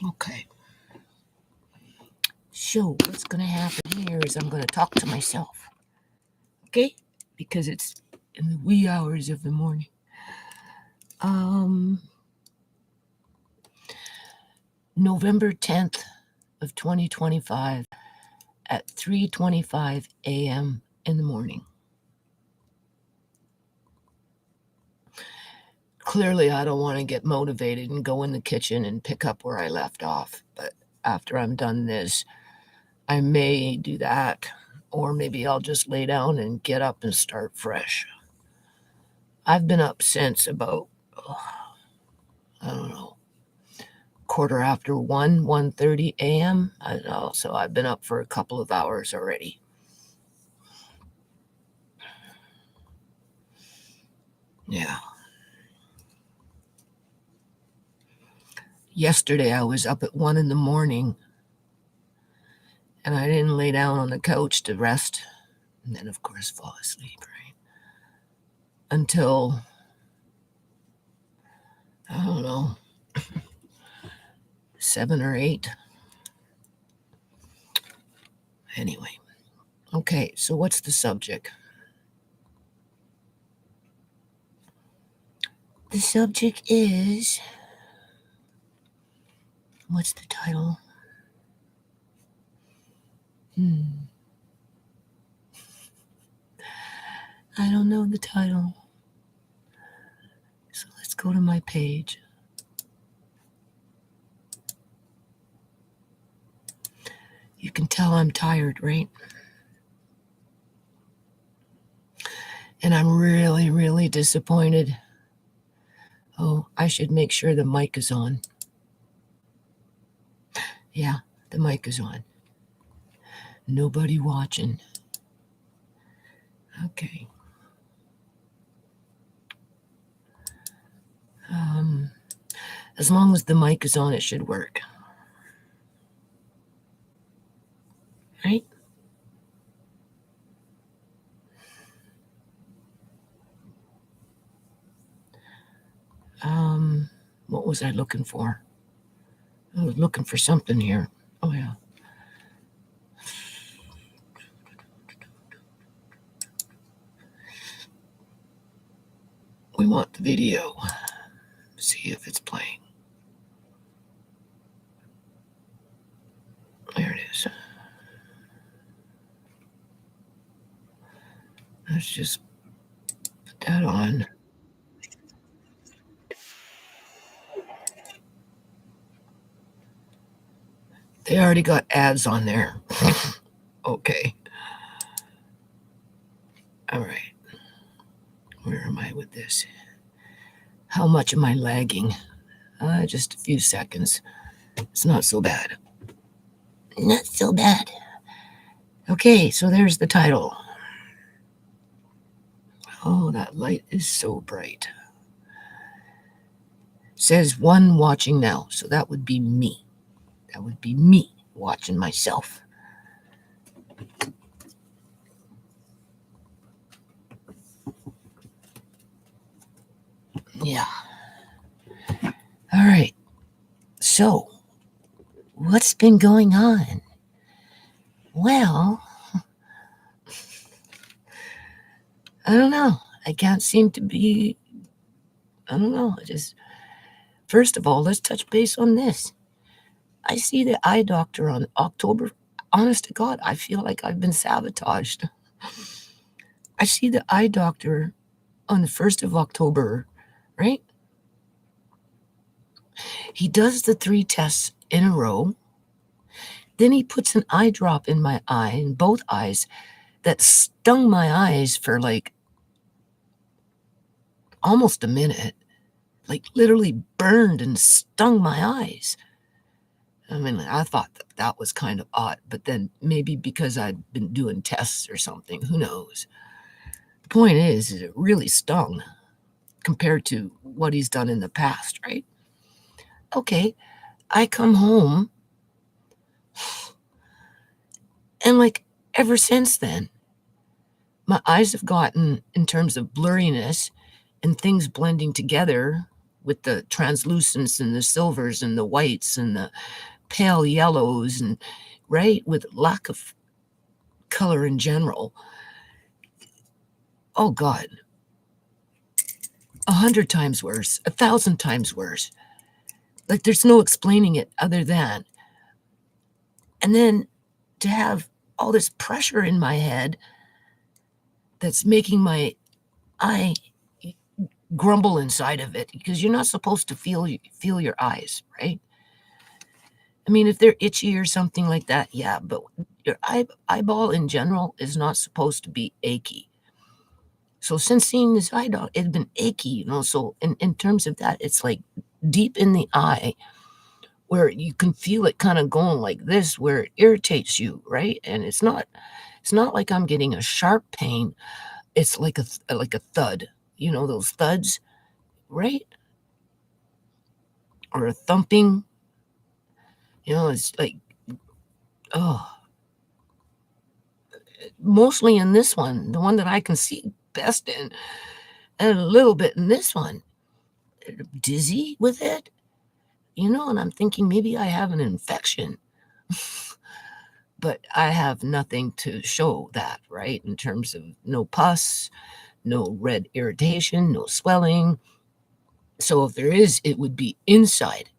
Okay. So what's going to happen here is I'm going to talk to myself. Okay? Because it's in the wee hours of the morning. November 10th of 2025 at 3:25 a.m. in the morning. Clearly, I don't want to get motivated and go in the kitchen and pick up where I left off. But after I'm done this, I may do that. Or maybe I'll just lay down and get up and start fresh. I've been up since about, I don't know, quarter after 1:30 a.m. I don't know, so I've been up for a couple of hours already. Yeah. Yesterday I was up at 1 in the morning and I didn't lay down on the couch to rest and then, of course, fall asleep, right? Until, I don't know, 7 or 8. Anyway, okay, so what's the subject? The subject is, what's the title? I don't know the title. So let's go to my page. You can tell I'm tired, right? And I'm really, really disappointed. Oh, I should make sure the mic is on. Yeah, the mic is on. Nobody watching. Okay. As long as the mic is on, it should work. Right? What was I looking for? I was looking for something here. Oh, yeah. We want the video. See if it's playing. There it is. Let's just put that on. They already got ads on there. Okay. All right. Where am I with this? How much am I lagging? Just a few seconds. It's not so bad. Not so bad. Okay, so there's the title. Oh, that light is so bright. It says one watching now, so that would be me. That would be me watching myself. Yeah. All right. So, what's been going on? Well, I don't know. I can't seem to be, I don't know. First of all, let's touch base on this. I see the eye doctor on October. Honest to God, I feel like I've been sabotaged. I see the eye doctor on the 1st of October, right? He does the 3 tests in a row. Then he puts an eye drop in my eye, in both eyes, that stung my eyes for like almost a minute. Like literally burned and stung my eyes. I mean, I thought that was kind of odd, but then maybe because I'd been doing tests or something, who knows? The point is it really stung compared to what he's done in the past, right? Okay, I come home, and like ever since then, my eyes have gotten, in terms of blurriness and things blending together, with the translucence and the silvers and the whites and the pale yellows and right with lack of color in general. Oh God, 100 times worse, 1,000 times worse. Like there's no explaining it other than. And then to have all this pressure in my head that's making my eye grumble inside of it because you're not supposed to feel your eyes, right? I mean, if they're itchy or something like that, yeah, but your eyeball in general is not supposed to be achy. So since seeing this eye dog, it's been achy, So in terms of that, it's like deep in the eye where you can feel it kind of going like this, where it irritates you, right? And it's not like I'm getting a sharp pain. It's like a thud, those thuds, right? Or a thumping, it's like, oh, mostly in this one, the one that I can see best in, and a little bit in this one, dizzy with it, and I'm thinking maybe I have an infection, but I have nothing to show that, right? In terms of no pus, no red irritation, no swelling. So if there is, it would be inside,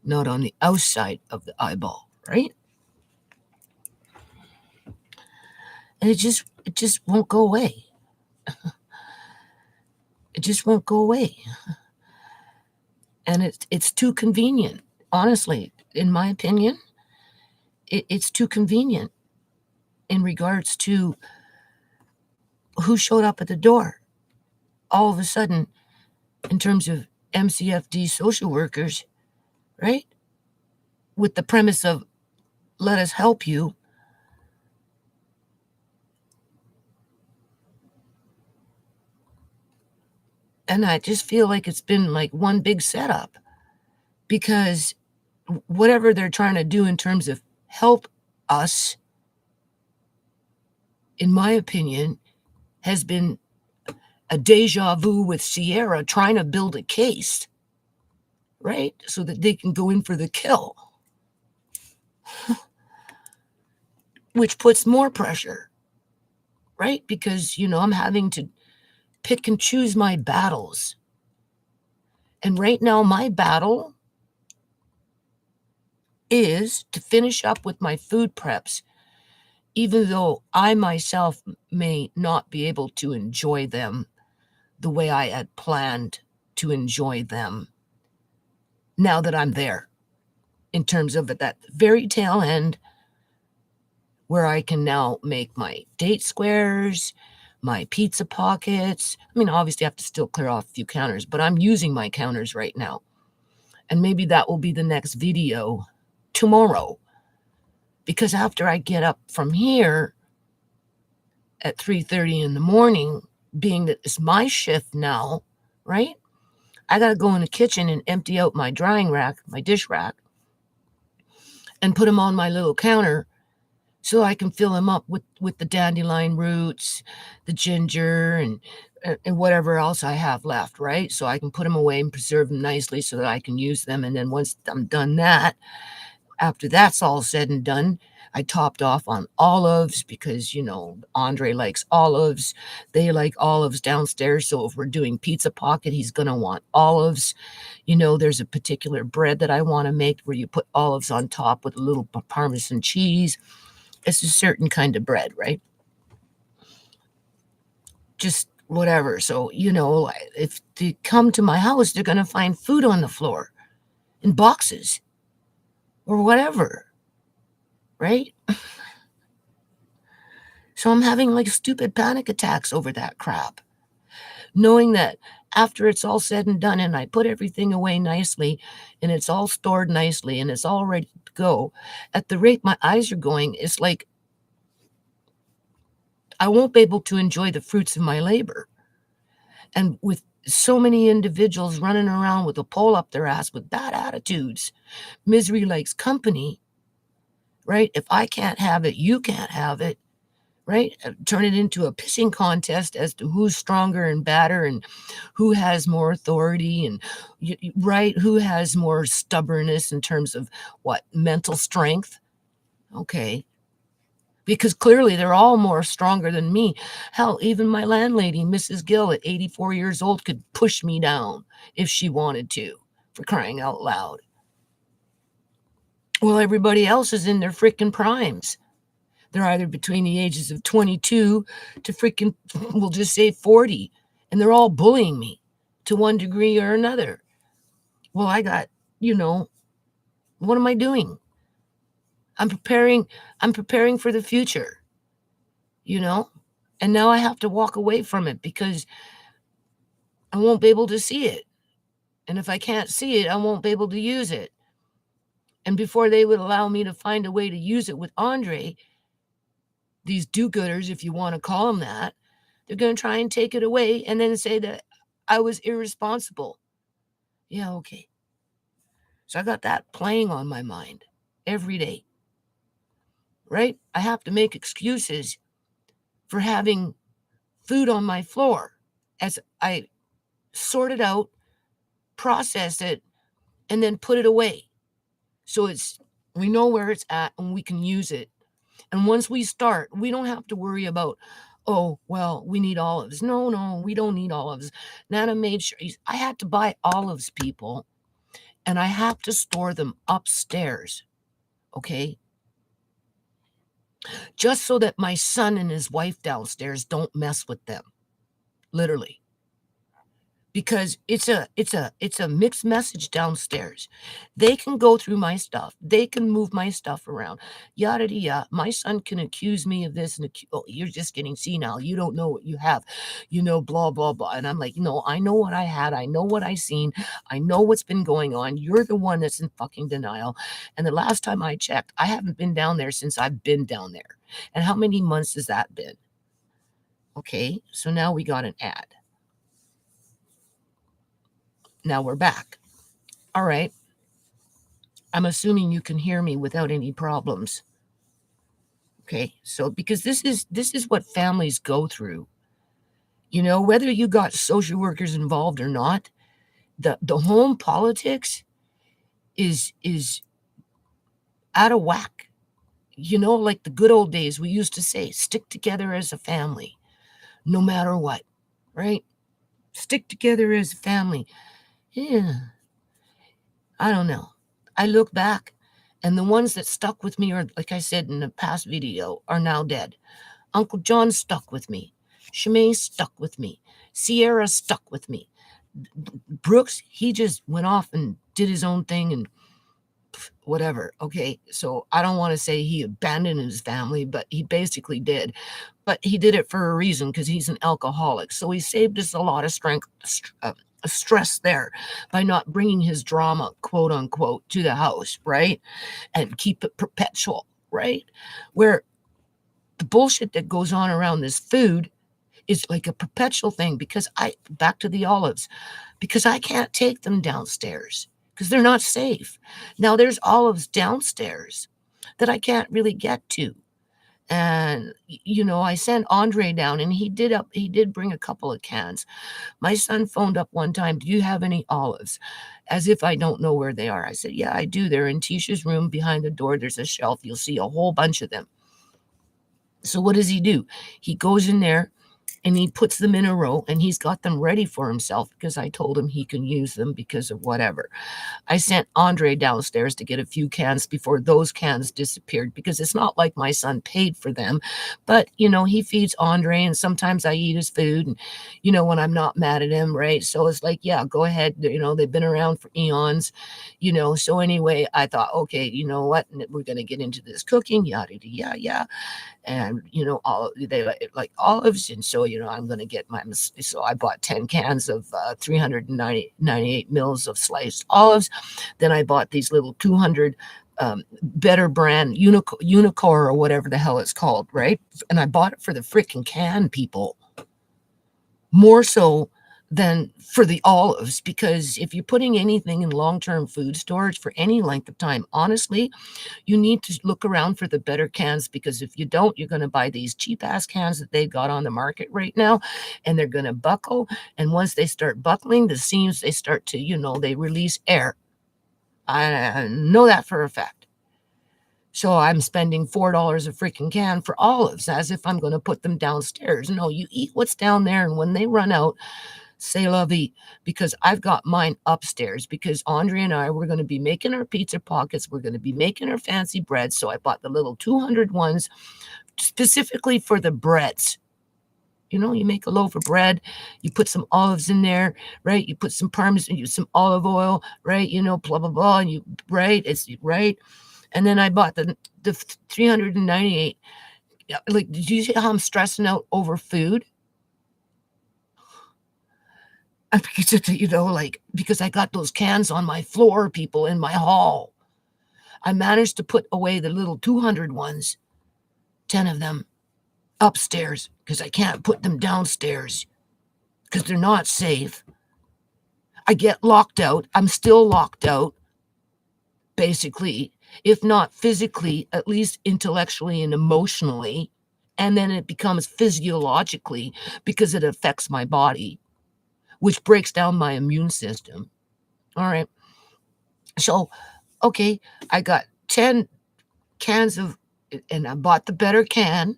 not on the outside of the eyeball, right? And it just won't go away. It just won't go away. And it's too convenient. Honestly, in my opinion, it's too convenient in regards to who showed up at the door. All of a sudden, in terms of MCFD social workers, right? With the premise of let us help you. And I just feel like it's been like one big setup because whatever they're trying to do in terms of help us, in my opinion, has been a deja vu with Sierra trying to build a case, right? So that they can go in for the kill, which puts more pressure, right? Because, I'm having to pick and choose my battles. And right now, my battle is to finish up with my food preps, even though I myself may not be able to enjoy them the way I had planned to enjoy them now that I'm there, in terms of at that very tail end where I can now make my date squares, my pizza pockets. I mean, obviously, I have to still clear off a few counters, but I'm using my counters right now. And maybe that will be the next video tomorrow. Because after I get up from here at 3:30 in the morning, being that it's my shift now, right? I got to go in the kitchen and empty out my drying rack, my dish rack, and put them on my little counter so I can fill them up with the dandelion roots, the ginger, and whatever else I have left, right? So I can put them away and preserve them nicely so that I can use them. And then once I'm done that, after that's all said and done, I topped off on olives because, Andre likes olives. They like olives downstairs. So if we're doing pizza pocket, he's going to want olives. There's a particular bread that I want to make where you put olives on top with a little Parmesan cheese. It's a certain kind of bread, right? Just whatever. So, if they come to my house, they're going to find food on the floor in boxes or whatever, right? So I'm having like stupid panic attacks over that crap, knowing that after it's all said and done and I put everything away nicely and it's all stored nicely and it's all ready to go, at the rate my eyes are going, it's like I won't be able to enjoy the fruits of my labor. And with so many individuals running around with a pole up their ass with bad attitudes, misery likes company, right? If I can't have it, you can't have it. right? Turn it into a pissing contest as to who's stronger and badder and who has more authority and, right, who has more stubbornness in terms of what mental strength. Okay, because clearly they're all more stronger than me. Hell, even my landlady, Mrs. Gill, at 84 years old, could push me down if she wanted to, for crying out loud. Well, everybody else is in their freaking primes. They're either between the ages of 22 to freaking, we'll just say 40, and they're all bullying me to one degree or another. Well, I got, what am I doing? I'm preparing for the future, you know? And now I have to walk away from it because I won't be able to see it. And if I can't see it, I won't be able to use it. And before they would allow me to find a way to use it with Andre, these do-gooders, if you want to call them that, they're going to try and take it away and then say that I was irresponsible. Yeah, okay. So I got that playing on my mind every day, right? I have to make excuses for having food on my floor as I sort it out, process it, and then put it away. So we know where it's at and we can use it. And once we start, we don't have to worry about, oh, well, we need olives. No, we don't need olives. Nana made sure I had to buy olives, people, and I have to store them upstairs. Okay? Just so that my son and his wife downstairs don't mess with them. Literally. Because it's a mixed message downstairs. They can go through my stuff. They can move my stuff around. Yada yada. My son can accuse me of this and oh, you're just getting senile. You don't know what you have. Blah blah blah. And I'm like, no, I know what I had. I know what I seen. I know what's been going on. You're the one that's in fucking denial. And the last time I checked, I haven't been down there since I've been down there. And how many months has that been? Okay, so now we got an ad. Now we're back. All right. I'm assuming you can hear me without any problems. Okay. So because this is what families go through. Whether you got social workers involved or not, the home politics is out of whack. Like the good old days, we used to say, stick together as a family, no matter what, right? Stick together as a family. Yeah. I don't know. I look back, and the ones that stuck with me are, like I said in the past video, are now dead. Uncle John stuck with me. Shemay stuck with me. Sierra stuck with me. Brooks, he just went off and did his own thing and whatever. Okay, so I don't want to say he abandoned his family, but he basically did. But he did it for a reason because he's an alcoholic. So he saved us a lot of stress there by not bringing his drama, quote unquote, to the house, right? And keep it perpetual, right? Where the bullshit that goes on around this food is like a perpetual thing because back to the olives, because I can't take them downstairs because they're not safe. Now there's olives downstairs that I can't really get to. And I sent Andre down and he did bring a couple of cans. My son phoned up one time, do you have any olives? As if I don't know where they are. I said, yeah, I do. They're in Tisha's room behind the door. There's a shelf. You'll see a whole bunch of them. So what does he do? He goes in there and he puts them in a row and he's got them ready for himself because I told him he can use them because of whatever. I sent Andre downstairs to get a few cans before those cans disappeared because it's not like my son paid for them, but he feeds Andre and sometimes I eat his food and when I'm not mad at him, right? So it's like, yeah, go ahead. They've been around for eons, so anyway, I thought, okay, you know what? We're going to get into this cooking, yada, yada, yada. And all they like olives, and so I'm going to get so I bought 10 cans of 398 mils of sliced olives. Then I bought these little 200 better brand Unicore or whatever the hell it's called, right? And I bought it for the freaking can, people, more so than for the olives, because if you're putting anything in long-term food storage for any length of time, honestly, you need to look around for the better cans, because if you don't, you're going to buy these cheap ass cans that they've got on the market right now, and they're going to buckle. And once they start buckling, the seams, they start to, they release air. I know that for a fact. So I'm spending $4 a freaking can for olives as if I'm going to put them downstairs. No, you eat what's down there, and when they run out, say la vie, because I've got mine upstairs, because Andre and I were going to be making our pizza pockets. We're going to be making our fancy breads. So I bought the little 200 ones specifically for the breads. You make a loaf of bread, you put some olives in there, right? You put some parmesan, use some olive oil, right? Blah, blah, blah. And it's right. And then I bought the 398. Like, did you see how I'm stressing out over food? Because I got those cans on my floor, people, in my hall. I managed to put away the little 200 ones, 10 of them, upstairs, because I can't put them downstairs because they're not safe. I get locked out. I'm still locked out, basically, if not physically, at least intellectually and emotionally. And then it becomes physiologically, because it affects my body, which breaks down my immune system. All right. So, okay, I got 10 cans of, and I bought the better can,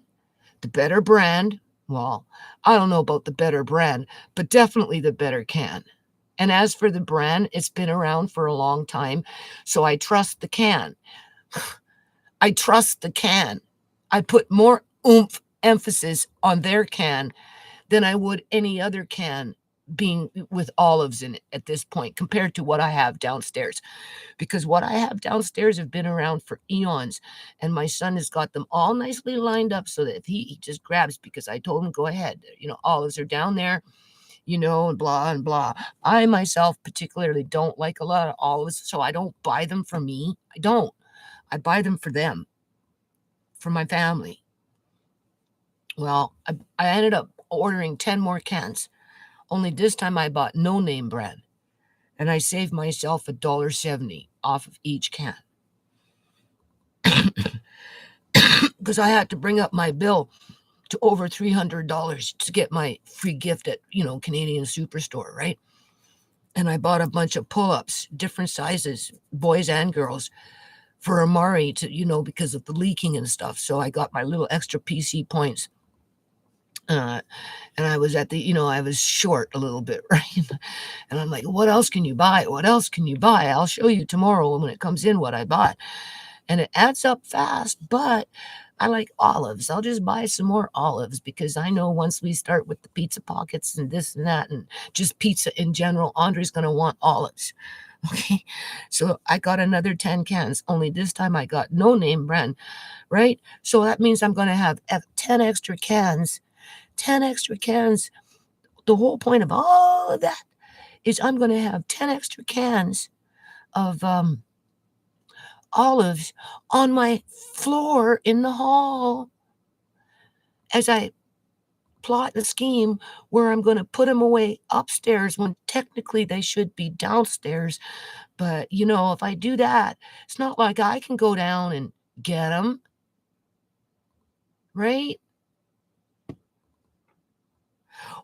the better brand. Well, I don't know about the better brand, but definitely the better can. And as for the brand, it's been around for a long time, so I trust the can. I trust the can. I put more emphasis on their can than I would any other can being with olives in it at this point, compared to what I have downstairs. Because what I have downstairs have been around for eons, and my son has got them all nicely lined up so that if he just grabs, because I told him, go ahead, olives are down there, and blah and blah. I myself particularly don't like a lot of olives, so I don't buy them for me. I don't. I buy them for them, for my family. Well, I ended up ordering 10 more cans, only this time I bought no name brand, and I saved myself $1.70 off of each can. Because I had to bring up my bill to over $300 to get my free gift at, Canadian Superstore, right? And I bought a bunch of pull-ups, different sizes, boys and girls, for Amari to, because of the leaking and stuff. So I got my little extra PC points. And I was I was short a little bit, right? And I'm like, what else can you buy? What else can you buy? I'll show you tomorrow when it comes in what I bought. And it adds up fast, but I like olives. I'll just buy some more olives, because I know once we start with the pizza pockets and this and that and just pizza in general, Andre's going to want olives. Okay. So I got another 10 cans, only this time I got no name brand, right? So that means I'm going to have 10 extra cans. 10 extra cans. The whole point of all of that is I'm going to have 10 extra cans of olives on my floor in the hall as I plot the scheme where I'm going to put them away upstairs when technically they should be downstairs. But, if I do that, it's not like I can go down and get them, right?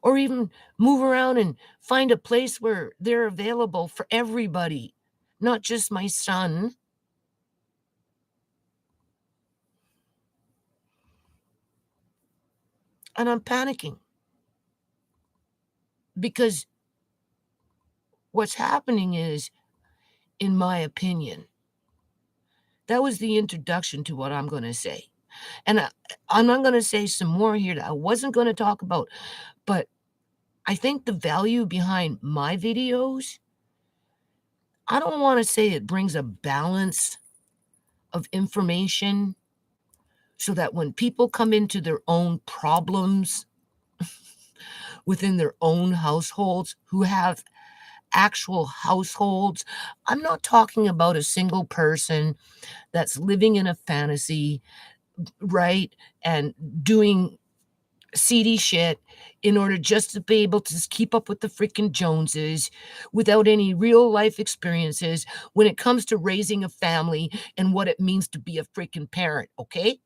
Or even move around and find a place where they're available for everybody, not just my son. And I'm panicking because what's happening is, in my opinion, that was the introduction to what I'm going to say. And I'm not going to say some more here that I wasn't going to talk about, but I think the value behind my videos, I don't want to say it brings a balance of information so that when people come into their own problems within their own households, who have actual households, I'm not talking about a single person that's living in a fantasy, right? And doing seedy shit in order just to be able to keep up with the freaking Joneses without any real life experiences when it comes to raising a family and what it means to be a freaking parent, okay?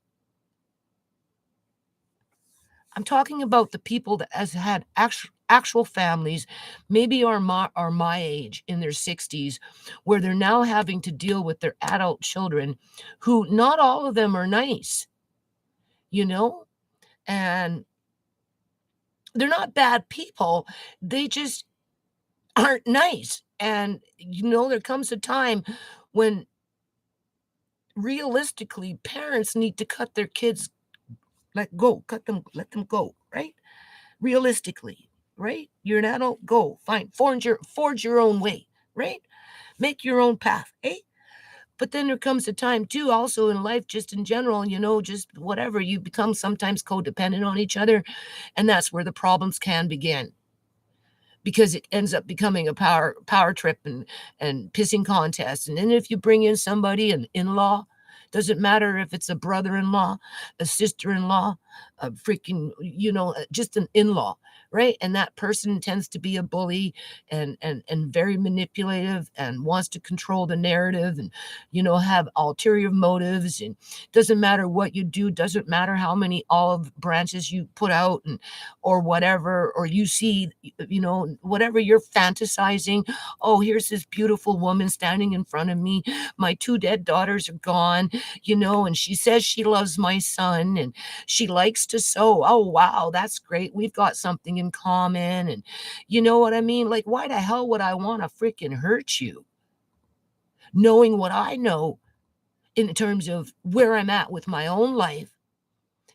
I'm talking about the people that has had actual families, maybe are my age in their 60s, where they're now having to deal with their adult children who not all of them are nice, you know? And they're not bad people. They just aren't nice. And there comes a time when realistically parents need to cut their kids let them go, right? Realistically, right? You're an adult, go, fine, forge your own way, right? Make your own path, eh? But then there comes a time too, also in life, just in general, just whatever, you become sometimes codependent on each other, and that's where the problems can begin because it ends up becoming a power trip and pissing contest. And then if you bring in somebody, an in-law, doesn't matter if it's a brother-in-law, a sister-in-law, a freaking, just an in-law, right? And that person tends to be a bully and very manipulative and wants to control the narrative and have ulterior motives. And doesn't matter what you do, doesn't matter how many olive branches you put out and or whatever, or you see, whatever you're fantasizing. Oh, here's this beautiful woman standing in front of me. My two dead daughters are gone, and she says she loves my son and she likes to sew. Oh, wow, that's great. We've got something in common. And you know what I mean? Like, why the hell would I want to freaking hurt you? Knowing what I know in terms of where I'm at with my own life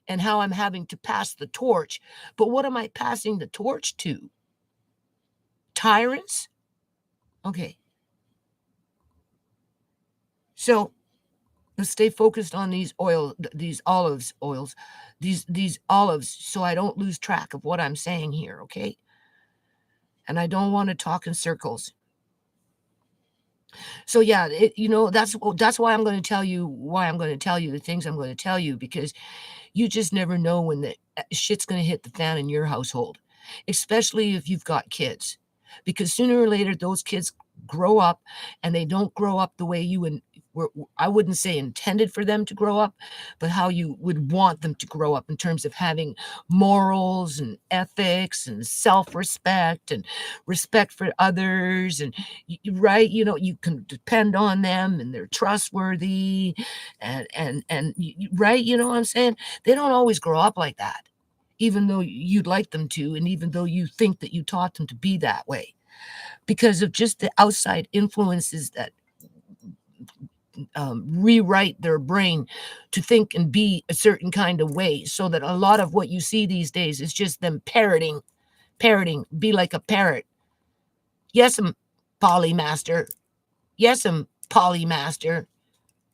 and how I'm having to pass the torch. But what am I passing the torch to? Tyrants? Okay. So let's stay focused on these oils, these olives, so I don't lose track of what I'm saying here, okay? And I don't want to talk in circles. So yeah, that's why I'm going to tell you the things I'm going to tell you, because you just never know when the shit's going to hit the fan in your household, especially if you've got kids, because sooner or later those kids grow up and they don't grow up the way you and I wouldn't say intended for them to grow up, but how you would want them to grow up in terms of having morals and ethics and self-respect and respect for others. And right, you can depend on them and they're trustworthy and right, you know what I'm saying? They don't always grow up like that, even though you'd like them to, and even though you think that you taught them to be that way, because of just the outside influences that rewrite their brain to think and be a certain kind of way. So that a lot of what you see these days is just them parroting, be like a parrot. Yes, I'm polymaster. Yes, I'm polymaster.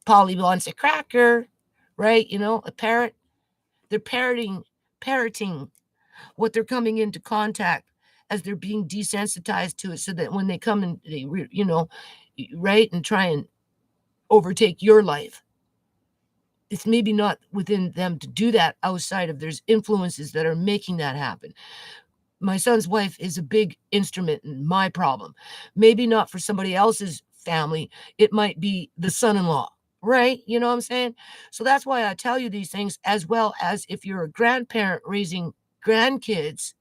Polly wants a cracker, right? A parrot. They're parroting what they're coming into contact as they're being desensitized to it, so that when they come and they, right, and try and overtake your life, it's maybe not within them to do that outside of there's influences that are making that happen. My son's wife is a big instrument in my problem. Maybe not for somebody else's family. It might be the son-in-law, right? You know what I'm saying? So that's why I tell you these things, as well as if you're a grandparent raising grandkids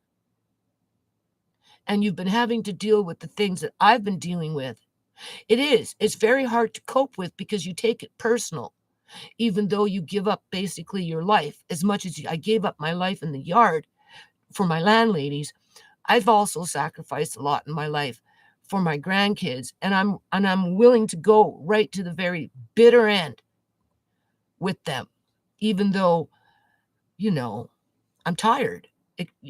and you've been having to deal with the things that I've been dealing with. It's very hard to cope with because you take it personal, even though you give up basically your life. As much as I gave up my life in the yard for my landladies, I've also sacrificed a lot in my life for my grandkids, and I'm willing to go right to the very bitter end with them, even though, you know, I'm tired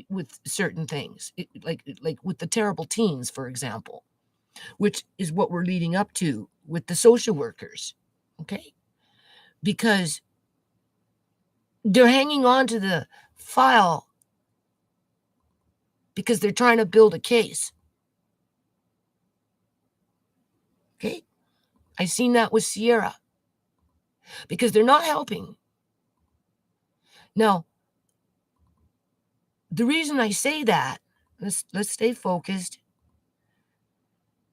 with certain things, like with the terrible teens, for example, which is what we're leading up to with the social workers, okay? Because they're hanging on to the file because they're trying to build a case, okay? I seen that with Sierra because they're not helping. Now, The reason I say that, let's stay focused.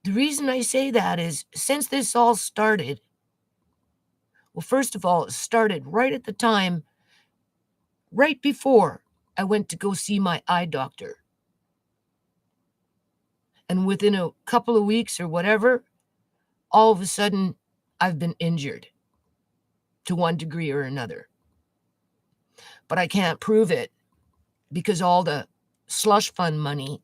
The reason I say that is since this all started, well, first of all, it started right at the time, right before I went to go see my eye doctor. And within a couple of weeks or whatever, all of a sudden, I've been injured to one degree or another. But I can't prove it because all the slush fund money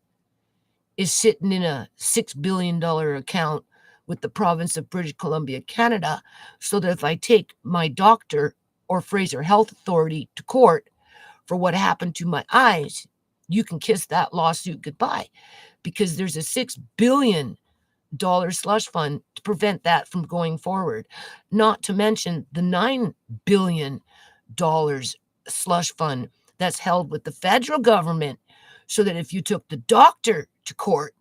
is sitting in a $6 billion account with the province of British Columbia, Canada, so that if I take my doctor or Fraser Health Authority to court for what happened to my eyes, you can kiss that lawsuit goodbye because there's a $6 billion slush fund to prevent that from going forward. Not to mention the $9 billion slush fund that's held with the federal government, so that if you took the doctor to court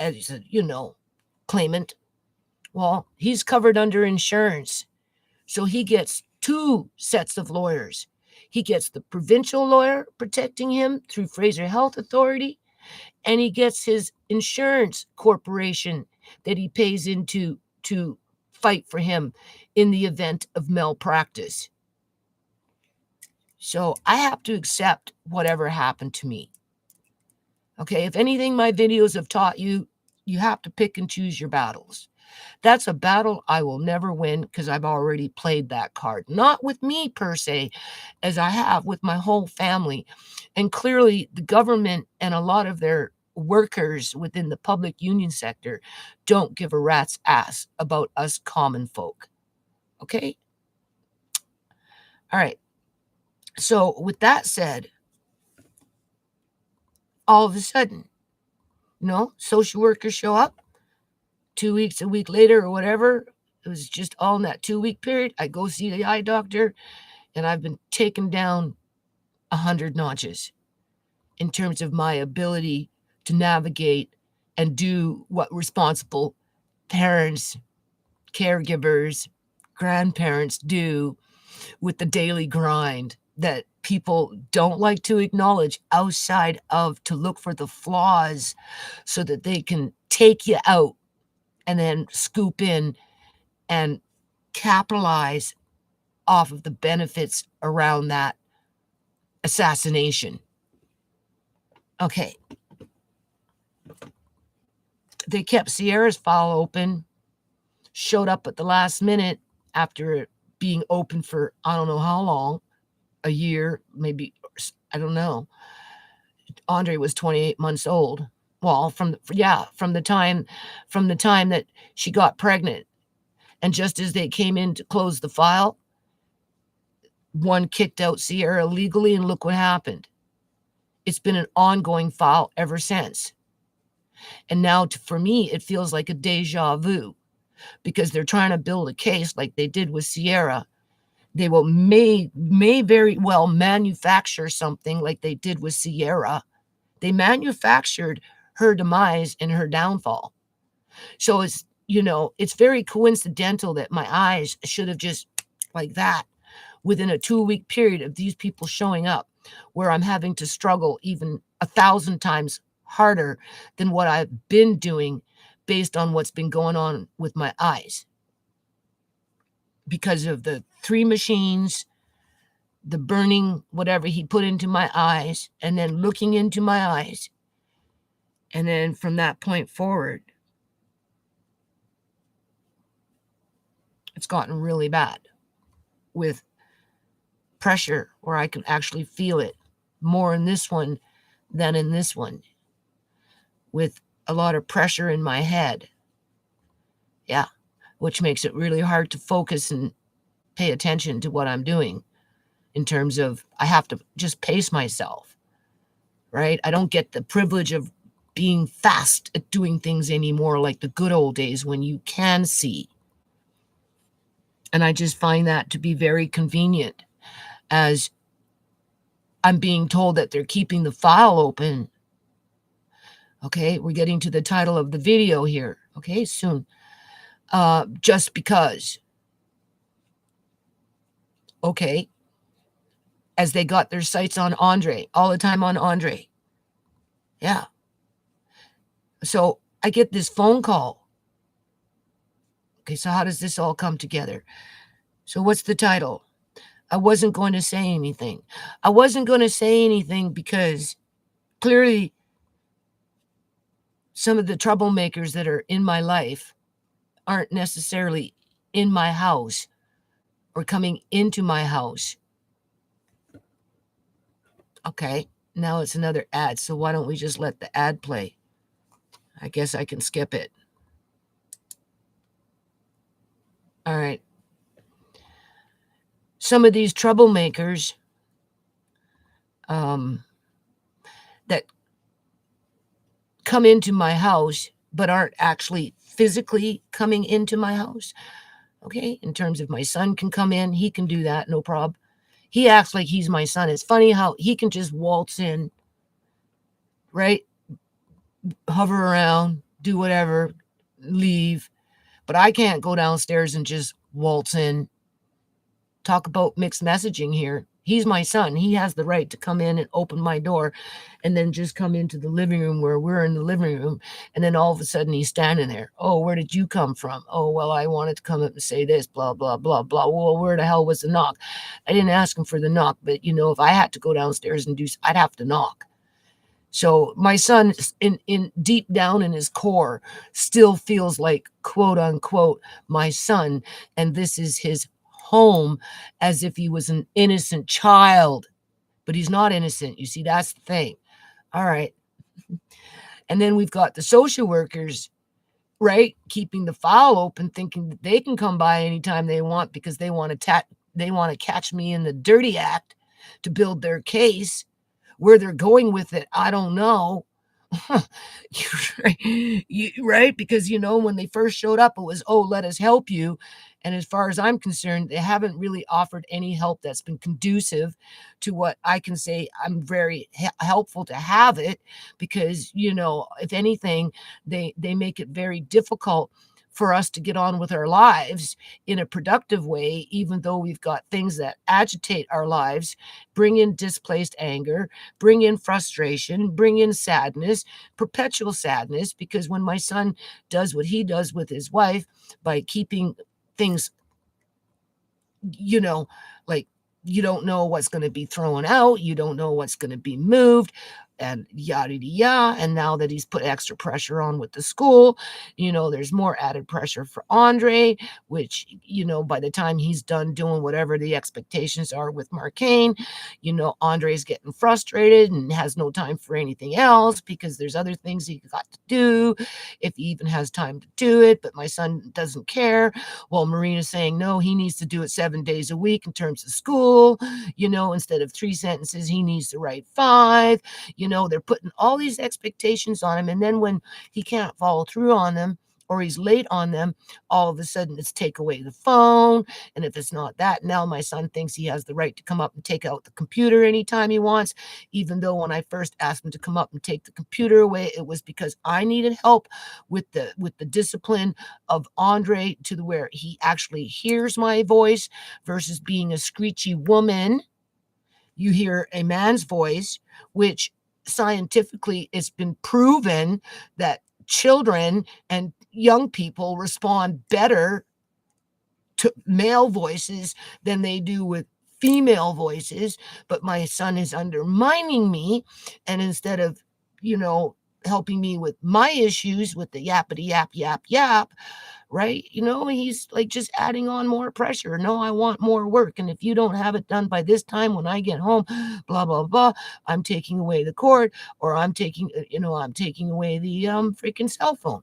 as a, claimant, well, he's covered under insurance. So he gets two sets of lawyers. He gets the provincial lawyer protecting him through Fraser Health Authority, and he gets his insurance corporation that he pays into to fight for him in the event of malpractice. So I have to accept whatever happened to me. Okay, if anything my videos have taught you, you have to pick and choose your battles. That's a battle I will never win because I've already played that card. Not with me per se, as I have with my whole family. And clearly the government and a lot of their workers within the public union sector don't give a rat's ass about us common folk. Okay? All right. So with that said, all of a sudden, social workers show up 2 weeks, a week later or whatever. It was just all in that 2-week period. I go see the eye doctor, and I've been taken down 100 notches in terms of my ability to navigate and do what responsible parents, caregivers, grandparents do with the daily grind that people don't like to acknowledge outside of to look for the flaws so that they can take you out and then scoop in and capitalize off of the benefits around that assassination. Okay. They kept Sierra's file open, showed up at the last minute after it being open for I don't know how long, a year, maybe, I don't know. Andre was 28 months old. Well, from the time that she got pregnant. And just as they came in to close the file, one kicked out Sierra legally, and look what happened. It's been an ongoing file ever since. And now for me, it feels like a deja vu because they're trying to build a case like they did with Sierra. They may very well manufacture something like they did with Sierra. They manufactured her demise and her downfall. So it's very coincidental that my eyes should have just like that within a 2-week period of these people showing up, where I'm having to struggle even 1,000 times harder than what I've been doing based on what's been going on with my eyes. Because of the 3 machines, the burning, whatever he put into my eyes, and then looking into my eyes. And then from that point forward, it's gotten really bad with pressure where I can actually feel it more in this one than in this one, with a lot of pressure in my head. Yeah, which makes it really hard to focus and pay attention to what I'm doing in terms of I have to just pace myself, right? I don't get the privilege of being fast at doing things anymore like the good old days when you can see. And I just find that to be very convenient, as I'm being told that they're keeping the file open. Okay, we're getting to the title of the video here. Okay, soon. Just because. Okay. as they got their sights on Andre, all the time on Andre. Yeah. So I get this phone call. Okay, so how does this all come together? So what's the title? I wasn't going to say anything. I wasn't going to say anything because clearly some of the troublemakers that are in my life aren't necessarily in my house or coming into my house. Okay, now it's another ad. So why don't we just let the ad play? I guess I can skip it. All right. Some of these troublemakers that come into my house but aren't actually physically coming into my house. Okay, in terms of my son can come in, he can do that, no problem. He acts like he's my son. It's funny how he can just waltz in, right? Hover around, do whatever, leave. But I can't go downstairs and just waltz in. Talk about mixed messaging here. He's my son. He has the right to come in and open my door and then just come into the living room where we're in the living room. And then all of a sudden he's standing there. Oh, where did you come from? Oh, well, I wanted to come up and say this, blah, blah, blah, blah. Well, where the hell was the knock? I didn't ask him for the knock, but if I had to go downstairs and I'd have to knock. So my son in deep down in his core still feels like, quote unquote, my son. And this is his home, as if he was an innocent child, but he's not innocent. You see, that's the thing. All right. And then we've got the social workers, right, keeping the file open, thinking that they can come by anytime they want because they want to catch me in the dirty act to build their case. Where they're going with it, I don't know. Right? Because, when they first showed up, it was, oh, let us help you. And as far as I'm concerned, they haven't really offered any help that's been conducive to what I can say. I'm very helpful to have it because, if anything, they make it very difficult for us to get on with our lives in a productive way, even though we've got things that agitate our lives, bring in displaced anger, bring in frustration, bring in sadness, perpetual sadness, because when my son does what he does with his wife by keeping things, like you don't know what's going to be thrown out, you don't know what's going to be moved, and yada yada. And now that he's put extra pressure on with the school, there's more added pressure for Andre, which, by the time he's done doing whatever the expectations are with Marcane, Andre's getting frustrated and has no time for anything else because there's other things he got to do, if he even has time to do it. But my son doesn't care. Well, Marina's saying, no, he needs to do it 7 days a week in terms of school. Instead of 3 sentences, he needs to write 5. They're putting all these expectations on him. And then when he can't follow through on them or he's late on them, all of a sudden it's take away the phone. And if it's not that, now my son thinks he has the right to come up and take out the computer anytime he wants, even though when I first asked him to come up and take the computer away, it was because I needed help with the discipline of Andre to where he actually hears my voice versus being a screechy woman. You hear a man's voice, which scientifically it's been proven that children and young people respond better to male voices than they do with female voices. But my son is undermining me, and instead of helping me with my issues with the yappity yap yap yap, right, he's like just adding on more pressure. No, I want more work, and if you don't have it done by this time when I get home, blah blah blah, I'm taking away the cord, or I'm taking away the freaking cell phone.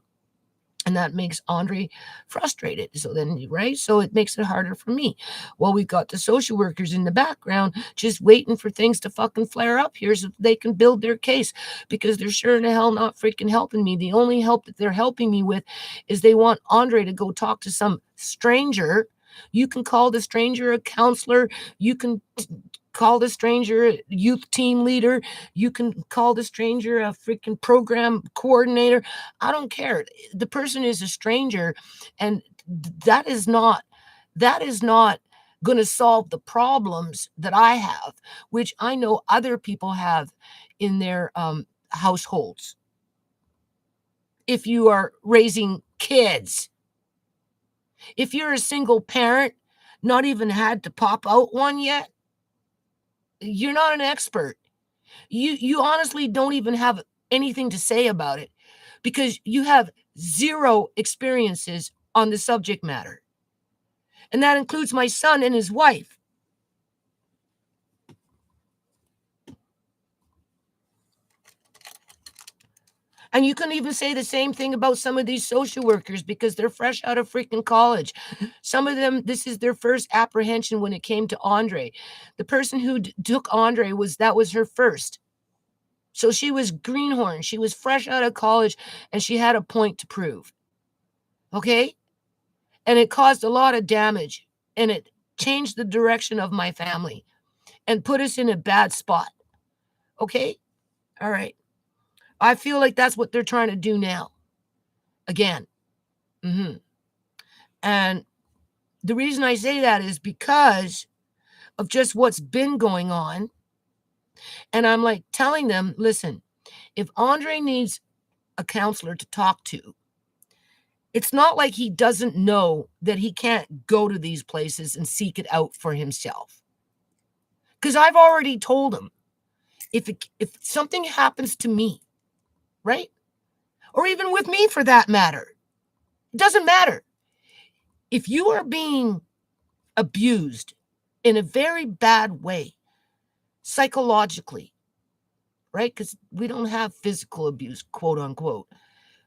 And that makes Andre frustrated. So then, right? So it makes it harder for me. Well, we've got the social workers in the background just waiting for things to fucking flare up here so they can build their case, because they're sure in the hell not freaking helping me. The only help that they're helping me with is they want Andre to go talk to some stranger. You can call the stranger a counselor. You can call the stranger a youth team leader. You can call the stranger a freaking program coordinator. I don't care. The person is a stranger, and that is not going to solve the problems that I have, which I know other people have in their households. If you are raising kids, if you're a single parent, not even had to pop out one yet, you're not an expert. You honestly don't even have anything to say about it because you have zero experiences on the subject matter. And that includes my son and his wife. And you can even say the same thing about some of these social workers because they're fresh out of freaking college. Some of them, this is their first apprehension when it came to Andre. The person who took Andre that was her first. So she was greenhorn. She was fresh out of college and she had a point to prove. Okay? And it caused a lot of damage and it changed the direction of my family and put us in a bad spot. Okay? All right. I feel like that's what they're trying to do now. Again. And the reason I say that is because of just what's been going on. And I'm like telling them, listen, if Andre needs a counselor to talk to, it's not like he doesn't know that he can't go to these places and seek it out for himself. Because I've already told him, if something happens to me, right? Or even with me for that matter, it doesn't matter. If you are being abused in a very bad way, psychologically, right? Because we don't have physical abuse, quote unquote.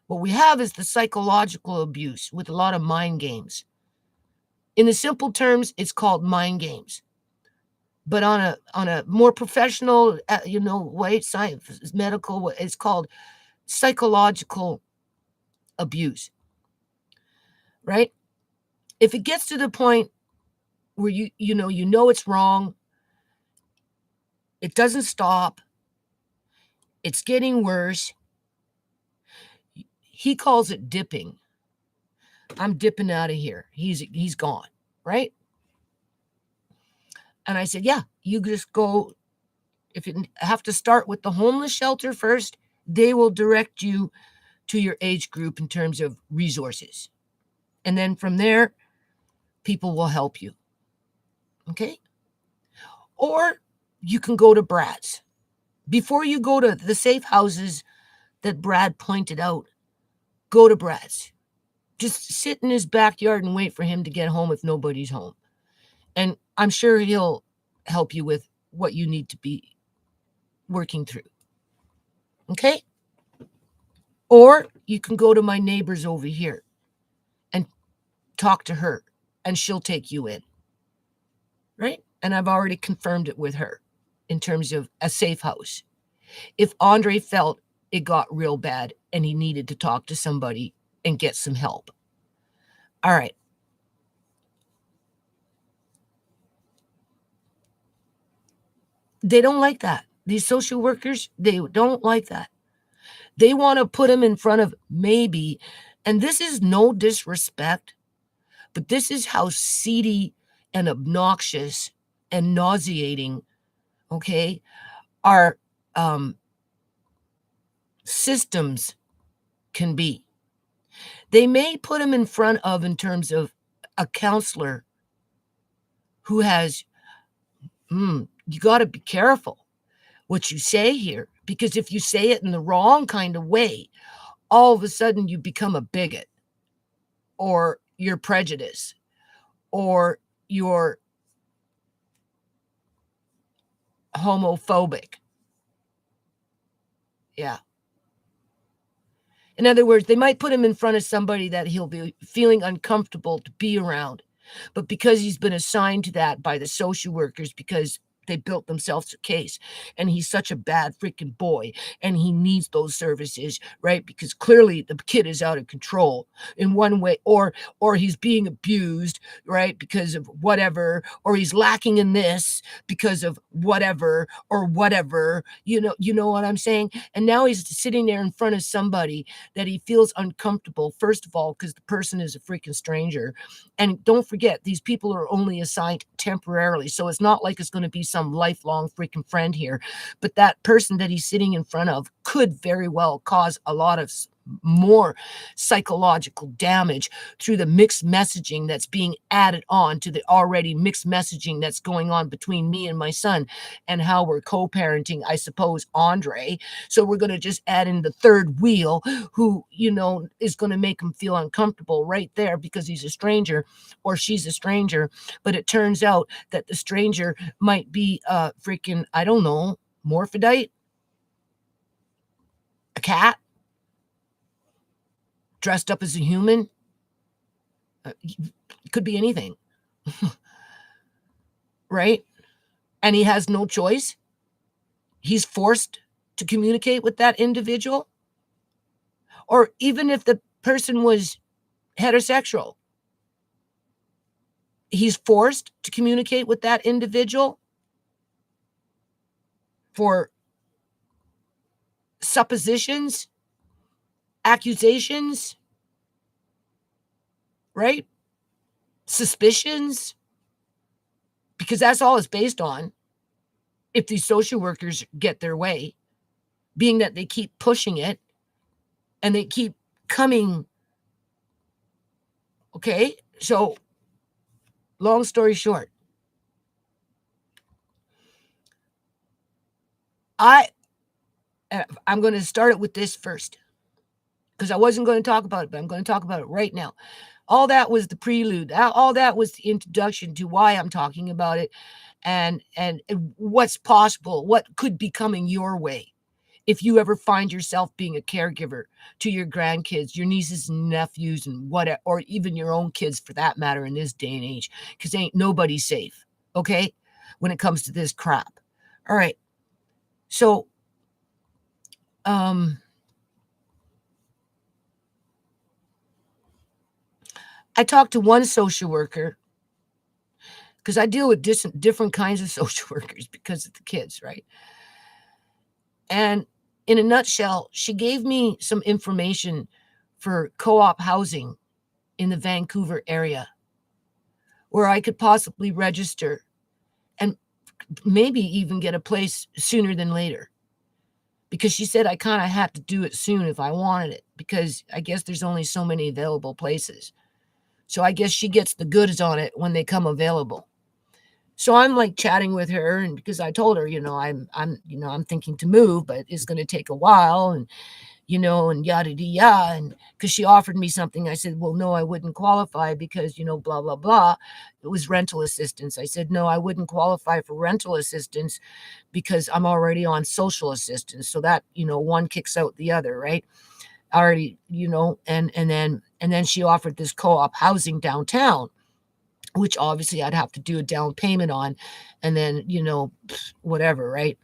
What we have is the psychological abuse with a lot of mind games. In the simple terms, it's called mind games. But on a more professional, way, science, medical, it's called psychological abuse, right? If it gets to the point where you know it's wrong, it doesn't stop, it's getting worse. He calls it dipping. I'm dipping out of here. He's gone, right? And I said, yeah, you just go. If you have to start with the homeless shelter first, they will direct you to your age group in terms of resources. And then from there, people will help you. Okay? Or you can go to Brad's. Before you go to the safe houses that Brad pointed out, go to Brad's. Just sit in his backyard and wait for him to get home if nobody's home. And I'm sure he'll help you with what you need to be working through. Okay? Or you can go to my neighbors over here and talk to her, and she'll take you in. Right? And I've already confirmed it with her in terms of a safe house. If Andre felt it got real bad and he needed to talk to somebody and get some help. All right. They don't like that. These social workers, they don't like that. They want to put him in front of maybe, and this is no disrespect, but this is how seedy and obnoxious and nauseating, okay, our systems can be. They may put him in front of, in terms of a counselor who has, you got to be careful what you say here, because if you say it in the wrong kind of way, all of a sudden you become a bigot, or you're prejudiced, or you're homophobic. Yeah. In other words, they might put him in front of somebody that he'll be feeling uncomfortable to be around. But because he's been assigned to that by the social workers, because they built themselves a case, and he's such a bad freaking boy, and he needs those services, right? Because clearly the kid is out of control in one way, or he's being abused, right? Because of whatever, or he's lacking in this because of whatever or whatever. You know what I'm saying? And now he's sitting there in front of somebody that he feels uncomfortable, first of all, because the person is a freaking stranger. And don't forget, these people are only assigned temporarily. So it's not like it's going to be some lifelong freaking friend here. But that person that he's sitting in front of could very well cause a lot of more psychological damage through the mixed messaging that's being added on to the already mixed messaging that's going on between me and my son, and how we're co-parenting, I suppose, Andre. So we're going to just add in the third wheel who, is going to make him feel uncomfortable right there because he's a stranger or she's a stranger. But it turns out that the stranger might be freaking, I don't know, morphodite, a cat dressed up as a human. It could be anything, right? And he has no choice. He's forced to communicate with that individual. Or even if the person was heterosexual, he's forced to communicate with that individual for suppositions, accusations, right? Suspicions, because that's all it's based on. If these social workers get their way, being that they keep pushing it and they keep coming. Okay, so long story short, I'm going to start it with this first, because I wasn't going to talk about it, but I'm going to talk about it right now. All that was the prelude. All that was the introduction to why I'm talking about it, and what's possible, what could be coming your way if you ever find yourself being a caregiver to your grandkids, your nieces and nephews, and whatever, or even your own kids for that matter in this day and age, because ain't nobody safe, okay, when it comes to this crap. All right. So, I talked to one social worker, because I deal with different kinds of social workers because of the kids, right? And in a nutshell, she gave me some information for co-op housing in the Vancouver area where I could possibly register and maybe even get a place sooner than later. Because she said I kind of had to do it soon if I wanted it, because I guess there's only so many available places. So I guess she gets the goods on it when they come available. So I'm like chatting with her, and because I told her, I'm thinking to move, but it's going to take a while, and and yada yada, and because she offered me something, I said, well, no, I wouldn't qualify because blah blah blah. It was rental assistance. I said, no, I wouldn't qualify for rental assistance because I'm already on social assistance. So that one kicks out the other, right? Already, and then she offered this co-op housing downtown, which obviously I'd have to do a down payment on, and then, whatever, right?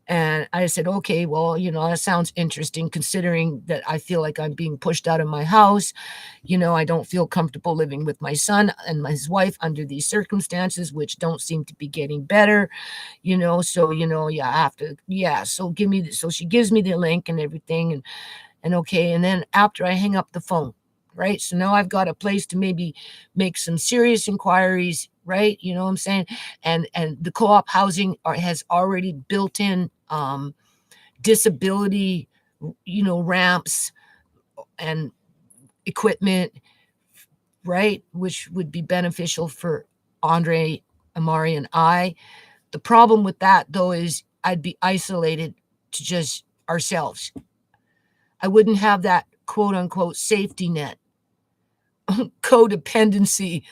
And I said, okay, well, that sounds interesting considering that I feel like I'm being pushed out of my house. I don't feel comfortable living with my son and his wife under these circumstances, which don't seem to be getting better, so, yeah, I have to, yeah. So so she gives me the link and everything, and okay. And then after I hang up the phone, right? So now I've got a place to maybe make some serious inquiries, right? You know what I'm saying? And the co-op housing has already built in disability, ramps and equipment, right? Which would be beneficial for Andre, Amari, and I. The problem with that, though, is I'd be isolated to just ourselves. I wouldn't have that quote unquote safety net, codependency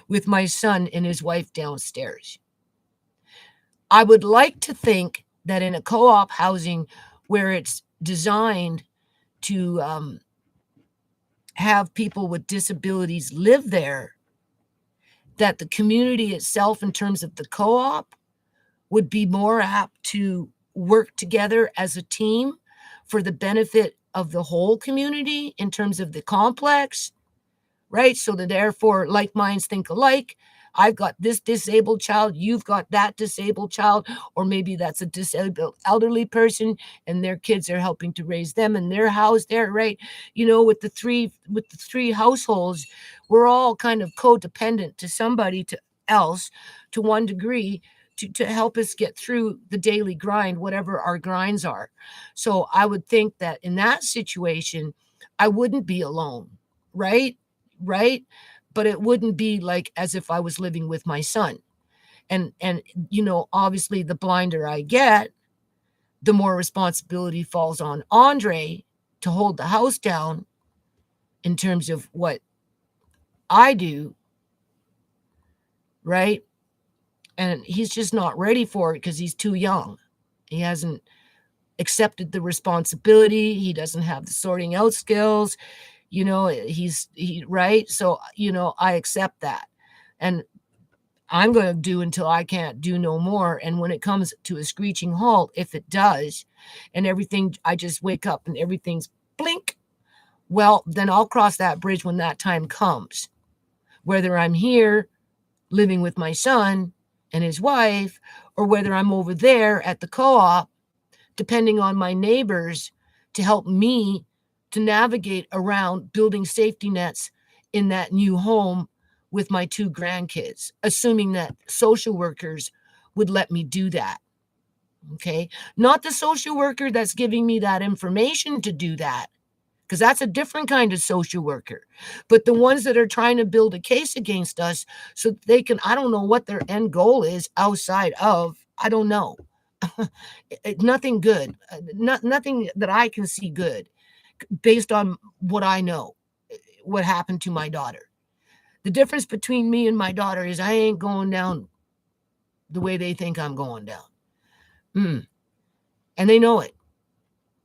with my son and his wife downstairs. I would like to think that in a co-op housing where it's designed to have people with disabilities live there, that the community itself, in terms of the co-op, would be more apt to work together as a team for the benefit of the whole community in terms of the complex, right? So that therefore like minds think alike. I've got this disabled child, you've got that disabled child, or maybe that's a disabled elderly person and their kids are helping to raise them in their house there, right? With the three households, we're all kind of codependent to somebody to else to one degree to help us get through the daily grind, whatever our grinds are. So I would think that in that situation, I wouldn't be alone, right? Right? But it wouldn't be like as if I was living with my son. And obviously the blinder I get, the more responsibility falls on Andre to hold the house down in terms of what I do, right? And he's just not ready for it because he's too young. He hasn't accepted the responsibility. He doesn't have the sorting out skills. Right. So, I accept that. And I'm going to do until I can't do no more. And when it comes to a screeching halt, if it does, and everything, I just wake up and everything's blink, well, then I'll cross that bridge when that time comes. Whether I'm here living with my son and his wife, or whether I'm over there at the co-op, depending on my neighbors to help me to navigate around building safety nets in that new home with my 2 grandkids, assuming that social workers would let me do that. Okay. Not the social worker that's giving me that information to do that, because that's a different kind of social worker. But the ones that are trying to build a case against us so they can, I don't know what their end goal is outside of, I don't know. Nothing good, nothing that I can see good based on what I know, what happened to my daughter. The difference between me and my daughter is I ain't going down the way they think I'm going down. And they know it.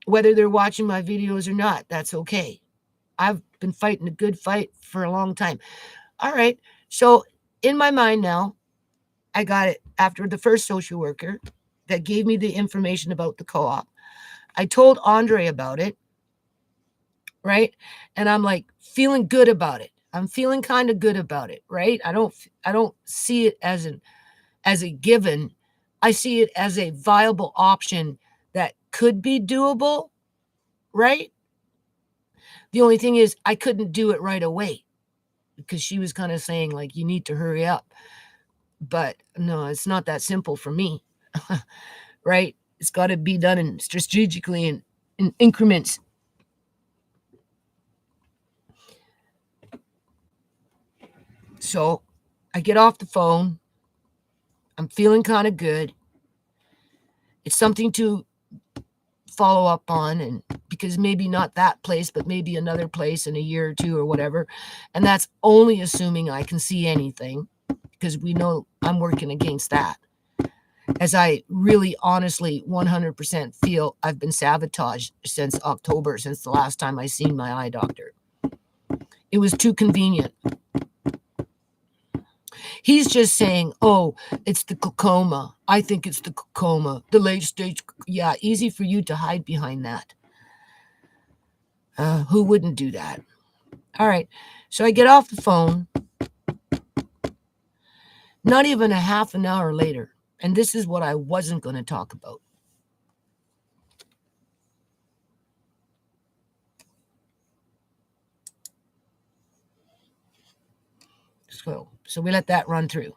Whether they're watching my videos or not, that's okay. I've been fighting a good fight for a long time. All right. So in my mind now, I got it after the first social worker that gave me the information about the co-op. I told Andre about it, right? And I'm like feeling good about it. I'm feeling kind of good about it, right? I don't see it as a given. I see it as a viable option that could be doable, right? The only thing is I couldn't do it right away because she was kind of saying like you need to hurry up. But no, it's not that simple for me. Right? It's got to be done strategically in increments. So I get off the phone. I'm feeling kind of good. It's something to follow up on, and because maybe not that place, but maybe another place in a year or two or whatever. And that's only assuming I can see anything, because we know I'm working against that. As I really honestly 100% feel I've been sabotaged since October, since the last time I seen my eye doctor. It was too convenient. He's just saying, oh, it's the glaucoma. I think it's the glaucoma, the late stage. Yeah, easy for you to hide behind that. Who wouldn't do that? All right. So I get off the phone. Not even a half an hour later. And this is what I wasn't going to talk about. So we let that run through.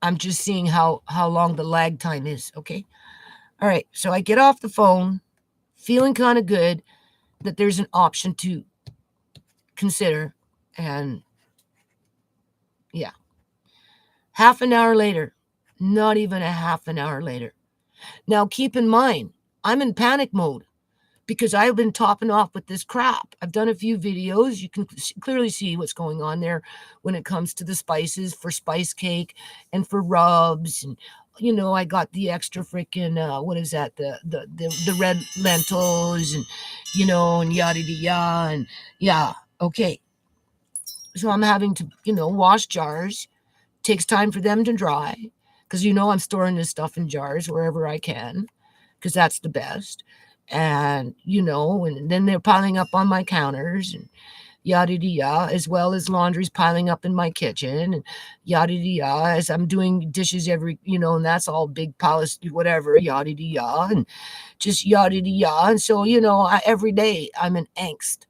I'm just seeing how long the lag time is, okay? All right, so I get off the phone, feeling kind of good that there's an option to consider, and yeah. Half an hour later, not even a half an hour later. Now, keep in mind, I'm in panic mode because I've been topping off with this crap. I've done a few videos. You can clearly see what's going on there when it comes to the spices for spice cake and for rubs. And, I got the extra freaking, what is that? The red lentils and, and yada yada. And yeah, okay. So I'm having to, wash jars. Takes time for them to dry because, I'm storing this stuff in jars wherever I can because that's the best. And, and then they're piling up on my counters and yada yada, as well as laundry's piling up in my kitchen and yada yada, as I'm doing dishes every, and that's all big policy, whatever, yada yada, and just yada yada. And so, every day I'm in angst.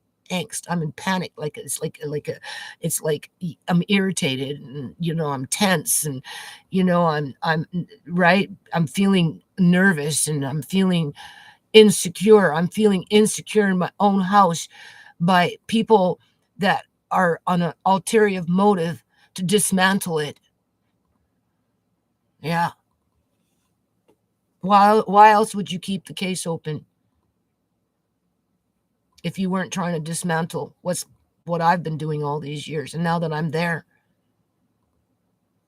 I'm in panic. Like it's like I'm irritated and, I'm tense and, I'm right. I'm feeling nervous and I'm feeling insecure. I'm feeling insecure in my own house by people that are on an ulterior motive to dismantle it. Yeah. Why else would you keep the case open if you weren't trying to dismantle what I've been doing all these years? And now that I'm there,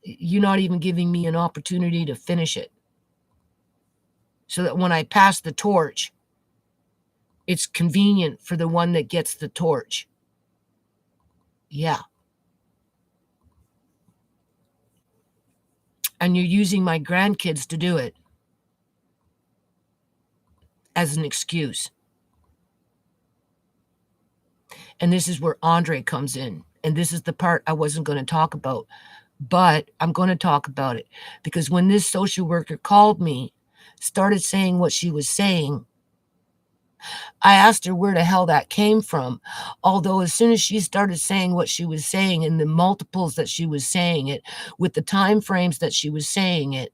you're not even giving me an opportunity to finish it. So that when I pass the torch, it's convenient for the one that gets the torch. Yeah. And you're using my grandkids to do it as an excuse. And this is where Andre comes in. And this is the part I wasn't going to talk about, but I'm going to talk about it because when this social worker called me, started saying what she was saying, I asked her where the hell that came from. Although as soon as she started saying what she was saying and the multiples that she was saying it, with the time frames that she was saying it,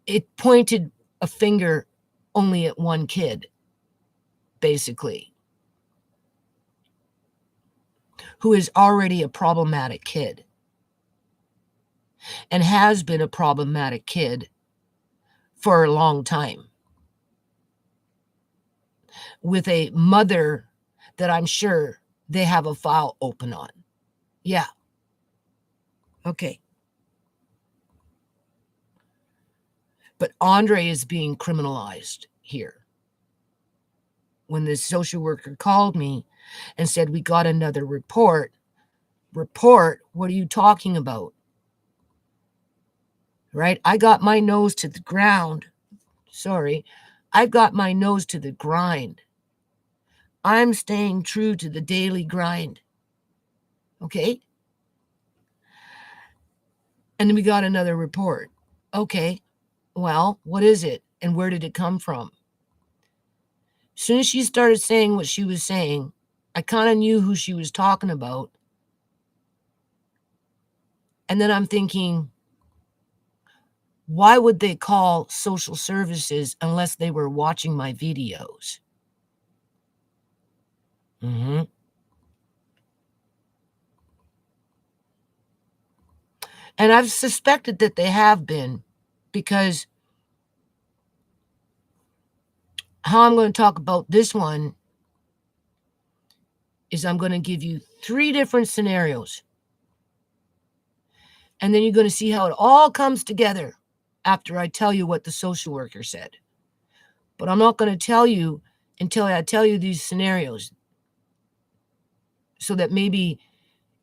it pointed a finger only at one kid, basically, who is already a problematic kid and has been a problematic kid for a long time, with a mother that I'm sure they have a file open on. Yeah. Okay. But Andre is being criminalized here. When this social worker called me and said, we got another report, what are you talking about? Right? I got my nose to the ground. Sorry. I've got my nose to the grind. I'm staying true to the daily grind. Okay? And then we got another report. Okay. Well, what is it? And where did it come from? As soon as she started saying what she was saying, I kind of knew who she was talking about. And then I'm thinking, why would they call social services unless they were watching my videos? Mm-hmm. And I've suspected that they have been, because how I'm going to talk about this one is I'm going to give you 3 different scenarios. And then you're going to see how it all comes together after I tell you what the social worker said. But I'm not going to tell you until I tell you these scenarios, so that maybe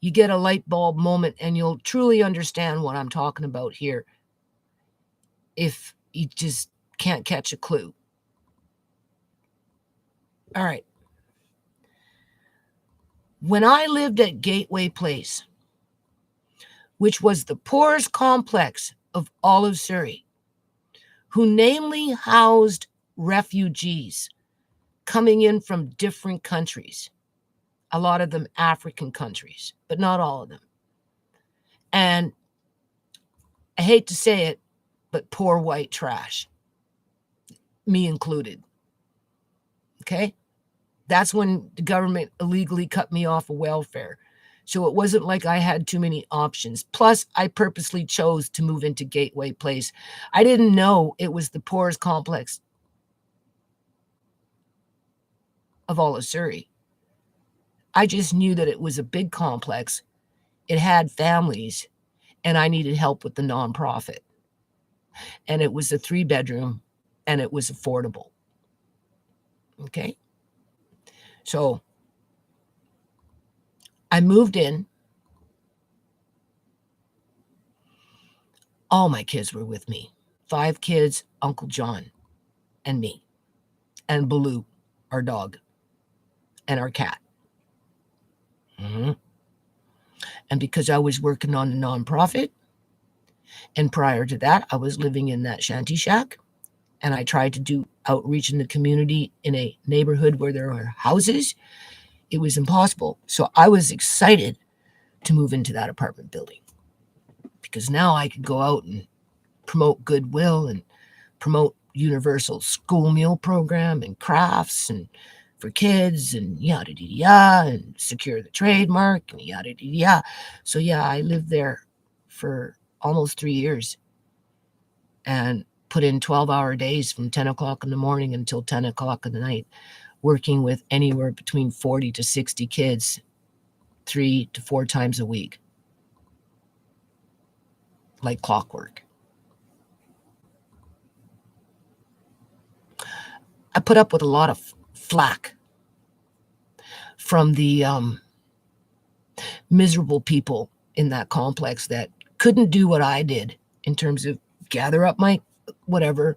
you get a light bulb moment and you'll truly understand what I'm talking about here, if you just can't catch a clue. All right. When I lived at Gateway Place, which was the poorest complex of all of Surrey, who namely housed refugees coming in from different countries, a lot of them African countries, but not all of them. And I hate to say it, but poor white trash, me included. Okay? That's when the government illegally cut me off of welfare. So it wasn't like I had too many options. Plus, I purposely chose to move into Gateway Place. I didn't know it was the poorest complex of all of Surrey. I just knew that it was a big complex. It had families, and I needed help with the nonprofit. And it was a 3-bedroom, and it was affordable. Okay? So I moved in. All my kids were with me. 5 kids, Uncle John, and me, and Baloo, our dog, and our cat. Mhm. And because I was working on a nonprofit, and prior to that, I was living in that shanty shack, and I tried to do outreach in the community in a neighborhood where there are houses, it was impossible. So I was excited to move into that apartment building because now I could go out and promote goodwill and promote universal school meal program and crafts and for kids and yada yada yada and secure the trademark and yada yada yada. So yeah, I lived there for almost 3 years and put in 12-hour days from 10 o'clock in the morning until 10 o'clock in the night, working with anywhere between 40 to 60 kids 3 to 4 times a week, like clockwork. I put up with a lot of flack from the miserable people in that complex that couldn't do what I did in terms of gather up my whatever,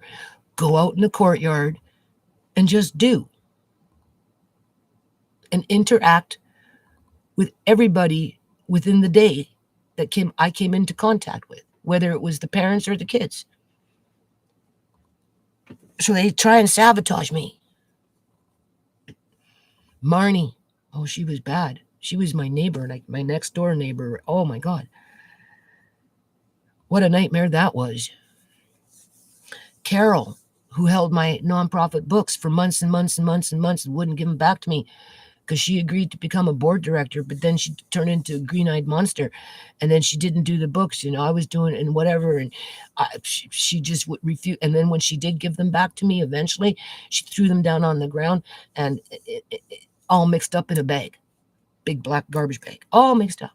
go out in the courtyard and just do and interact with everybody within the day that I came into contact with, whether it was the parents or the kids. So they try and sabotage me. Marnie, oh, she was bad. She was my neighbor, like my next door neighbor. Oh my God. What a nightmare that was. Carol, who held my nonprofit books for months and months and months and months and wouldn't give them back to me because she agreed to become a board director, but then she turned into a green-eyed monster, and then she didn't do the books. I was doing and whatever, and she just would refuse. And then when she did give them back to me, eventually, she threw them down on the ground and it all mixed up in a bag, big black garbage bag, all mixed up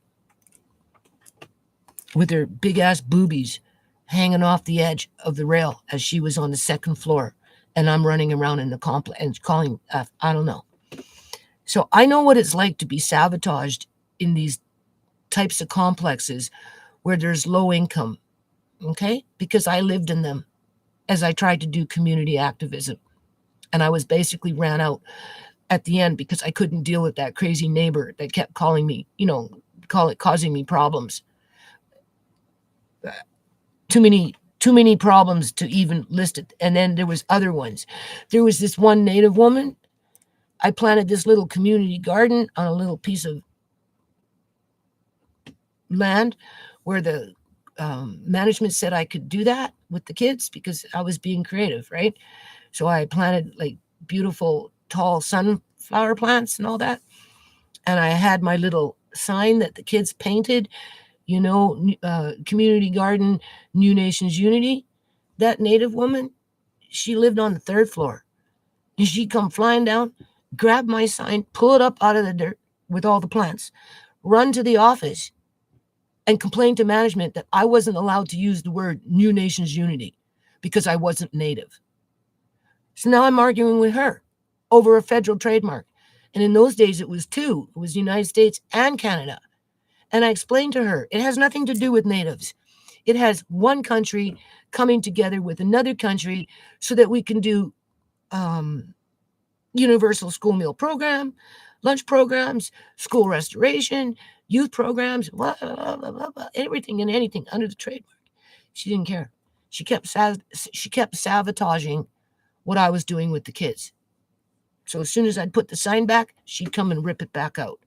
with her big ass boobies hanging off the edge of the rail as she was on the second floor, and I'm running around in the complex and calling. I don't know. So I know what it's like to be sabotaged in these types of complexes where there's low income, okay? Because I lived in them as I tried to do community activism. And I was basically ran out at the end because I couldn't deal with that crazy neighbor that kept calling me, causing me problems. Too many problems to even list it. And then there was other ones. There was this one Native woman. I planted this little community garden on a little piece of land where the management said I could do that with the kids because I was being creative, right? So I planted like beautiful tall sunflower plants and all that. And I had my little sign that the kids painted, community garden, New Nations Unity. That Native woman, she lived on the 3rd floor. And she'd come flying down, grab my sign, pull it up out of the dirt with all the plants, run to the office, and complained to management that I wasn't allowed to use the word New Nations Unity because I wasn't Native. So now I'm arguing with her over a federal trademark. And in those days, it was 2. It was the United States and Canada. And I explained to her, it has nothing to do with natives. It has one country coming together with another country so that we can do universal school meal program, lunch programs, school restoration, youth programs, blah, blah, blah, blah, blah, everything and anything under the trademark. She didn't care. She kept sabotaging what I was doing with the kids. So as soon as I'd put the sign back, she'd come and rip it back out.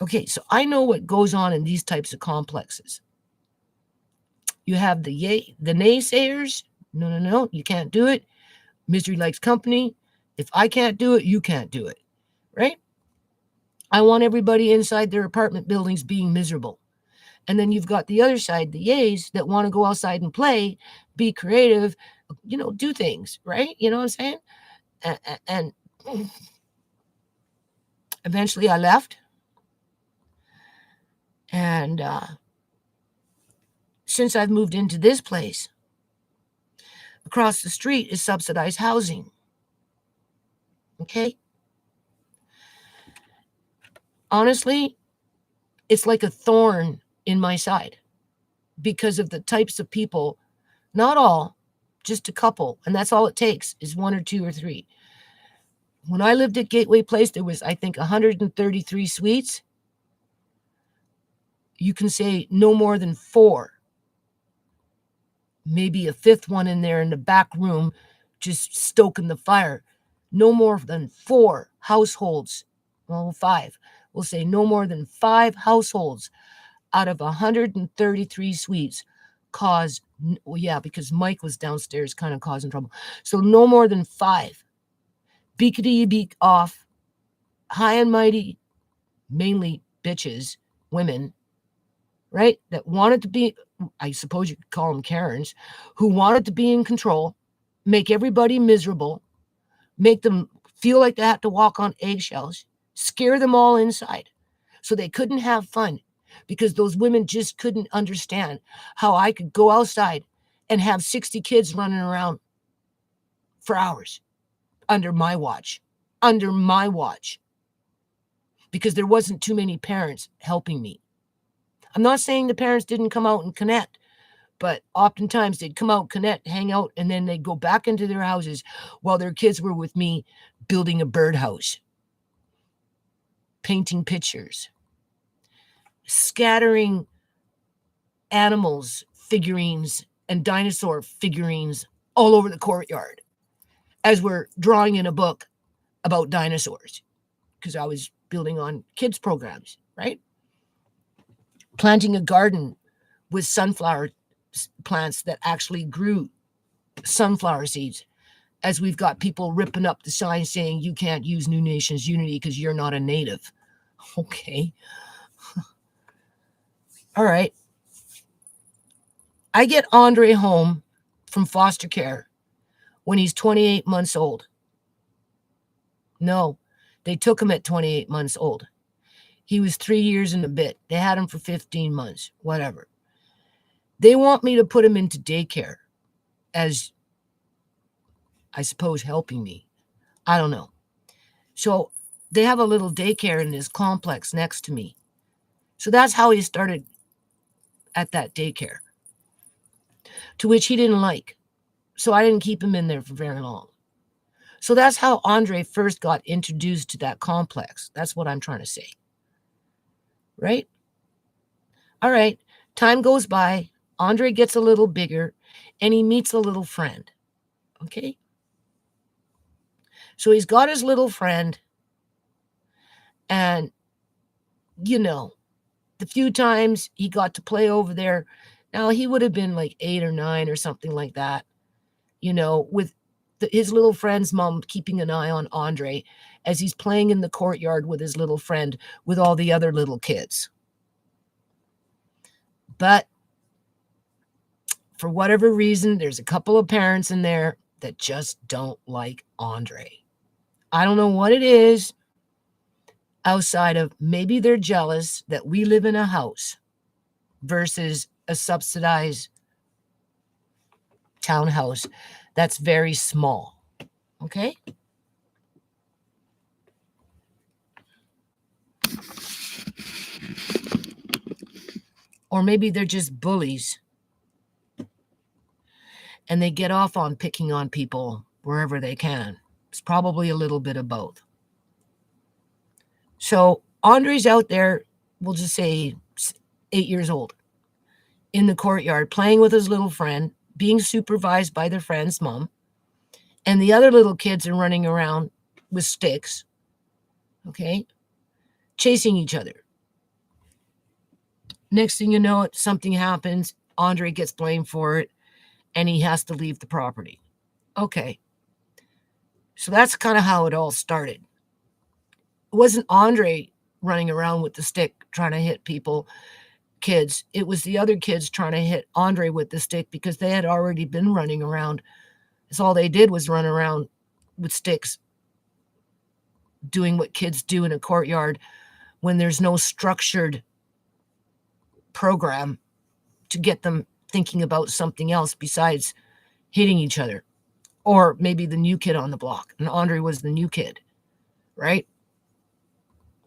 Okay, so I know what goes on in these types of complexes. You have the naysayers. No, you can't do it. Misery likes company. If I can't do it, you can't do it, right? I want everybody inside their apartment buildings being miserable. And then you've got the other side, the yays that want to go outside and play, be creative, do things, right? You know what I'm saying? And eventually I left. And since I've moved into this place, across the street is subsidized housing. Okay? honestly, it's like a thorn in my side because of the types of people, not all, just a couple. And that's all it takes is one or two or three. When I lived at Gateway Place, there was, I think, 133 suites. You can say no more than 4, maybe a 5th one in there in the back room, just stoking the fire. No more than 4 households, well, 5. We'll say no more than 5 households out of 133 suites caused, well, yeah, because Mike was downstairs kind of causing trouble. So no more than 5. Beakity beak off, high and mighty, mainly bitches, women, right? That wanted to be, I suppose you could call them Karens, who wanted to be in control, make everybody miserable, make them feel like they had to walk on eggshells, scare them all inside so they couldn't have fun because those women just couldn't understand how I could go outside and have 60 kids running around for hours under my watch, because there wasn't too many parents helping me. I'm not saying the parents didn't come out and connect, but oftentimes they'd come out, connect, hang out, and then they'd go back into their houses while their kids were with me building a birdhouse, painting pictures, scattering animals, figurines, and dinosaur figurines all over the courtyard as we're drawing in a book about dinosaurs, because I was building on kids' programs, right? Planting a garden with sunflower plants that actually grew sunflower seeds, as we've got people ripping up the sign saying you can't use New Nations Unity because you're not a native. Okay. All right. I get Andre home from foster care when he's 28 months old. No, they took him at 28 months old. He was 3 years and a bit. They had him for 15 months, whatever. They want me to put him into daycare as, I suppose, helping me. I don't know. So they have a little daycare in this complex next to me. So that's how he started at that daycare, to which he didn't like. So I didn't keep him in there for very long. So that's how Andre first got introduced to that complex. That's what I'm trying to say. Right? All right. Time goes by. Andre gets a little bigger and he meets a little friend. Okay? So he's got his little friend, and, you know, the few times he got to play over there, now he would have been like 8 or 9 or something like that, with his little friend's mom keeping an eye on Andre as he's playing in the courtyard with his little friend with all the other little kids. But for whatever reason, there's a couple of parents in there that just don't like Andre. I don't know what it is, outside of maybe they're jealous that we live in a house versus a subsidized townhouse that's very small. Okay? Or maybe they're just bullies and they get off on picking on people wherever they can. It's probably a little bit of both. So Andre's out there, we'll just say 8 years old, in the courtyard playing with his little friend, being supervised by their friend's mom. And the other little kids are running around with sticks, okay, chasing each other. Next thing you know, something happens. Andre gets blamed for it, and he has to leave the property. Okay. So that's kind of how it all started. It wasn't Andre running around with the stick trying to hit people, kids. It was the other kids trying to hit Andre with the stick because they had already been running around. That's all they did was run around with sticks, doing what kids do in a courtyard when there's no structured program to get them thinking about something else besides hitting each other. Or maybe the new kid on the block, and Andre was the new kid, right?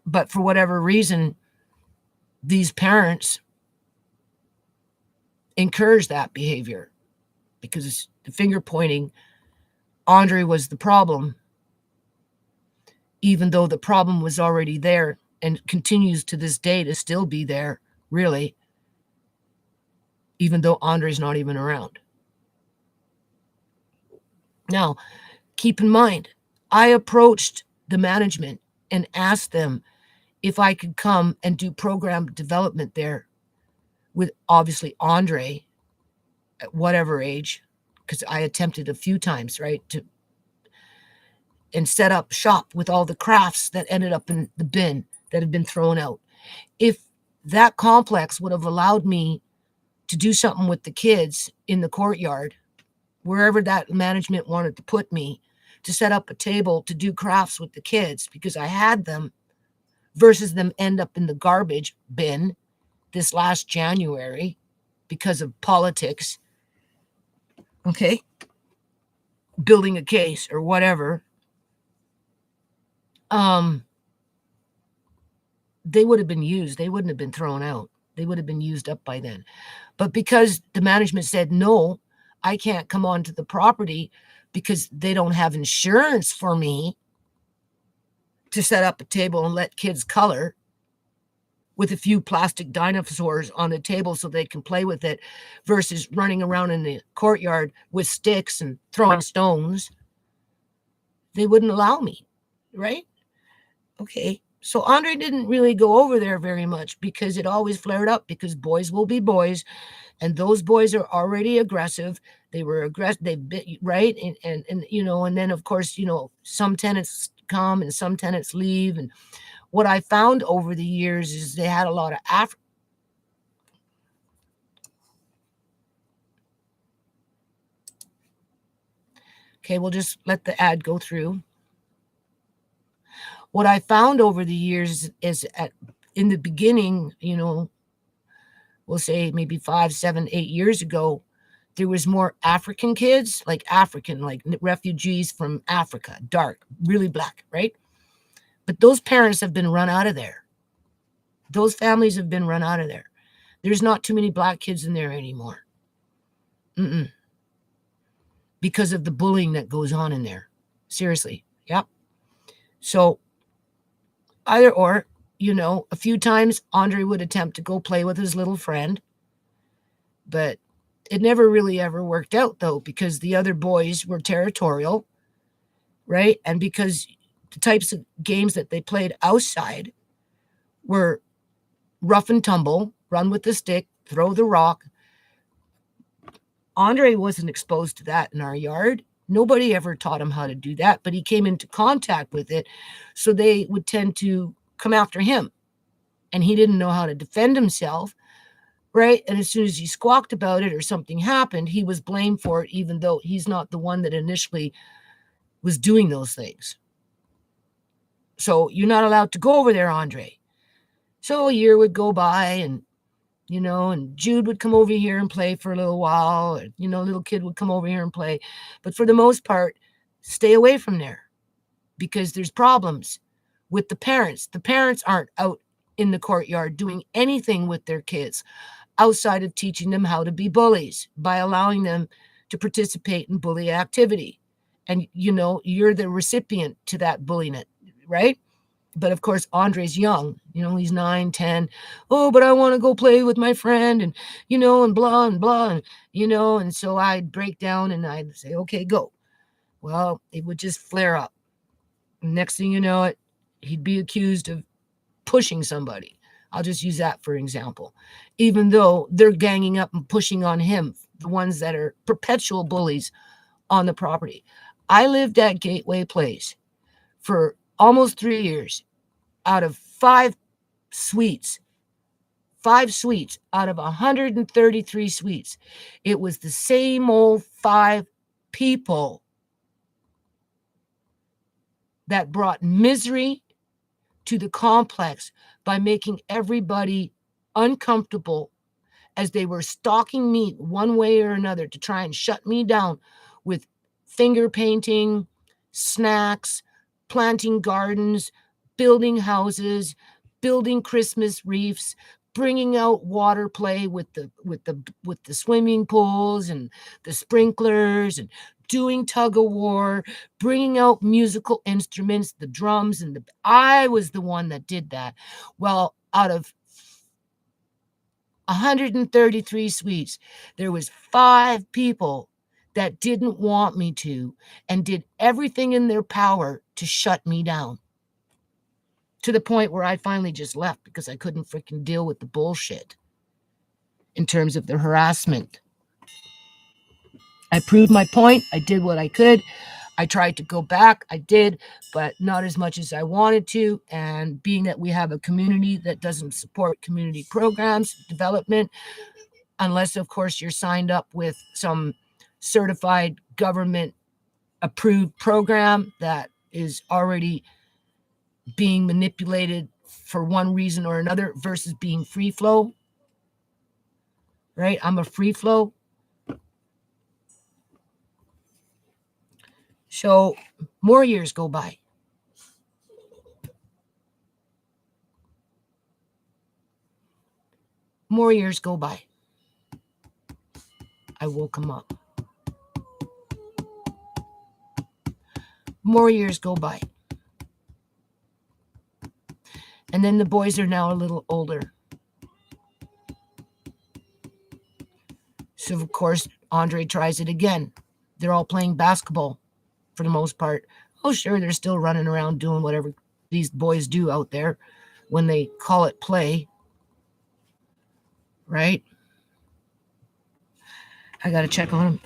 But for whatever reason, these parents encourage that behavior because the finger pointing, Andre was the problem, even though the problem was already there and continues to this day to still be there, really, even though Andre's not even around. Now, keep in mind, I approached the management and asked them if I could come and do program development there with obviously Andre at whatever age, because I attempted a few times, right, and set up shop with all the crafts that ended up in the bin that had been thrown out. If that complex would have allowed me to do something with the kids in the courtyard, wherever that management wanted to put me, to set up a table to do crafts with the kids because I had them, versus them end up in the garbage bin this last January because of politics, okay, building a case or whatever, they would have been used. They wouldn't have been thrown out. They would have been used up by then. But because the management said, no, I can't come onto the property because they don't have insurance for me to set up a table and let kids color with a few plastic dinosaurs on the table so they can play with it versus running around in the courtyard with sticks and throwing stones, they wouldn't allow me, right? Okay. So Andre didn't really go over there very much because it always flared up because boys will be boys, and those boys are already aggressive. They were aggressive. They bit right, and you know, and then of course, you know, some tenants come and some tenants leave. And what I found over the years is they had a lot of Okay, we'll just let the ad go through. What I found over the years is in the beginning, you know, we'll say maybe 5, 7, 8 years ago, there was more African kids, like refugees from Africa, dark, really black, right? But those parents have been run out of there. Those families have been run out of there. There's not too many black kids in there anymore. Because of the bullying that goes on in there. Seriously. Yep. So either or, you know, a few times Andre would attempt to go play with his little friend, but it never really ever worked out though, because the other boys were territorial, right? And because the types of games that they played outside were rough and tumble, run with the stick, throw the rock. Andre wasn't exposed to that in our yard. Nobody ever taught him how to do that, but he came into contact with it. So they would tend to come after him. And he didn't know how to defend himself, right? And as soon as he squawked about it or something happened, he was blamed for it, even though he's not the one that initially was doing those things. So you're not allowed to go over there, Andre. So a year would go by and, you know, and Jude would come over here and play for a little while. Or, you know, little kid would come over here and play. But for the most part, stay away from there because there's problems with the parents. The parents aren't out in the courtyard doing anything with their kids outside of teaching them how to be bullies by allowing them to participate in bully activity. And, you know, you're the recipient to that bullying, right? But of course, Andre's young, you know, he's 9, 10. Oh, but I want to go play with my friend and, you know, and blah, and blah, and, you know, and so I'd break down and I'd say, okay, go. Well, it would just flare up. Next thing you know it, he'd be accused of pushing somebody. I'll just use that for example, even though they're ganging up and pushing on him, the ones that are perpetual bullies on the property. I lived at Gateway Place for almost 3 years. Out of 5 suites out of 133 suites, it was the same old 5 people that brought misery to the complex by making everybody uncomfortable as they were stalking me one way or another to try and shut me down with finger painting, snacks, planting gardens, building houses, building Christmas wreaths, bringing out water play with the swimming pools and the sprinklers, and doing tug of war, bringing out musical instruments, the drums and I was the one that did that. Well, out of 133 suites, there was 5 people that didn't want me to and did everything in their power to shut me down, to the point where I finally just left because I couldn't freaking deal with the bullshit in terms of the harassment. I proved my point. I did what I could. I tried to go back. I did, but not as much as I wanted to. And being that we have a community that doesn't support community programs, development, unless, of course, you're signed up with some certified government approved program that is already being manipulated for one reason or another versus being free flow, right? I'm a free flow. So more years go by. More years go by. I woke him up. More years go by. And then the boys are now a little older. So, of course, Andre tries it again. They're all playing basketball for the most part. Oh, sure, they're still running around doing whatever these boys do out there when they call it play, right? I got to check on them.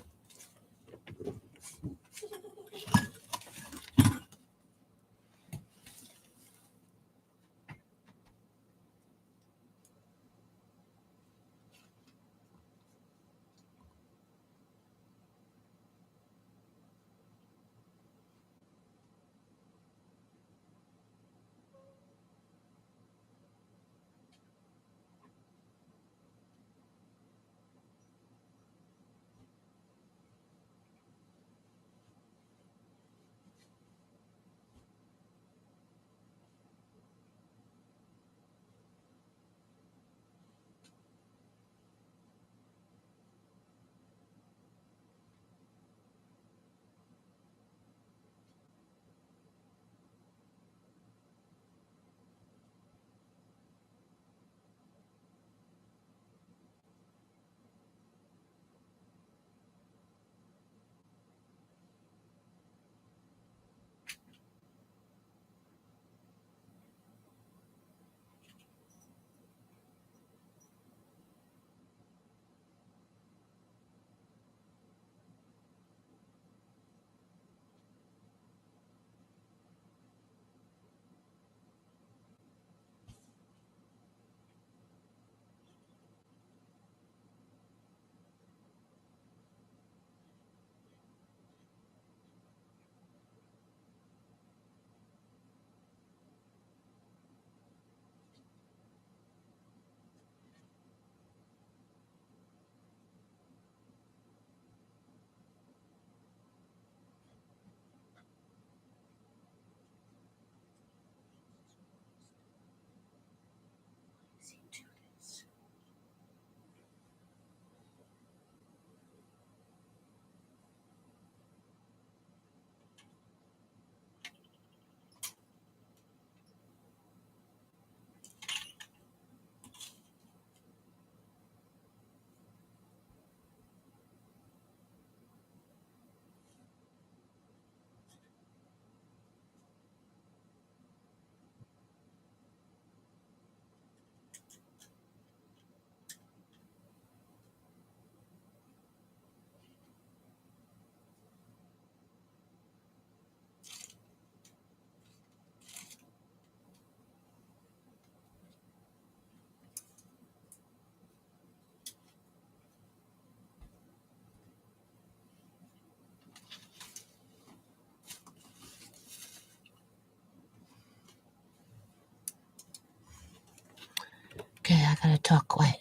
Okay, I got to talk quiet.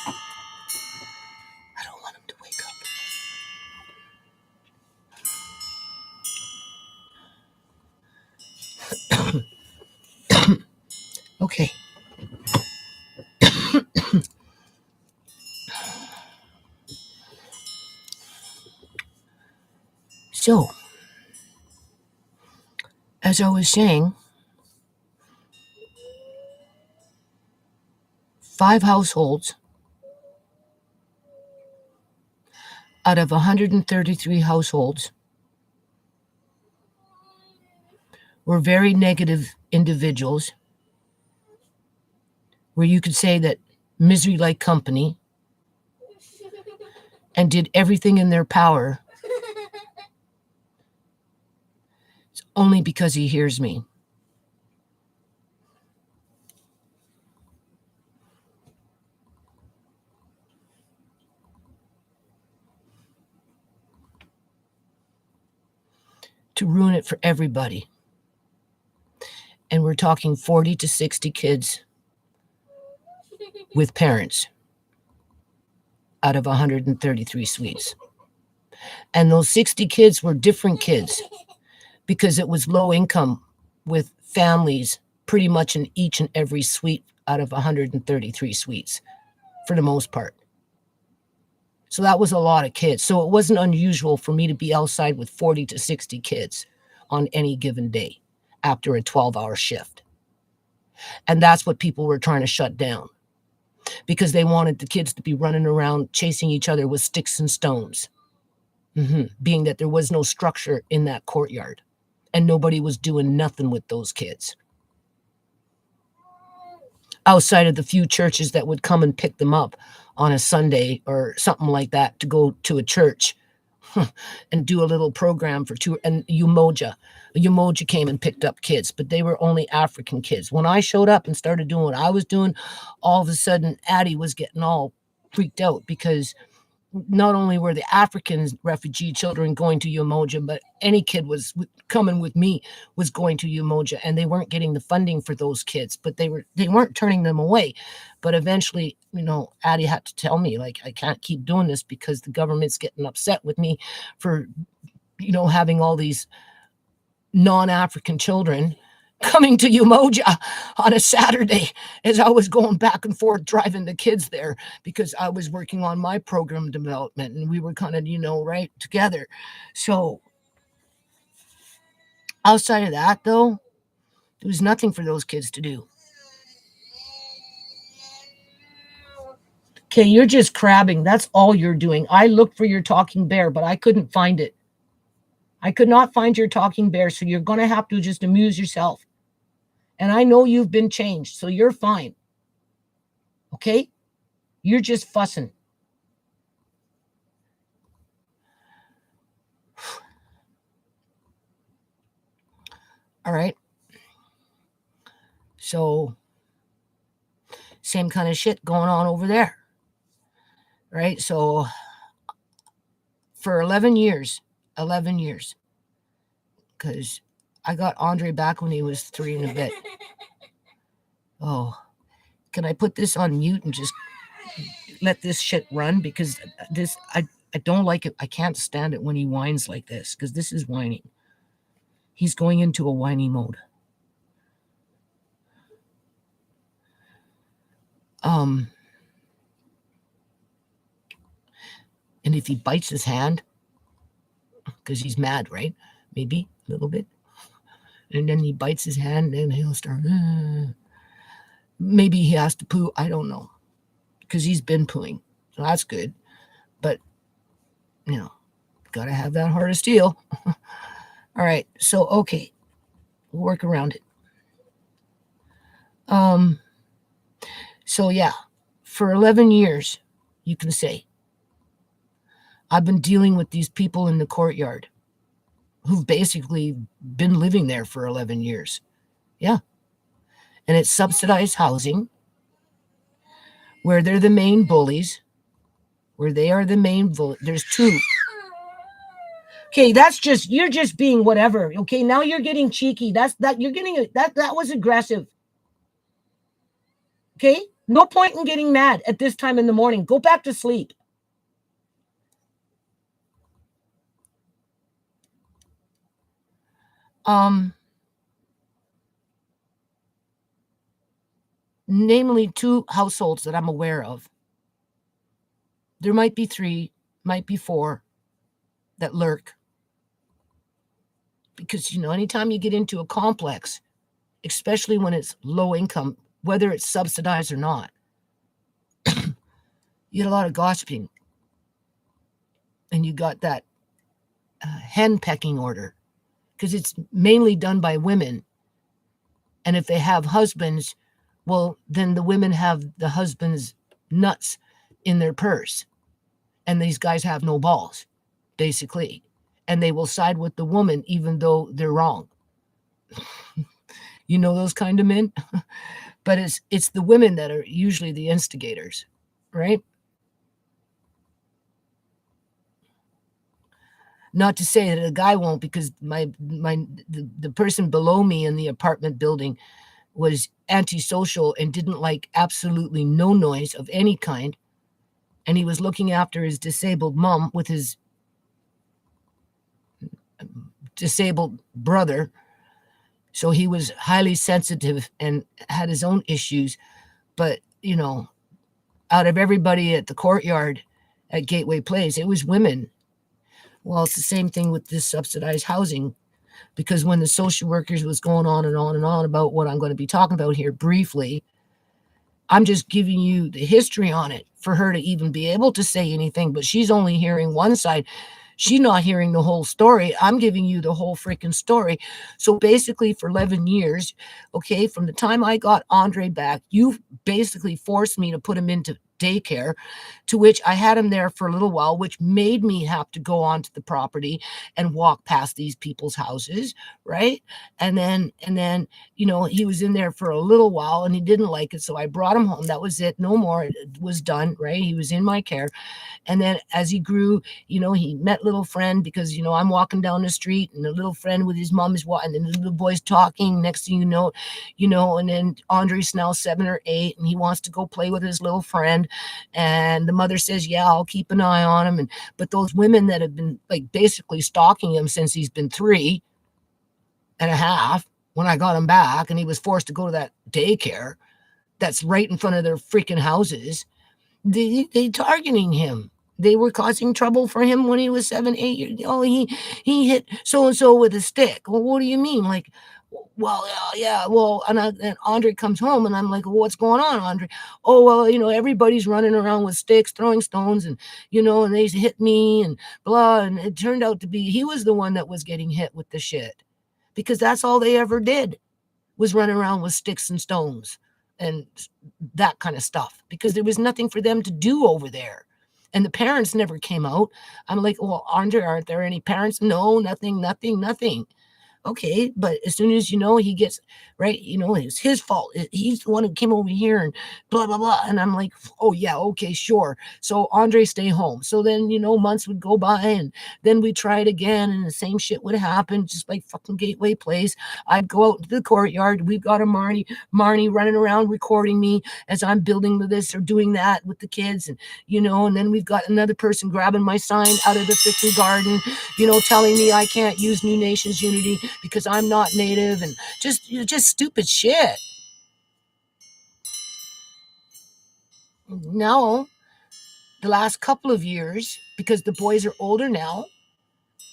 I don't want him to wake up. Okay. So, as I was saying, 5 households out of 133 households were very negative individuals, where you could say that misery like company, and did everything in their power only because he hears me. To ruin it for everybody. And we're talking 40 to 60 kids with parents out of 133 suites. And those 60 kids were different kids because it was low income with families pretty much in each and every suite out of 133 suites for the most part. So that was a lot of kids. So it wasn't unusual for me to be outside with 40 to 60 kids on any given day after a 12-hour shift. And that's what people were trying to shut down because they wanted the kids to be running around chasing each other with sticks and stones. Being that there was no structure in that courtyard and nobody was doing nothing with those kids. Outside of the few churches that would come and pick them up on a Sunday or something like that to go to a church and do a little program for two. And Umoja came and picked up kids, but they were only African kids. When I showed up and started doing what I was doing, all of a sudden Addie was getting all freaked out because not only were the African refugee children going to Umoja, but any kid was coming with me was going to Umoja, and they weren't getting the funding for those kids, but they weren't turning them away. But eventually, Addie had to tell me, like, I can't keep doing this because the government's getting upset with me for, having all these non-African children coming to Umoja on a Saturday as I was going back and forth driving the kids there because I was working on my program development and we were kind of, right together. So outside of that, though, there was nothing for those kids to do. Okay, you're just crabbing. That's all you're doing. I looked for your talking bear, but I couldn't find it. I could not find your talking bear, so you're going to have to just amuse yourself. And I know you've been changed, so you're fine. Okay? You're just fussing. All right? So, same kind of shit going on over there. Right? So, for 11 years, because I got Andre back when he was 3 and a bit. Oh, can I put this on mute and just let this shit run? Because I don't like it. I can't stand it when he whines like this because this is whining. He's going into a whiny mode. And if he bites his hand, because he's mad, right? Maybe a little bit. And then he bites his hand and he'll start, maybe he has to poo. I don't know. Because he's been pooing. So that's good. But, got to have that heart of steel. All right. So, okay. We'll work around it. So, yeah. For 11 years, you can say, I've been dealing with these people in the courtyard who've basically been living there for 11 years. Yeah. And it's subsidized housing where they're the main bullies, where they are the main there's two. Okay, you're just being whatever. Okay, now you're getting cheeky. You're getting that was aggressive. Okay, no point in getting mad at this time in the morning. Go back to sleep. namely 2 households that I'm aware of. There might be 3, might be 4 that lurk. Because, anytime you get into a complex, especially when it's low income, whether it's subsidized or not, you get a lot of gossiping. And you got that hen pecking order, because it's mainly done by women. And if they have husbands, well, then the women have the husband's nuts in their purse. And these guys have no balls, basically. And they will side with the woman even though they're wrong. You know those kind of men? But it's the women that are usually the instigators, right? Not to say that a guy won't, because the person below me in the apartment building was antisocial and didn't like absolutely no noise of any kind. And he was looking after his disabled mom with his disabled brother. So he was highly sensitive and had his own issues. But, out of everybody at the courtyard at Gateway Place, it was women. Well, it's the same thing with this subsidized housing, because when the social workers was going on and on and on about what I'm going to be talking about here briefly, I'm just giving you the history on it for her to even be able to say anything, but she's only hearing one side. She's not hearing the whole story. I'm giving you the whole freaking story. So basically for 11 years, okay, from the time I got Andre back, you basically forced me to put him into daycare, to which I had him there for a little while, which made me have to go onto the property and walk past these people's houses, right? And then, he was in there for a little while and he didn't like it. So I brought him home. That was it. No more. It was done, right? He was in my care. And then as he grew, he met little friend, because, I'm walking down the street and the little friend with his mom is walking and the little boy's talking. Next thing and then Andre's now 7 or 8 and he wants to go play with his little friend. And the mother says, yeah, I'll keep an eye on him. But those women that have been like basically stalking him since he's been 3 and a half, when I got him back and he was forced to go to that daycare that's right in front of their freaking houses, they targeting him. They were causing trouble for him when he was 7, 8 years old. He hit so-and-so with a stick. Well, what do you mean? Like, well, yeah, well, and Andre comes home and I'm like, well, what's going on, Andre? Oh, well, everybody's running around with sticks, throwing stones, and, and they hit me and blah. And it turned out to be, he was the one that was getting hit with the shit, because that's all they ever did was run around with sticks and stones and that kind of stuff, because there was nothing for them to do over there. And the parents never came out. I'm like, well, Andre, aren't there any parents? No, nothing. Okay, but as soon as he gets right, it's his fault. He's the one who came over here and blah blah blah. And I'm like, oh yeah, okay, sure. So Andre, stay home. So then months would go by, and then we try it again, and the same shit would happen, just like fucking Gateway Place. I'd go out into the courtyard. We've got a Marnie running around recording me as I'm building this or doing that with the kids, and and then we've got another person grabbing my sign out of the freaking garden, telling me I can't use New Nations Unity because I'm not native, and just stupid shit. Now, the last couple of years, because the boys are older now,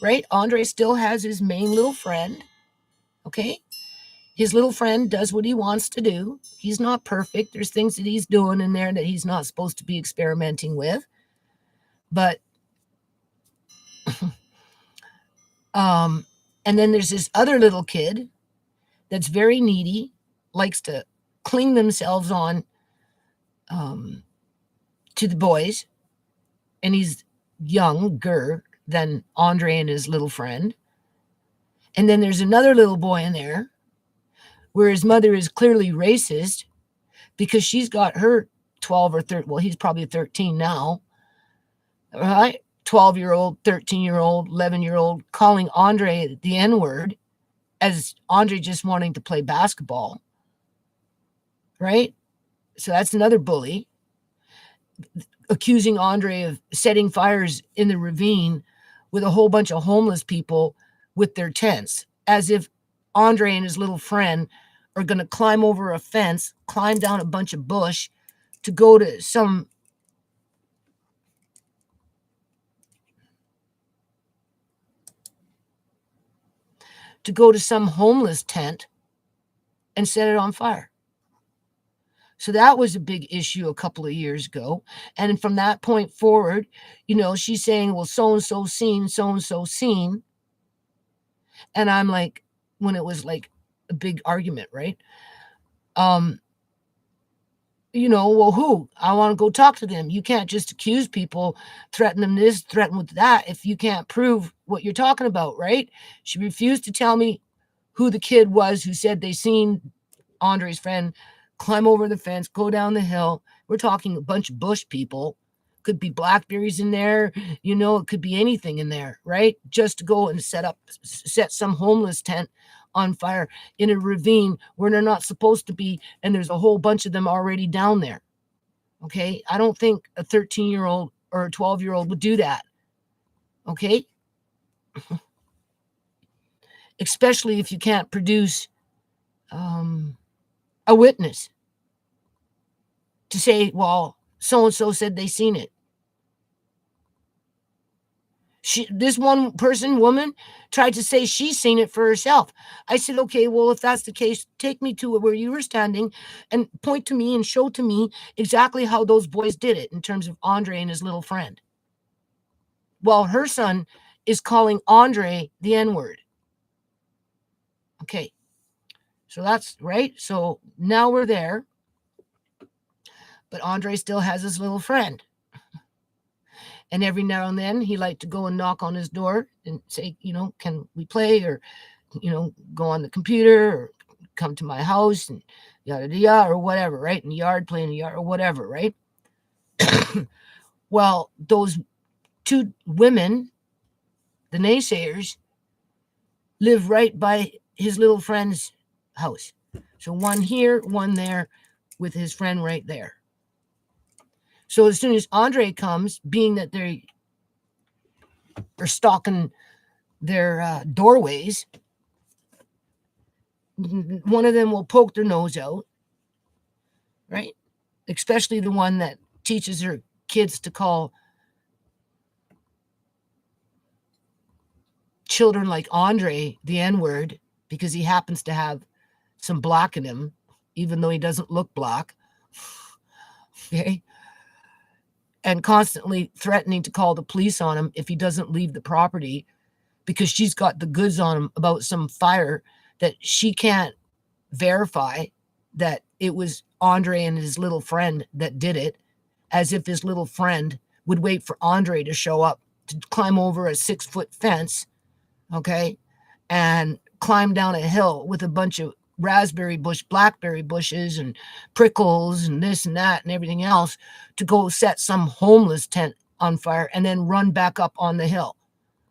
right? Andre still has his main little friend, okay? His little friend does what he wants to do. He's not perfect. There's things that he's doing in there that he's not supposed to be experimenting with. But, and then there's this other little kid that's very needy, likes to cling themselves on to the boys, and he's younger than Andre and his little friend. And then there's another little boy in there where his mother is clearly racist, because she's got her 12 or 13, well, he's probably 13 now, right? 12-year-old, 13-year-old, 11-year-old calling Andre the N-word, as Andre just wanting to play basketball, right? So that's another bully, accusing Andre of setting fires in the ravine with a whole bunch of homeless people with their tents, as if Andre and his little friend are going to climb over a fence, climb down a bunch of bush to go to some homeless tent and set it on fire. So that was a big issue a couple of years ago. And from that point forward, she's saying, well, so-and-so seen, so-and-so seen. And I'm like, when it was like a big argument, right? Well, who? I want to go talk to them. You can't just accuse people, threaten them this, threaten with that, if you can't prove what you're talking about, right? She refused to tell me who the kid was who said they seen Andre's friend climb over the fence, go down the hill. We're talking a bunch of bush people. Could be blackberries in there, it could be anything in there, right? Just to go and set some homeless tent on fire in a ravine where they're not supposed to be, and there's a whole bunch of them already down there. Okay? I don't think a 13-year-old or a 12-year-old would do that. Okay? Especially if you can't produce a witness to say, well, so-and-so said they seen it. This one woman, tried to say she's seen it for herself. I said, okay, well, if that's the case, take me to where you were standing and point to me and show to me exactly how those boys did it in terms of Andre and his little friend. Well, her son is calling Andre the N-word. Okay. So that's right. So now we're there. But Andre still has his little friend. And every now and then he liked to go and knock on his door and say, can we play, or, go on the computer, or come to my house and yada yada, or whatever, right? In the yard, play in the yard, or whatever, right? Well, those two women, the naysayers, live right by his little friend's house. So one here, one there, with his friend right there. So as soon as Andre comes, being that they are stalking their doorways, one of them will poke their nose out, right? Especially the one that teaches her kids to call children like Andre the N-word because he happens to have some black in him, even though he doesn't look black. Okay. And constantly threatening to call the police on him if he doesn't leave the property, because she's got the goods on him about some fire that she can't verify that it was Andre and his little friend that did it, as if his little friend would wait for Andre to show up to climb over a 6-foot fence, okay, and climb down a hill with a bunch of blackberry bushes and prickles and this and that and everything else to go set some homeless tent on fire and then run back up on the hill.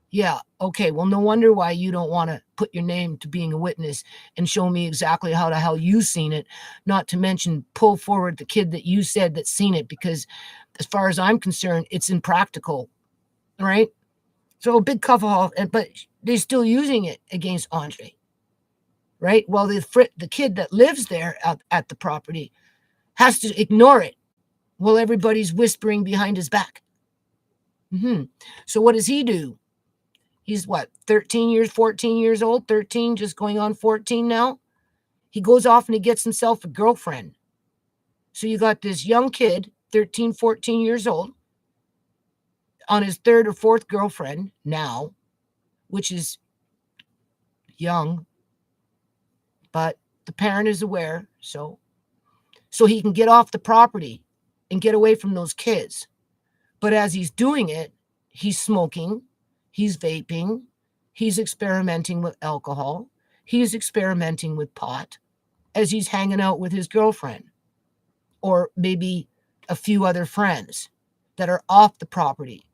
Yeah, okay, well, no wonder why you don't want to put your name to being a witness and show me exactly how the hell you seen it, not to mention pull forward the kid that you said that's seen it, because as far as I'm concerned, it's impractical, right? So a big kerfuffle, but they're still using it against Andre, right? Well, the kid that lives there at the property has to ignore it while everybody's whispering behind his back. So what does he do? He's 14 years old, 13, just going on 14 now. He goes off and he gets himself a girlfriend. So you got this young kid, 13, 14 years old, on his third or fourth girlfriend now, which is young, but the parent is aware, so he can get off the property and get away from those kids. But as he's doing it, he's smoking, he's vaping, he's experimenting with alcohol, he's experimenting with pot as he's hanging out with his girlfriend, or maybe a few other friends that are off the property,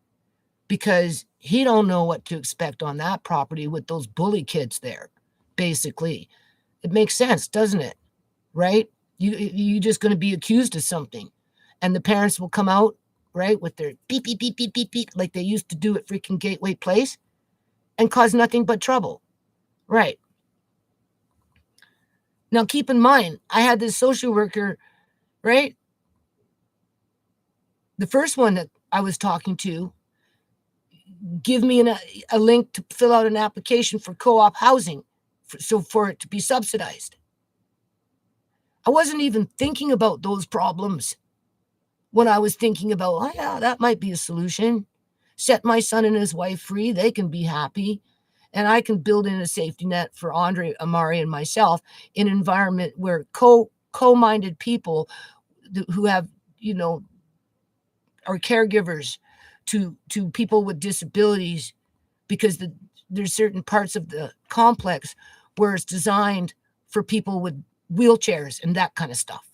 because he don't know what to expect on that property with those bully kids there, basically. It makes sense, doesn't it? Right? You're just going to be accused of something, and the parents will come out, right, with their beep, beep, beep, beep, beep, beep, like they used to do at freaking Gateway Place, and cause nothing but trouble. Right. Now, keep in mind, I had this social worker, right? The first one that I was talking to give me a link to fill out an application for co-op housing, for it to be subsidized. I wasn't even thinking about those problems when I was thinking about, oh yeah, that might be a solution. Set my son and his wife free, they can be happy, and I can build in a safety net for Andre, Amari, and myself in an environment where co-minded people who have, you know, are caregivers to people with disabilities, because there's certain parts of the complex where it's designed for people with wheelchairs and that kind of stuff.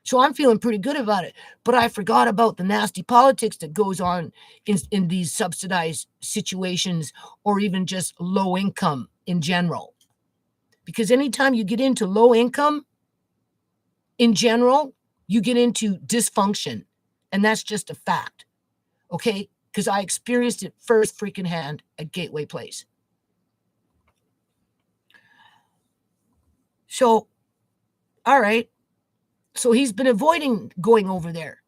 So I'm feeling pretty good about it, but I forgot about the nasty politics that goes on in these subsidized situations, or even just low income in general. Because anytime you get into low income in general, you get into dysfunction, and that's just a fact. Okay? Because I experienced it first freaking hand at Gateway Place. So, all right. So he's been avoiding going over there.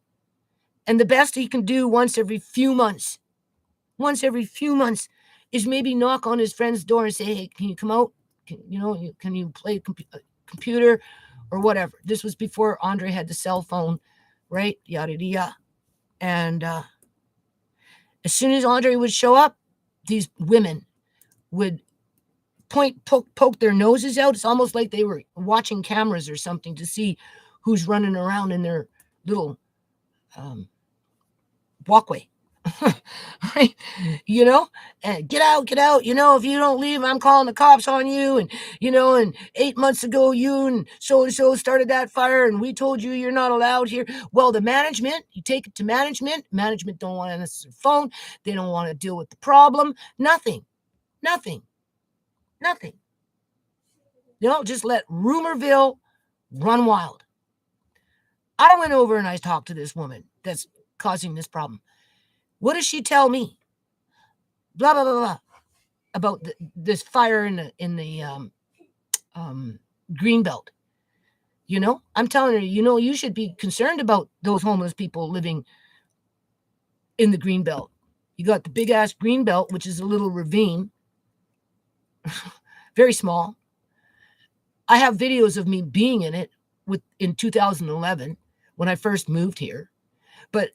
And the best he can do once every few months is maybe knock on his friend's door and say, hey, can you come out? Can you play computer or whatever? This was before Andre had the cell phone, right? Yada yada. And as soon as Andre would show up, these women would poke their noses out. It's almost like they were watching cameras or something to see who's running around in their little walkway. Right? Get out, get out. If you don't leave, I'm calling the cops on you. And 8 months ago, you and so started that fire, and we told you you're not allowed here. Well, the management, you take it to management. Management don't want to answer the phone. They don't want to deal with the problem. Nothing. Just let Rumorville run wild. I went over and I talked to this woman that's causing this problem. What does she tell me? Blah blah blah blah about this fire in the greenbelt. I'm telling her, you should be concerned about those homeless people living in the greenbelt. You got the big ass greenbelt, which is a little ravine, very small. I have videos of me being in it in 2011 when I first moved here. But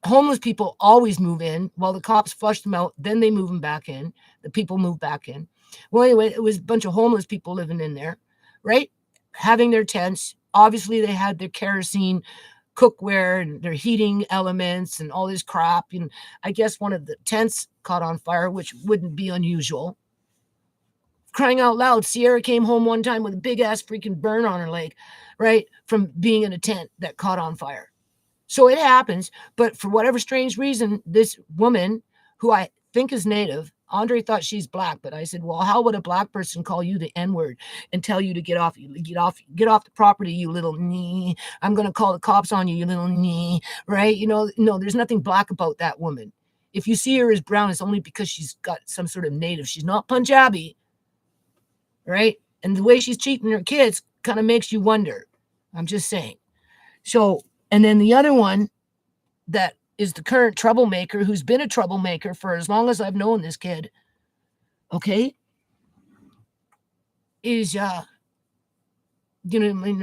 homeless people always move in while the cops flush them out. Then they move them back in. The people move back in. Well, anyway, it was a bunch of homeless people living in there, right? Having their tents. Obviously, they had their kerosene cookware and their heating elements and all this crap. And I guess one of the tents caught on fire, which wouldn't be unusual. Crying out loud, Sierra came home one time with a big ass freaking burn on her leg, right? From being in a tent that caught on fire. So it happens. But for whatever strange reason, this woman, who I think is Native, Andre thought she's black, but I said, well, how would a black person call you the N-word and tell you to get off the property, you little knee. I'm going to call the cops on you, you little knee, right? No, there's nothing black about that woman. If you see her as brown, it's only because she's got some sort of Native. She's not Punjabi, right? And the way she's treating her kids kind of makes you wonder. I'm just saying. So, and then the other one that is the current troublemaker, who's been a troublemaker for as long as I've known this kid, okay, is, their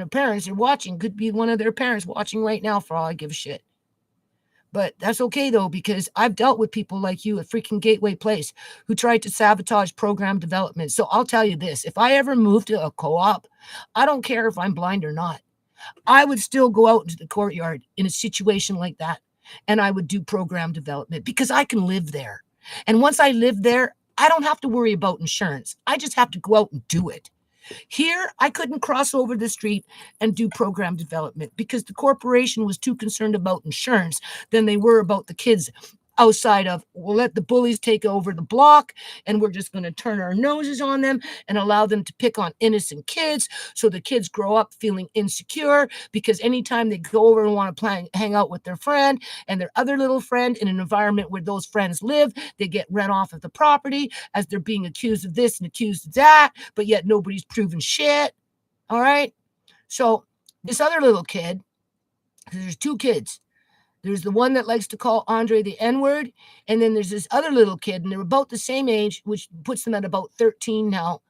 parents are watching. Could be one of their parents watching right now, for all I give a shit. But that's okay, though, because I've dealt with people like you at freaking Gateway Place who tried to sabotage program development. So I'll tell you this. If I ever move to a co-op, I don't care if I'm blind or not. I would still go out into the courtyard in a situation like that, and I would do program development because I can live there. And once I live there, I don't have to worry about insurance. I just have to go out and do it. Here, I couldn't cross over the street and do program development because the corporation was too concerned about insurance than they were about the kids outside of, we'll let the bullies take over the block and we're just going to turn our noses on them and allow them to pick on innocent kids. So the kids grow up feeling insecure because anytime they go over and want to hang out with their friend and their other little friend in an environment where those friends live, they get run off of the property as they're being accused of this and accused of that, but yet nobody's proven shit. All right. So this other little kid, there's two kids. There's the one that likes to call Andre the N word, and then there's this other little kid, and they're about the same age, which puts them at about 13 now,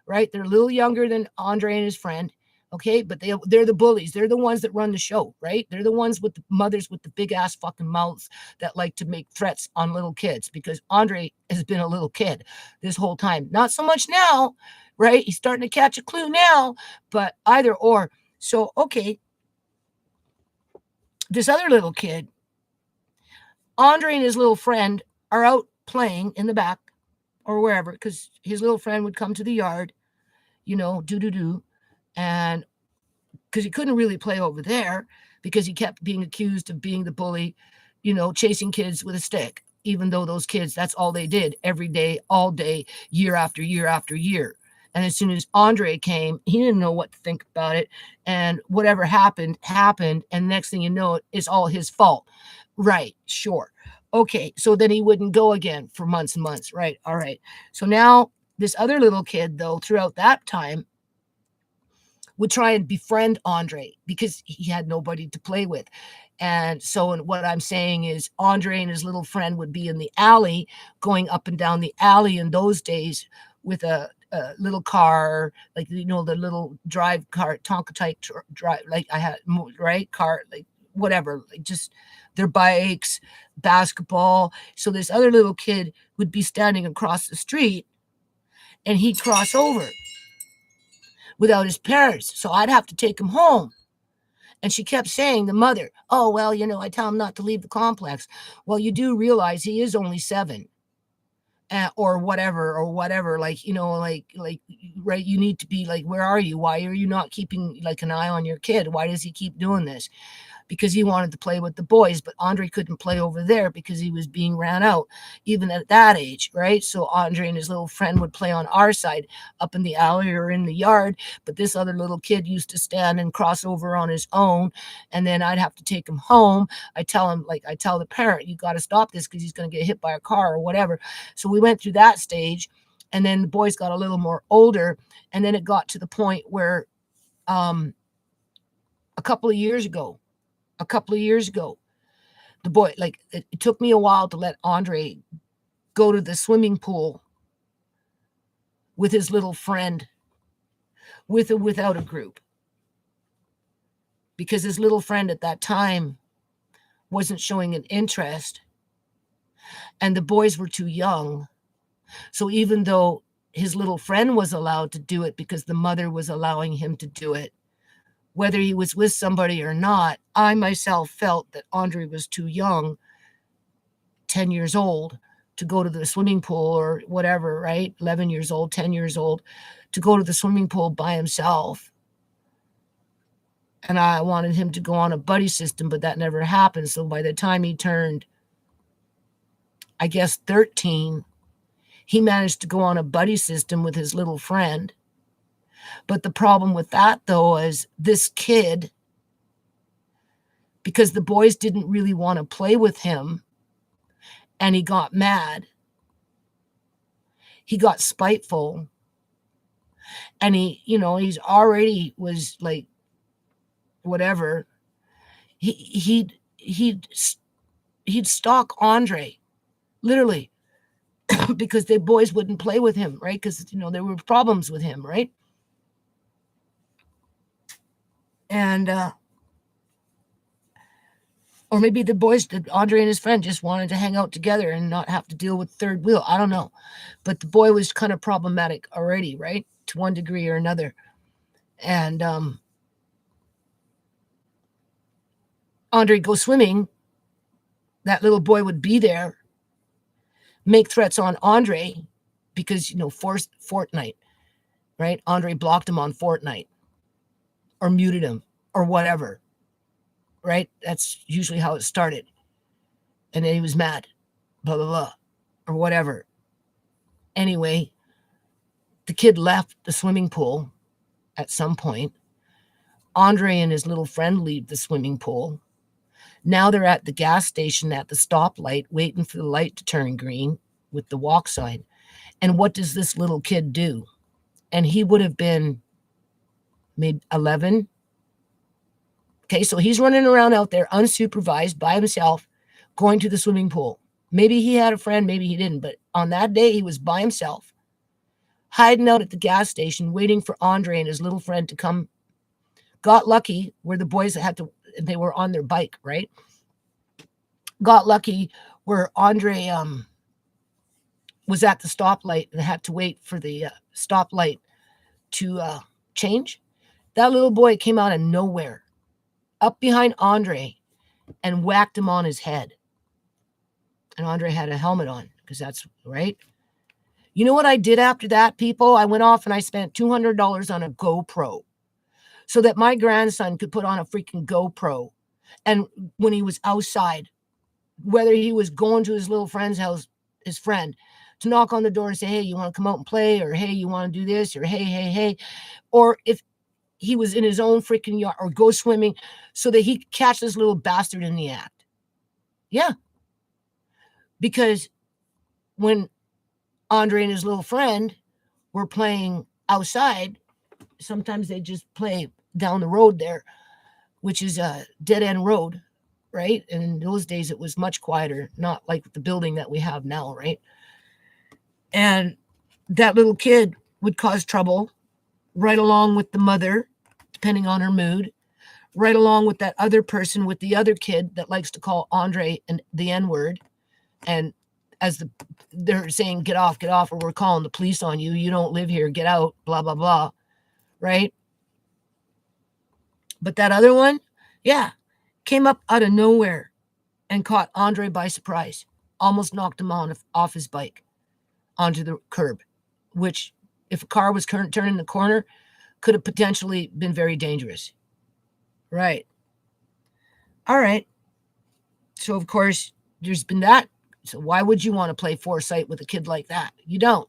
right? They're a little younger than Andre and his friend, okay? But they're the bullies. They're the ones that run the show, right? They're the ones with the mothers with the big ass fucking mouths that like to make threats on little kids because Andre has been a little kid this whole time. Not so much now, right? He's starting to catch a clue now, but either or. So, okay, this other little kid, Andre and his little friend are out playing in the back or wherever because his little friend would come to the yard, do. And because he couldn't really play over there because he kept being accused of being the bully, chasing kids with a stick, even though those kids, that's all they did every day, all day, year after year after year. And as soon as Andre came, he didn't know what to think about it. And whatever happened, happened. And next thing you know, it's all his fault. Right. Sure. Okay. So then he wouldn't go again for months and months. Right. All right. So now this other little kid, though, throughout that time, would try and befriend Andre because he had nobody to play with. And so what I'm saying is Andre and his little friend would be in the alley, going up and down the alley in those days with a little car, like, the little drive car, Tonka type drive, like I had, right? Car, like whatever, like just their bikes, basketball. So this other little kid would be standing across the street and he'd cross over without his parents. So I'd have to take him home. And she kept saying, the mother, oh, well, I tell him not to leave the complex. Well, you do realize he is only 7 or whatever. Like, right. You need to be like, where are you? Why are you not keeping like an eye on your kid? Why does he keep doing this? Because he wanted to play with the boys, but Andre couldn't play over there because he was being ran out, even at that age, right? So Andre and his little friend would play on our side, up in the alley or in the yard, but this other little kid used to stand and cross over on his own, and then I'd have to take him home. I tell the parent, you got to stop this because he's going to get hit by a car or whatever. So we went through that stage, and then the boys got a little more older, and then it got to the point where a couple of years ago, the boy, like, it took me a while to let Andre go to the swimming pool with his little friend, with or without a group, because his little friend at that time wasn't showing an interest and the boys were too young. So even though his little friend was allowed to do it because the mother was allowing him to do it, whether he was with somebody or not, I myself felt that Andre was too young, 10 years old, to go to the swimming pool or whatever, right? 11 years old, 10 years old, to go to the swimming pool by himself. And I wanted him to go on a buddy system, but that never happened. So by the time he turned, I guess, 13, he managed to go on a buddy system with his little friend. But the problem with that, though, is this kid, because the boys didn't really want to play with him, and he got mad, he got spiteful, and he's already was like, whatever. He'd stalk Andre, literally, because the boys wouldn't play with him, right? Because there were problems with him, right? And or maybe the boys, Andre and his friend, just wanted to hang out together and not have to deal with third wheel. I don't know. But the boy was kind of problematic already, right? To one degree or another. And Andre go swimming. That little boy would be there, make threats on Andre because, Fortnite, right? Andre blocked him on Fortnite or muted him or whatever, right? That's usually how it started. And then he was mad, blah, blah, blah, or whatever. Anyway, the kid left the swimming pool at some point. Andre and his little friend leave the swimming pool. Now they're at the gas station at the stoplight waiting for the light to turn green with the walk sign. And what does this little kid do? And he would have been maybe 11. Okay, so he's running around out there unsupervised by himself, going to the swimming pool. Maybe he had a friend, maybe he didn't, but on that day he was by himself, hiding out at the gas station, waiting for Andre and his little friend to come. Got lucky where the boys they were on their bike, right? Got lucky where Andre was at the stoplight and had to wait for the stoplight to change. That little boy came out of nowhere, up behind Andre, and whacked him on his head. And Andre had a helmet on because that's right. You know what I did after that, people? I went off and I spent $200 on a GoPro so that my grandson could put on a freaking GoPro. And when he was outside, whether he was going to his little friend's house, his friend, to knock on the door and say, hey, you want to come out and play? Or, hey, you want to do this? Or, hey. Or if he was in his own freaking yard or go swimming so that he could catch this little bastard in the act. Yeah. Because when Andre and his little friend were playing outside, sometimes they just play down the road there, which is a dead end road, right? And in those days, it was much quieter, not like the building that we have now, right? And that little kid would cause trouble right along with the mother, depending on her mood, right along with that other person with the other kid that likes to call Andre and the N-word. And as they're saying, get off, or we're calling the police on you. You don't live here. Get out, blah, blah, blah. Right? But that other one, yeah, came up out of nowhere and caught Andre by surprise. Almost knocked him off his bike onto the curb, which if a car was turning the corner, could have potentially been very dangerous. Right. All right. So, of course, there's been that. So why would you want to play Foresight with a kid like that? You don't.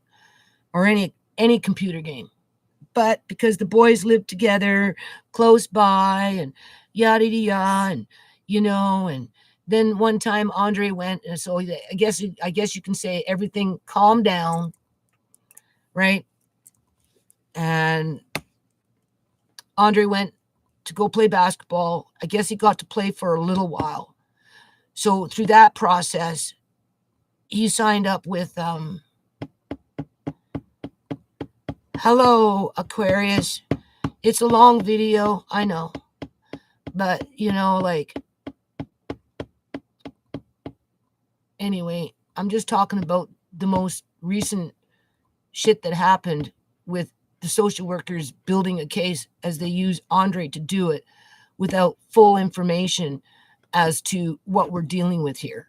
Or any computer game. But because the boys live together close by and yada yada, and and then one time Andre went, and so I guess you can say everything calmed down, right? And Andre went to go play basketball. I guess he got to play for a little while. So through that process, he signed up with hello, Aquarius. It's a long video, I know. But, anyway, I'm just talking about the most recent shit that happened with the social workers building a case as they use Andre to do it without full information as to what we're dealing with here.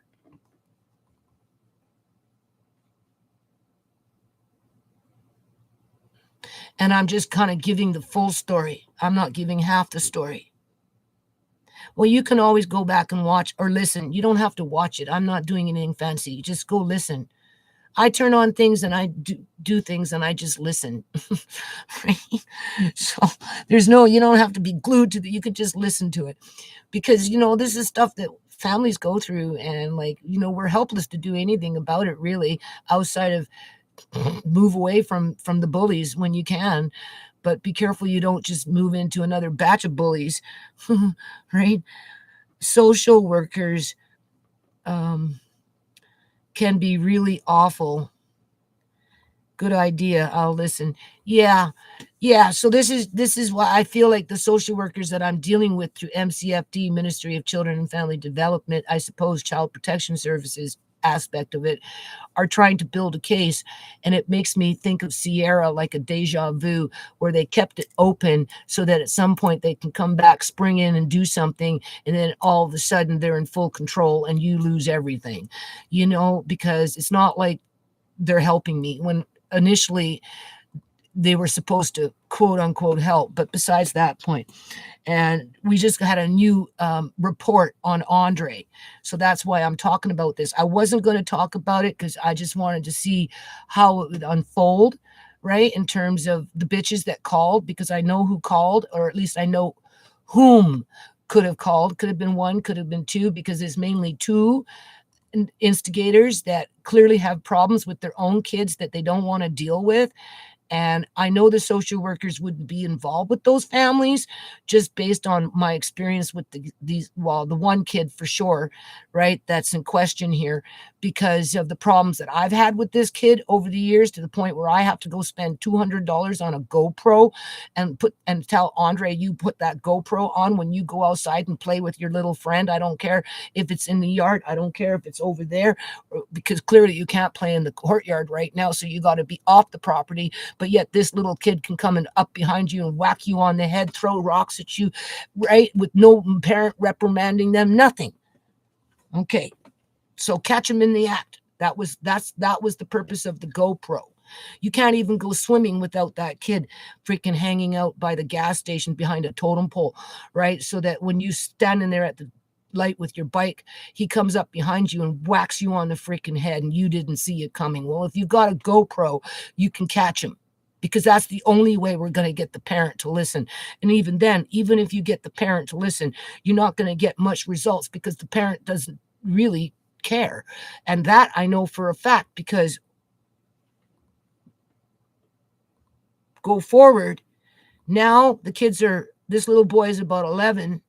And I'm just kind of giving the full story. I'm not giving half the story. Well, you can always go back and watch or listen. You don't have to watch it. I'm not doing anything fancy. Just go listen. I turn on things and I do things and I just listen. Right? So you don't have to be glued to you could just listen to it. Because, this is stuff that families go through and we're helpless to do anything about it really outside of move away from the bullies when you can, but be careful you don't just move into another batch of bullies. Right? Social workers can be really awful. Good idea. I'll listen. Yeah. So this is why I feel like the social workers that I'm dealing with through MCFD, Ministry of Children and Family Development, I suppose Child Protection Services aspect of it, are trying to build a case. And it makes me think of Sierra like a deja vu, where they kept it open so that at some point they can come back, spring in and do something. And then all of a sudden they're in full control and you lose everything, because it's not like they're helping me when initially they were supposed to quote unquote help. But besides that point, and we just had a new report on Andre. So that's why I'm talking about this. I wasn't going to talk about it because I just wanted to see how it would unfold, right? In terms of the bitches that called, because I know who called, or at least I know whom could have called. Could have been one, could have been two, because it's mainly two instigators that clearly have problems with their own kids that they don't want to deal with. And I know the social workers wouldn't be involved with those families just based on my experience with the one kid for sure, right? That's in question here because of the problems that I've had with this kid over the years to the point where I have to go spend $200 on a GoPro and tell Andre, you put that GoPro on when you go outside and play with your little friend. I don't care if it's in the yard. I don't care if it's over there because clearly you can't play in the courtyard right now. So you got to be off the property. But yet this little kid can come and up behind you and whack you on the head, throw rocks at you, right? With no parent reprimanding them, nothing. Okay. So catch him in the act. That was the purpose of the GoPro. You can't even go swimming without that kid freaking hanging out by the gas station behind a totem pole, right? So that when you standing there at the light with your bike, he comes up behind you and whacks you on the freaking head and you didn't see it coming. Well, if you've got a GoPro, you can catch him because that's the only way we're going to get the parent to listen. And even then, even if you get the parent to listen, you're not going to get much results because the parent doesn't really care. And that I know for a fact because go forward, now the kids are, this little boy is about 11,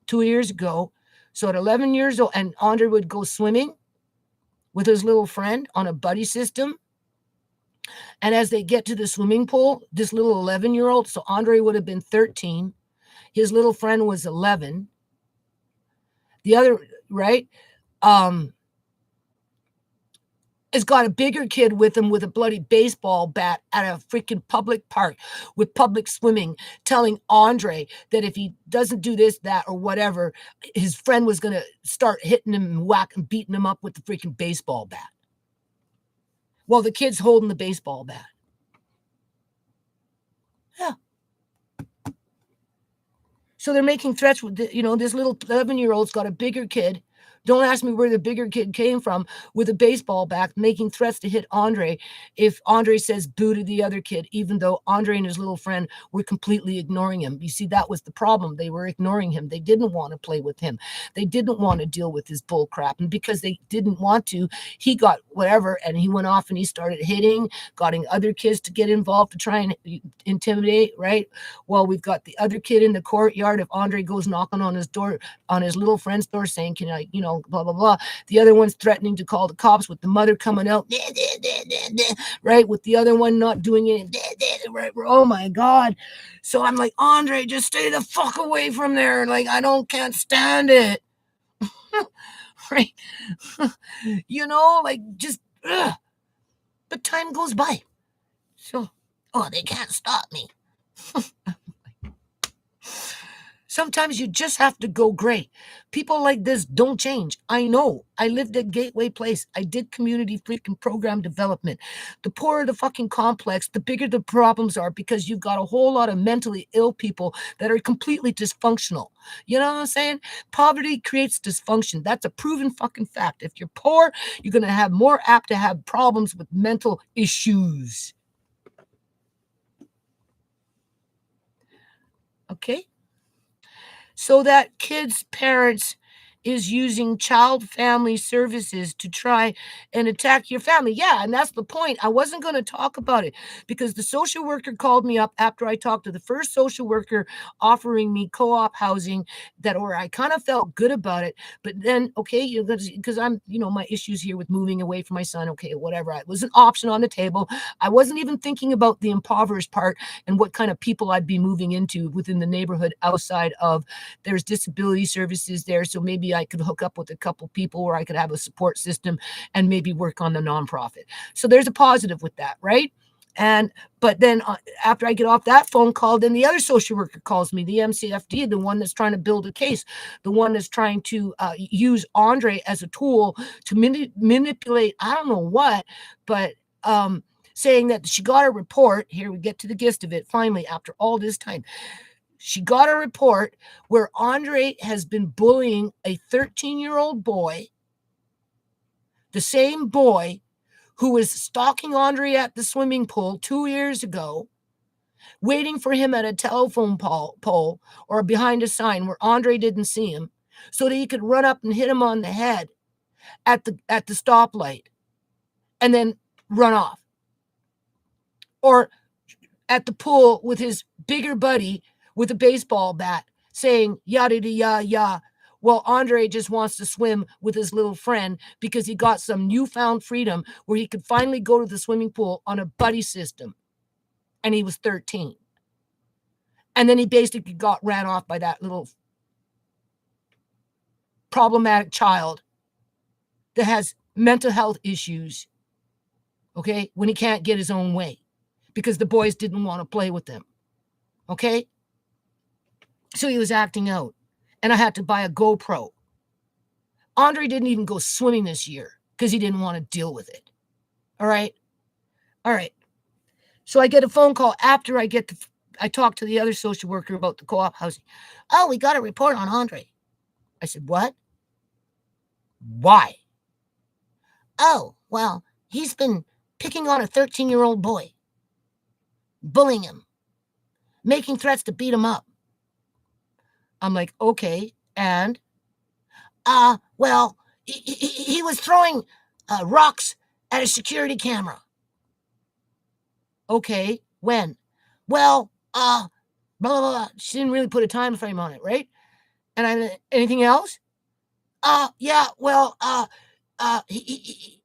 2 years ago. So at 11 years old, and Andre would go swimming with his little friend on a buddy system. And as they get to the swimming pool, this little 11-year-old, so Andre would have been 13. His little friend was 11. The other, right? Has got a bigger kid with him with a bloody baseball bat at a freaking public park with public swimming, telling Andre that if he doesn't do this, that, or whatever, his friend was going to start hitting him and and beating him up with the freaking baseball bat. Well, the kid's holding the baseball bat. Yeah. So they're making threats with, this little 11-year-old's got a bigger kid. Don't ask me where the bigger kid came from with a baseball bat, making threats to hit Andre if Andre says boo to the other kid, even though Andre and his little friend were completely ignoring him. You see, that was the problem. They were ignoring him. They didn't want to play with him. They didn't want to deal with his bull crap. And because they didn't want to, he got whatever, and he went off and he started hitting, getting other kids to get involved to try and intimidate, right? Well, we've got the other kid in the courtyard. If Andre goes knocking on his door, on his little friend's door saying, can I, blah, blah, blah. The other one's threatening to call the cops with the mother coming out, right? With the other one not doing it, right? Oh my God. So I'm like, Andre, just stay the fuck away from there. Like, can't stand it. Right? Like just, ugh. But time goes by. So, they can't stop me. Sometimes you just have to go gray. People like this don't change. I know. I lived at Gateway Place. I did community freaking program development. The poorer the fucking complex, the bigger the problems are because you've got a whole lot of mentally ill people that are completely dysfunctional. You know what I'm saying? Poverty creates dysfunction. That's a proven fucking fact. If you're poor, you're going to have more apt to have problems with mental issues. Okay? So that kid's parents is using child family services to try and attack your family. Yeah, and that's the point. I wasn't going to talk about it because the social worker called me up after I talked to the first social worker offering me co-op housing or I kind of felt good about it. But then, okay, because I'm, my issues here with moving away from my son. Okay, whatever. It was an option on the table. I wasn't even thinking about the impoverished part and what kind of people I'd be moving into within the neighborhood outside of there's disability services there. So maybe I could hook up with a couple people where I could have a support system and maybe work on the nonprofit. So there's a positive with that, right? But then after I get off that phone call, then the other social worker calls me, the MCFD, the one that's trying to build a case, the one that's trying to use Andre as a tool to manipulate, I don't know what, but saying that she got a report. Here we get to the gist of it finally after all this time. She got a report where Andre has been bullying a 13-year-old boy, the same boy who was stalking Andre at the swimming pool 2 years ago, waiting for him at a telephone pole or behind a sign where Andre didn't see him so that he could run up and hit him on the head at the stoplight and then run off. Or at the pool with his bigger buddy with a baseball bat saying yada yada yada. Well, Andre just wants to swim with his little friend because he got some newfound freedom where he could finally go to the swimming pool on a buddy system. And he was 13. And then he basically got ran off by that little problematic child that has mental health issues, okay, when he can't get his own way because the boys didn't want to play with him, okay? So he was acting out, and I had to buy a GoPro. Andre didn't even go swimming this year because he didn't want to deal with it, all right? All right. So I get a phone call after I talked to the other social worker about the co-op housing. Oh, we got a report on Andre. I said, what? Why? Oh, well, he's been picking on a 13-year-old boy, bullying him, making threats to beat him up. I'm like, okay, and? Well, he was throwing rocks at a security camera. Okay, when? Well, blah, blah, blah. She didn't really put a time frame on it, right? And anything else? Yeah, well, he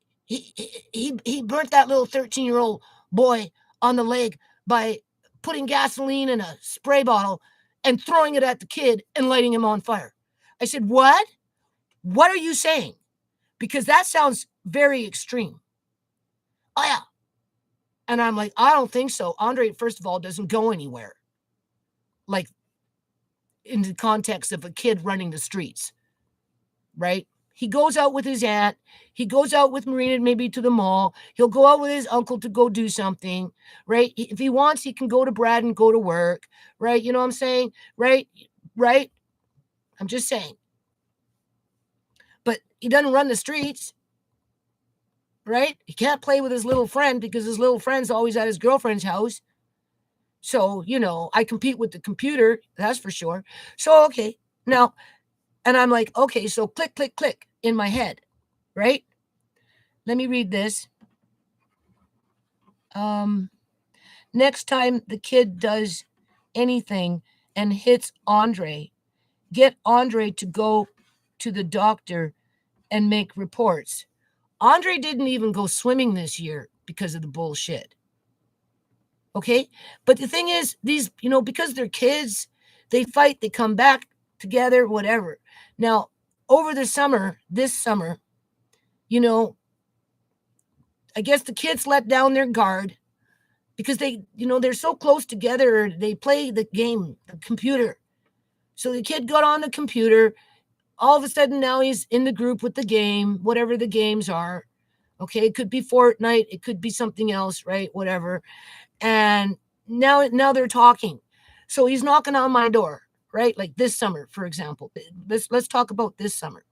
burnt that little 13-year-old boy on the leg by putting gasoline in a spray bottle and throwing it at the kid and lighting him on fire. I said, what? What are you saying? Because that sounds very extreme. Oh, yeah. And I'm like, I don't think so. Andre, first of all, doesn't go anywhere. Like, in the context of a kid running the streets, right? He goes out with his aunt. He goes out with Marina maybe to the mall. He'll go out with his uncle to go do something, right? If he wants, he can go to Brad and go to work, right? You know what I'm saying? Right? Right? I'm just saying. But he doesn't run the streets, right? He can't play with his little friend because his little friend's always at his girlfriend's house. So, I compete with the computer, that's for sure. So, okay. Now, and I'm like, okay, so click, click, click in my head, right? Let me read this. Next time the kid does anything and hits Andre, get Andre to go to the doctor and make reports. Andre didn't even go swimming this year because of the bullshit. Okay? But the thing is, these, because they're kids, they fight, they come back together, whatever. Now, over this summer, I guess the kids let down their guard because they're so close together. They play the game, the computer. So the kid got on the computer. All of a sudden now he's in the group with the game, whatever the games are. Okay, it could be Fortnite, it could be something else, right? Whatever. And now they're talking. So he's knocking on my door, right? Like this summer, for example. Let's talk about this summer.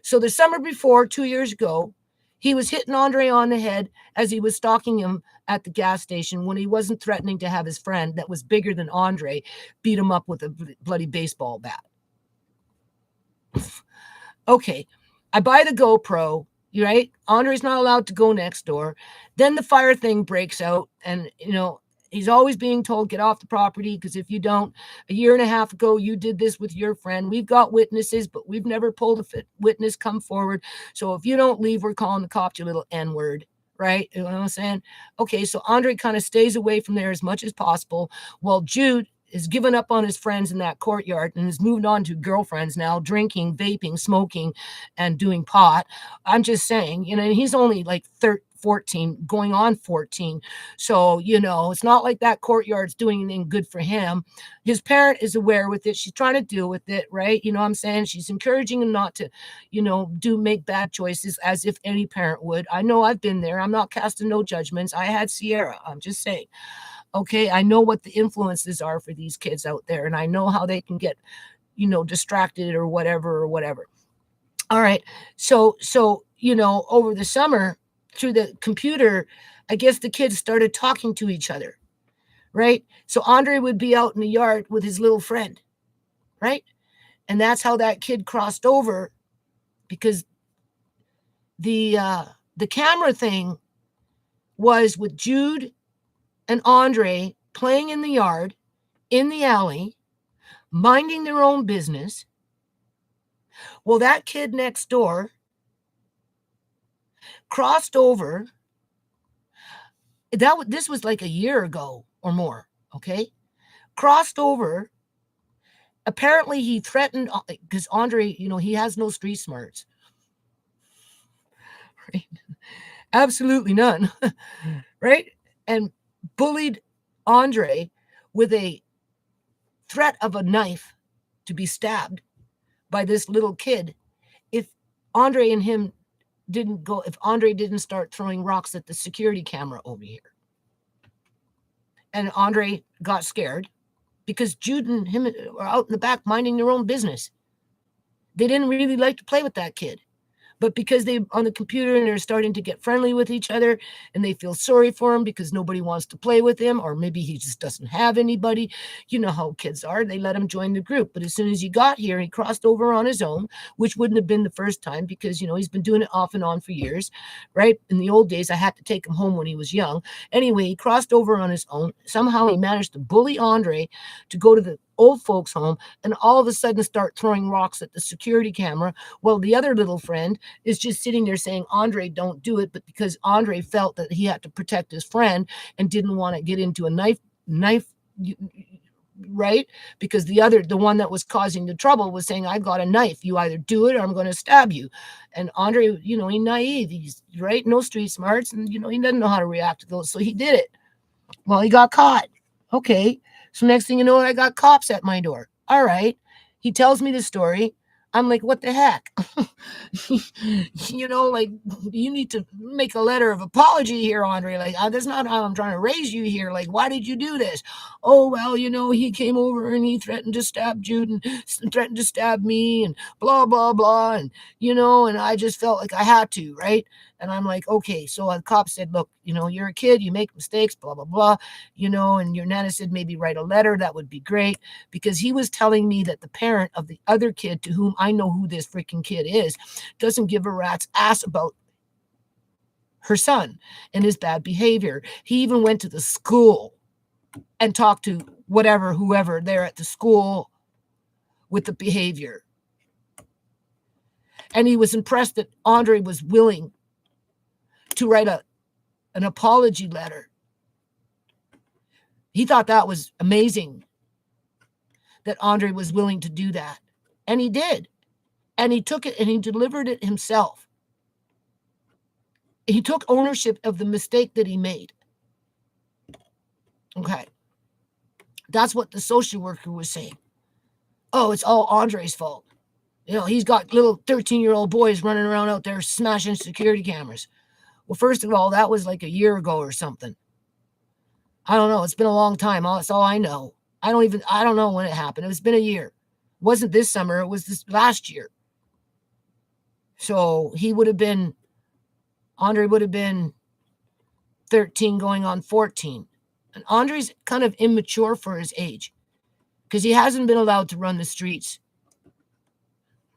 So the summer before, 2 years ago, he was hitting Andre on the head as he was stalking him at the gas station when he wasn't threatening to have his friend that was bigger than Andre beat him up with a bloody baseball bat. Okay, I buy the GoPro, right? Andre's not allowed to go next door. Then the fire thing breaks out, and he's always being told, get off the property, because if you don't, a year and a half ago, you did this with your friend. We've got witnesses, but we've never pulled a witness come forward. So if you don't leave, we're calling the cops, you little N-word, right? You know what I'm saying? Okay, so Andre kind of stays away from there as much as possible, while Jude has given up on his friends in that courtyard and has moved on to girlfriends now, drinking, vaping, smoking, and doing pot. I'm just saying, he's only like 14, going on 14. So, it's not like that courtyard's doing anything good for him. His parent is aware with it. She's trying to deal with it, right? You know what I'm saying? She's encouraging him not to, make bad choices as if any parent would. I know I've been there. I'm not casting no judgments. I had Sierra. I'm just saying. Okay, I know what the influences are for these kids out there, and I know how they can get, distracted or whatever. All right. So, over the summer through the computer, I guess the kids started talking to each other, right? So Andre would be out in the yard with his little friend, right? And that's how that kid crossed over, because the camera thing was with Jude and Andre playing in the yard, in the alley, minding their own business. Well, that kid next door crossed over. This was like a year ago or more, okay? Crossed over. Apparently, he threatened, because Andre, he has no street smarts. Right? Absolutely none. Right? And bullied Andre with a threat of a knife to be stabbed by this little kid if Andre and him if Andre didn't start throwing rocks at the security camera over here. And Andre got scared because Jude and him are out in the back minding their own business. They didn't really like to play with that kid. But because they on the computer and they're starting to get friendly with each other and they feel sorry for him because nobody wants to play with him, or maybe he just doesn't have anybody. You know how kids are. They let him join the group. But as soon as he got here, he crossed over on his own, which wouldn't have been the first time because, he's been doing it off and on for years, right? In the old days, I had to take him home when he was young. Anyway, he crossed over on his own. Somehow he managed to bully Andre to go to the old folks home and all of a sudden start throwing rocks at the security camera. Well, the other little friend is just sitting there saying, Andre, don't do it. But because Andre felt that he had to protect his friend and didn't want to get into a knife, right? Because the one that was causing the trouble was saying, I've got a knife. You either do it or I'm going to stab you. And Andre, he's naive. He's right. No street smarts. And, he doesn't know how to react to those. So he did it. Well, he got caught. Okay. So next thing you know, I got cops at my door. All right. He tells me the story. I'm like, what the heck? Like, you need to make a letter of apology here, Andre. Like, that's not how I'm trying to raise you here. Like, why did you do this? Oh, well, he came over and he threatened to stab Jude and threatened to stab me and blah, blah, blah. And, and I just felt like I had to, right? And I'm like, okay. So the cop said, look, you're a kid, you make mistakes, blah, blah, blah, and your Nana said, maybe write a letter. That would be great. Because he was telling me that the parent of the other kid, to whom I know who this freaking kid is, doesn't give a rat's ass about her son and his bad behavior. He even went to the school and talked to whoever there at the school with the behavior. And he was impressed that Andre was willing to write an apology letter. He thought that was amazing that Andre was willing to do that. And he did. And he took it and he delivered it himself. He took ownership of the mistake that he made. Okay. That's what the social worker was saying. Oh, it's all Andre's fault. He's got little 13-year-old boys running around out there smashing security cameras. Well, first of all, that was like a year ago or something. I don't know. It's been a long time. That's all I know. I don't know when it happened. It's been a year. It wasn't this summer. It was this last year. So Andre would have been 13 going on 14. And Andre's kind of immature for his age because he hasn't been allowed to run the streets,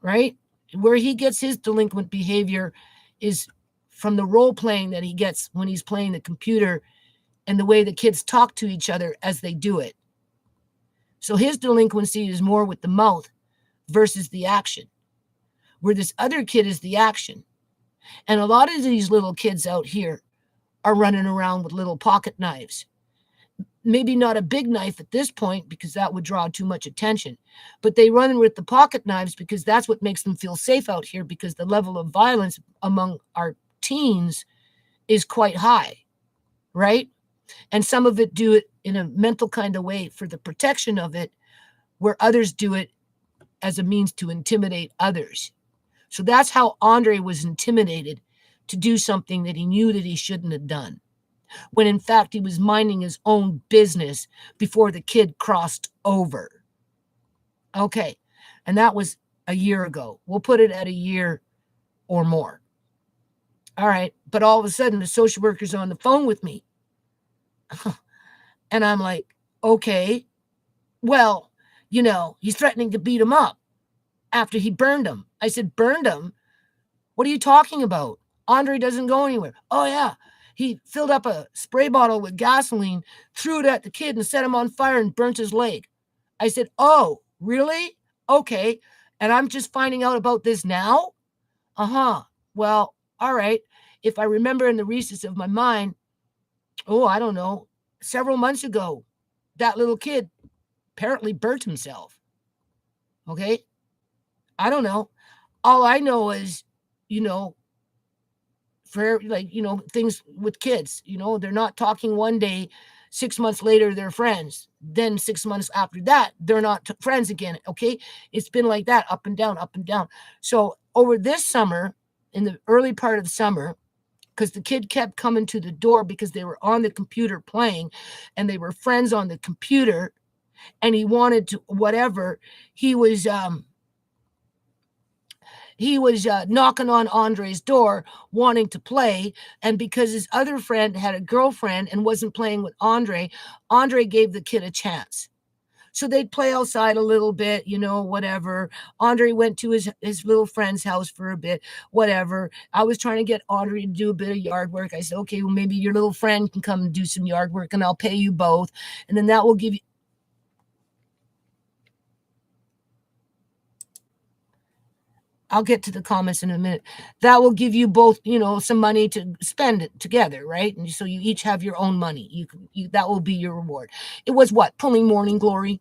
right? Where he gets his delinquent behavior is from the role playing that he gets when he's playing the computer and the way the kids talk to each other as they do it. So his delinquency is more with the mouth versus the action, where this other kid is the action. And a lot of these little kids out here are running around with little pocket knives. Maybe not a big knife at this point because that would draw too much attention, but they run with the pocket knives because that's what makes them feel safe out here, because the level of violence among our teens is quite high, right? And some of it do it in a mental kind of way for the protection of it, where others do it as a means to intimidate others. So that's how Andre was intimidated to do something that he knew that he shouldn't have done, when in fact he was minding his own business before the kid crossed over. Okay, and that was a year ago. We'll put it at a year or more. All right, but all of a sudden the social worker's on the phone with me. And I'm like, okay, well, he's threatening to beat him up after he burned him. I said, burned him? What are you talking about? Andre doesn't go anywhere. Oh, yeah. He filled up a spray bottle with gasoline, threw it at the kid and set him on fire and burnt his leg. I said, oh, really? Okay. And I'm just finding out about this now? Uh-huh. Well, all right. If I remember in the recess of my mind, oh, I don't know, several months ago, that little kid apparently burnt himself. Okay. I don't know. All I know is, you know, for like, things with kids, they're not talking one day, 6 months later, they're friends. Then 6 months after that, they're not friends again. Okay. It's been like that, up and down, up and down. So over this summer, in the early part of the summer, because the kid kept coming to the door because they were on the computer playing and they were friends on the computer, and he wanted to whatever, he was knocking on Andre's door wanting to play. And because his other friend had a girlfriend and wasn't playing with Andre gave the kid a chance. So they'd play outside a little bit, whatever. Andre went to his little friend's house for a bit, whatever. I was trying to get Andre to do a bit of yard work. I said, okay, well, maybe your little friend can come and do some yard work and I'll pay you both. And then that will give you. I'll get to the comments in a minute. That will give you both, some money to spend it together, right? And so you each have your own money. That will be your reward. It was what? Pulling morning glory.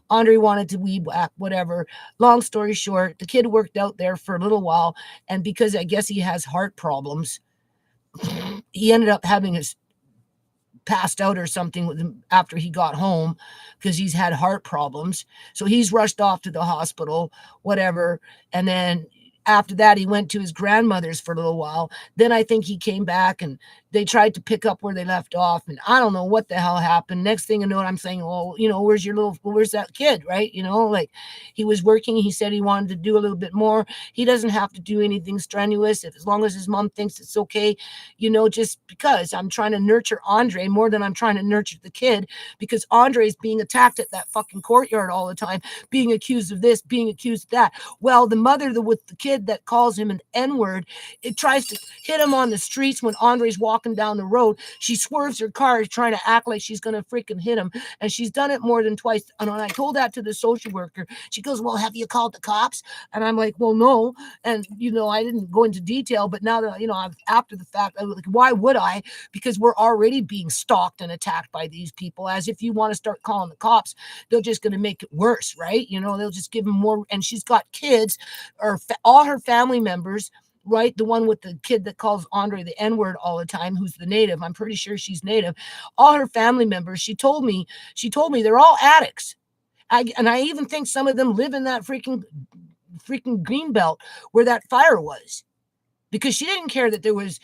Andre wanted to weed whack, whatever. Long story short, the kid worked out there for a little while, and because I guess he has heart problems, he ended up having his passed out or something with him after he got home because he's had heart problems. So he's rushed off to the hospital, whatever. And then after that, he went to his grandmother's for a little while. Then I think he came back and they tried to pick up where they left off. And I don't know what the hell happened. Next thing you know, I'm saying, well, where's that kid, right? Like he was working. He said he wanted to do a little bit more. He doesn't have to do anything strenuous as long as his mom thinks it's okay, just because I'm trying to nurture Andre more than I'm trying to nurture the kid, because Andre is being attacked at that fucking courtyard all the time, being accused of this, being accused of that. Well, the mother with the kid that calls him an N-word, it tries to hit him on the streets when Andre's walking down the road. She swerves her car trying to act like she's going to freaking hit him. And she's done it more than twice. And when I told that to the social worker, she goes, well, have you called the cops? And I'm like, well, no. And, I didn't go into detail, but now that, I've after the fact, I was like, why would I? Because we're already being stalked and attacked by these people. As if you want to start calling the cops, they're just going to make it worse, right? They'll just give them more. And she's got kids, or all her family members, right? The one with the kid that calls Andre the N-word all the time, who's the native. I'm pretty sure she's native. All her family members, she told me they're all addicts. I even think some of them live in that freaking green belt where that fire was, because she didn't care that there was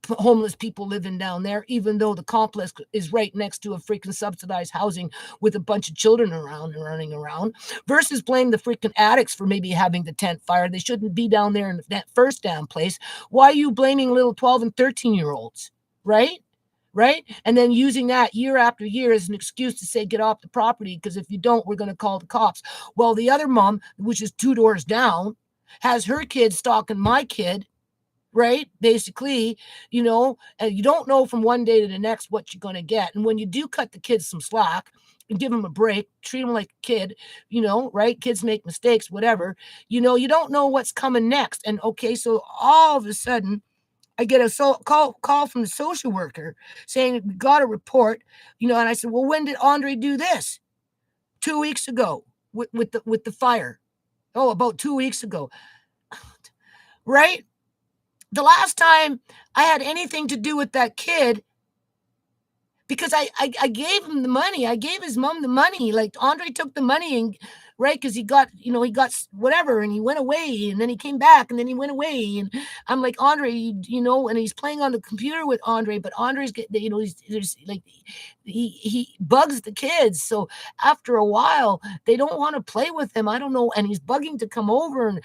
homeless people living down there, even though the complex is right next to a freaking subsidized housing with a bunch of children around and running around, versus blame the freaking addicts for maybe having the tent fire. They shouldn't be down there in that first damn place. Why are you blaming little 12 and 13-year-olds, right? Right? And then using that year after year as an excuse to say, get off the property, because if you don't, we're going to call the cops. Well, the other mom, which is 2 doors down, has her kid stalking my kid, right? Basically, and you don't know from one day to the next what you're going to get. And when you do cut the kids some slack and give them a break, treat them like a kid, right? Kids make mistakes, whatever, you don't know what's coming next. And okay, so all of a sudden, I get a call from the social worker saying, we got a report, and I said, well, when did Andre do this? 2 weeks ago with the fire. Oh, about 2 weeks ago. Right? The last time I had anything to do with that kid, because I gave him the money. I gave his mom the money. Like Andre took the money and right, because he got whatever, and he went away, and then he came back, and then he went away, and I'm like, Andre, and he's playing on the computer with Andre, but Andre's there's like he bugs the kids, so after a while they don't want to play with him. I don't know, and he's bugging to come over and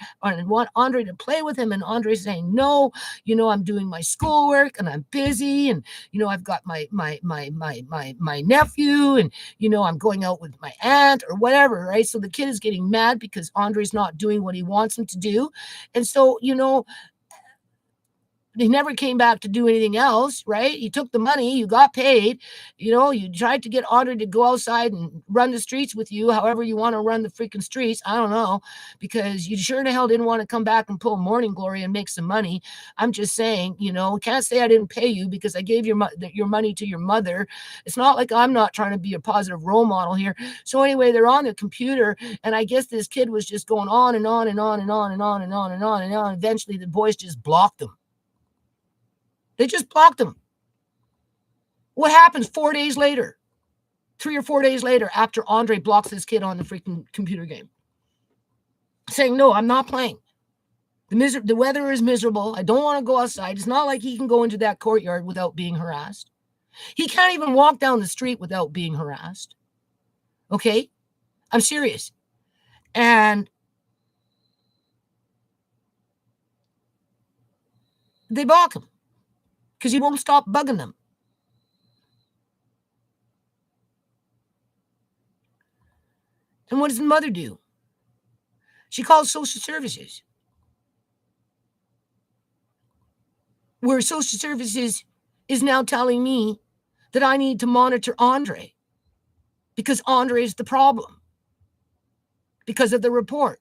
want Andre to play with him, and Andre's saying no. I'm doing my schoolwork and I'm busy, and I've got my nephew, and I'm going out with my aunt or whatever, right? So the kid is getting mad because Andre's not doing what he wants him to do. And so, he never came back to do anything else, right? You took the money, you got paid, you tried to get Andre to go outside and run the streets with you, however you want to run the freaking streets. I don't know, because you sure the hell didn't want to come back and pull Morning Glory and make some money. I'm just saying, can't say I didn't pay you because I gave your money to your mother. It's not like I'm not trying to be a positive role model here. So anyway, they're on the computer, and I guess this kid was just going on and on and on and on and on and on and on and on. Eventually, the boys just blocked him. They just blocked him. What happens 4 days later? 3 or 4 days later, after Andre blocks this kid on the freaking computer game, saying, no, I'm not playing. The weather is miserable. I don't want to go outside. It's not like he can go into that courtyard without being harassed. He can't even walk down the street without being harassed. Okay? I'm serious. And they block him because he won't stop bugging them. And what does the mother do? She calls social services. Where social services is now telling me that I need to monitor Andre because Andre is the problem because of the report.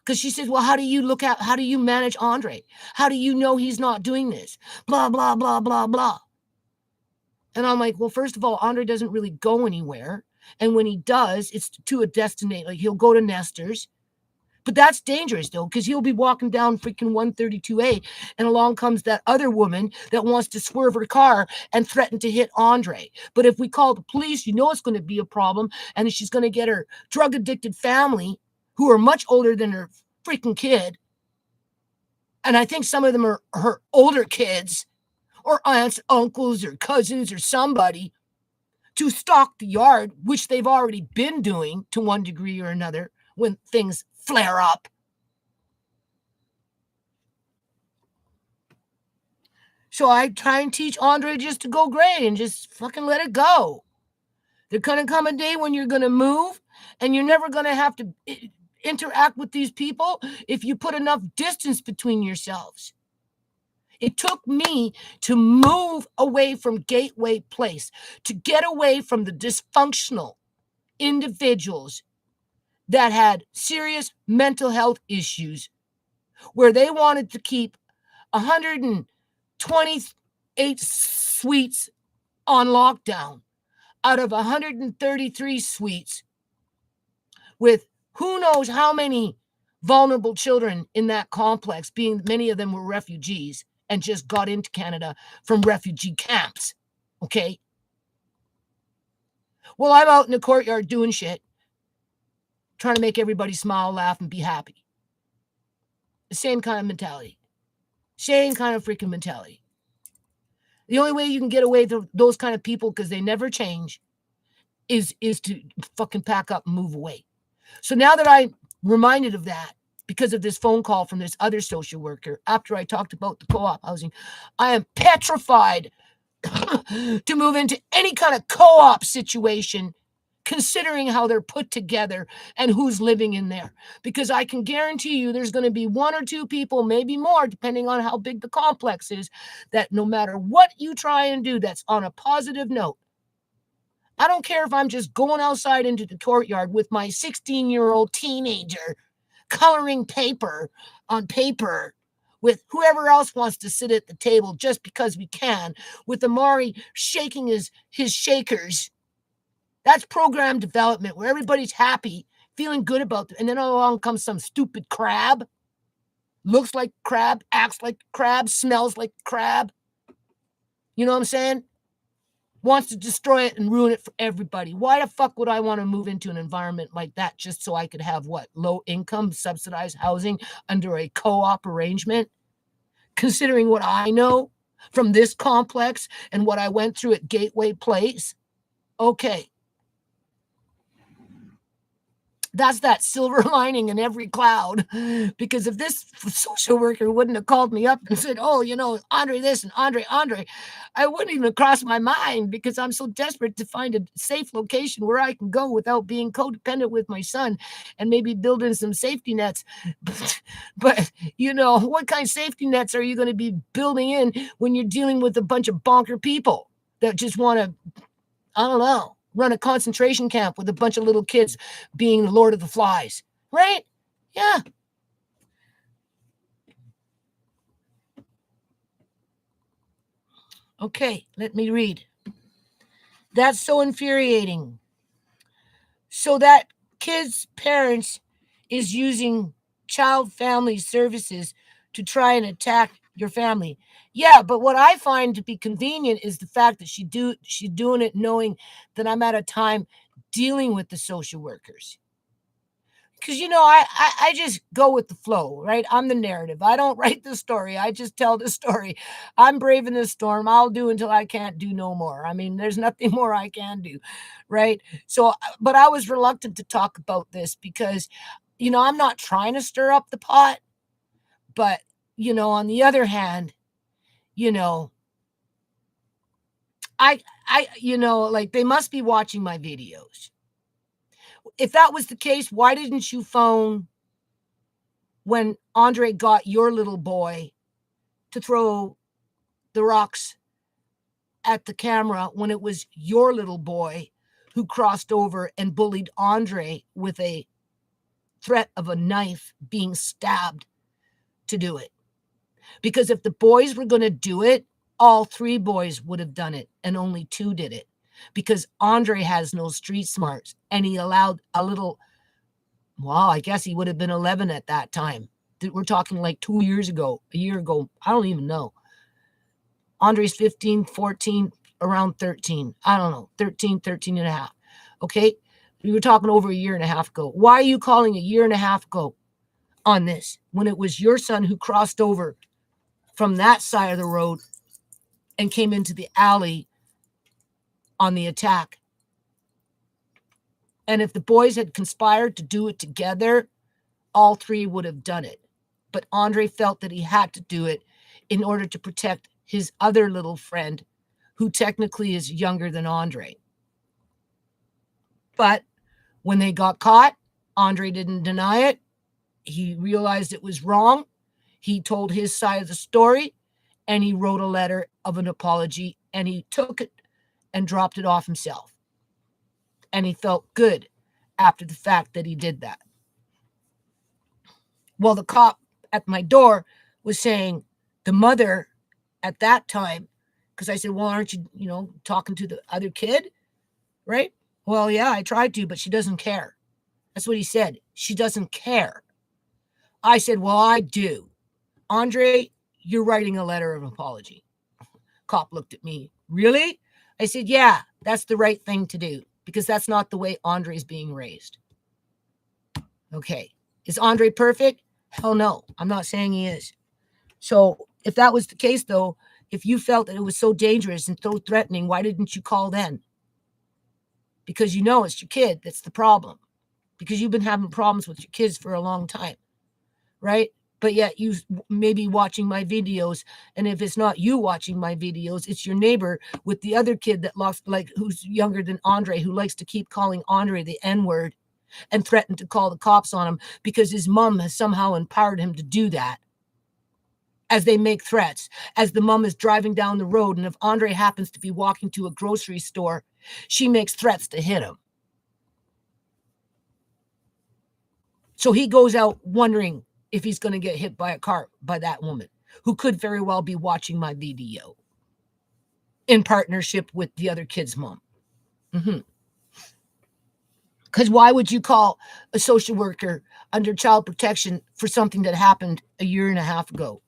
Because she says, well, how do you manage Andre? How do you know he's not doing this? Blah, blah, blah, blah, blah. And I'm like, well, first of all, Andre doesn't really go anywhere. And when he does, it's to a destination. Like, he'll go to Nestor's. But that's dangerous, though, because he'll be walking down freaking 132A, and along comes that other woman that wants to swerve her car and threaten to hit Andre. But if we call the police, it's going to be a problem, and she's going to get her drug-addicted family, who are much older than her freaking kid, and I think some of them are her older kids, or aunts, uncles, or cousins, or somebody, to stock the yard, which they've already been doing to one degree or another when things flare up. So I try and teach Andre just to go gray and just fucking let it go. There's going to come a day when you're going to move, and you're never going to have to interact with these people if you put enough distance between yourselves. It took me to move away from Gateway Place, to get away from the dysfunctional individuals that had serious mental health issues, where they wanted to keep 128 suites on lockdown out of 133 suites, with who knows how many vulnerable children in that complex, being many of them were refugees and just got into Canada from refugee camps. Okay? Well, I'm out in the courtyard doing shit, trying to make everybody smile, laugh, and be happy. The same kind of mentality. Same kind of freaking mentality. The only way you can get away from those kind of people, because they never change, is to fucking pack up and move away. So now that I'm reminded of that, because of this phone call from this other social worker, after I talked about the co-op housing, I am petrified to move into any kind of co-op situation, considering how they're put together and who's living in there. Because I can guarantee you there's going to be one or two people, maybe more, depending on how big the complex is, that no matter what you try and do that's on a positive note, I don't care if I'm just going outside into the courtyard with my 16-year-old teenager coloring paper on paper with whoever else wants to sit at the table just because we can, with Amari shaking his shakers. That's program development, where everybody's happy, feeling good about it. And then along comes some stupid crab, looks like crab, acts like crab, smells like crab. You know what I'm saying? Wants to destroy it and ruin it for everybody. Why the fuck would I want to move into an environment like that just so I could have low income subsidized housing under a co-op arrangement? Considering what I know from this complex and what I went through at Gateway Place. Okay. That's that silver lining in every cloud. Because if this social worker wouldn't have called me up and said, "Oh, Andre this and Andre," I wouldn't even have crossed my mind because I'm so desperate to find a safe location where I can go without being codependent with my son and maybe build in some safety nets. But what kind of safety nets are you going to be building in when you're dealing with a bunch of bonker people that just want to, I don't know, run a concentration camp with a bunch of little kids being the Lord of the Flies, right? Yeah. Okay, let me read. That's so infuriating. So that kid's parents is using child family services to try and attack your family. Yeah, but what I find to be convenient is the fact that she's doing it knowing that I'm at a time dealing with the social workers. Because I just go with the flow, right? I'm the narrative. I don't write the story. I just tell the story. I'm brave in the storm. I'll do until I can't do no more. I mean, there's nothing more I can do, right? So, but I was reluctant to talk about this because, I'm not trying to stir up the pot, but on the other hand, you know, like they must be watching my videos. If that was the case, why didn't you phone when Andre got your little boy to throw the rocks at the camera when it was your little boy who crossed over and bullied Andre with a threat of a knife being stabbed to do it? Because if the boys were going to do it, all three boys would have done it and only two did it. Because Andre has no street smarts and he allowed a little, well, I guess he would have been 11 at that time. We're talking like 2 years ago, a year ago. I don't even know. Andre's 15, 14, around 13. I don't know, 13 and a half. Okay. We were talking over a year and a half ago. Why are you calling a year and a half ago on this when it was your son who crossed over from that side of the road and came into the alley on the attack? And if the boys had conspired to do it together, all three would have done it. But Andre felt that he had to do it in order to protect his other little friend, who technically is younger than Andre. But when they got caught, Andre didn't deny it. He realized it was wrong. He told his side of the story, and he wrote a letter of an apology, and he took it and dropped it off himself. And he felt good after the fact that he did that. Well, the cop at my door was saying the mother at that time, because I said, well, aren't you, talking to the other kid? Right? Well, yeah, I tried to, but she doesn't care. That's what he said. She doesn't care. I said, well, I do. Andre, you're writing a letter of apology. Cop looked at me. Really? I said, yeah, that's the right thing to do because that's not the way Andre's being raised. Okay. Is Andre perfect? Hell no. I'm not saying he is. So if that was the case, though, if you felt that it was so dangerous and so threatening, why didn't you call then? Because it's your kid that's the problem. Because you've been having problems with your kids for a long time, right? But yet you may be watching my videos, and if it's not you watching my videos, it's your neighbor with the other kid that who's younger than Andre, who likes to keep calling Andre the N-word and threatened to call the cops on him because his mom has somehow empowered him to do that. As they make threats, as the mom is driving down the road, and if Andre happens to be walking to a grocery store, she makes threats to hit him. So he goes out wondering if he's going to get hit by a car by that woman, who could very well be watching my video in partnership with the other kid's mom. Because why would you call a social worker under child protection for something that happened a year and a half ago,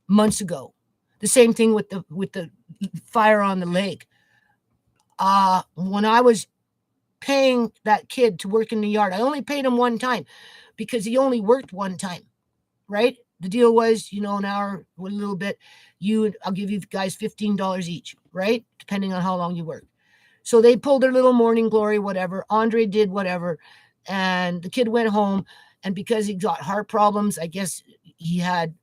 months ago? The same thing with the fire on the lake. When I was paying that kid to work in the yard, I only paid him one time because he only worked one time, right? The deal was, an hour, a little bit. I'll give you guys $15 each, right? Depending on how long you work. So they pulled their little morning glory, whatever. Andre did whatever. And the kid went home, and because he got heart problems, I guess he had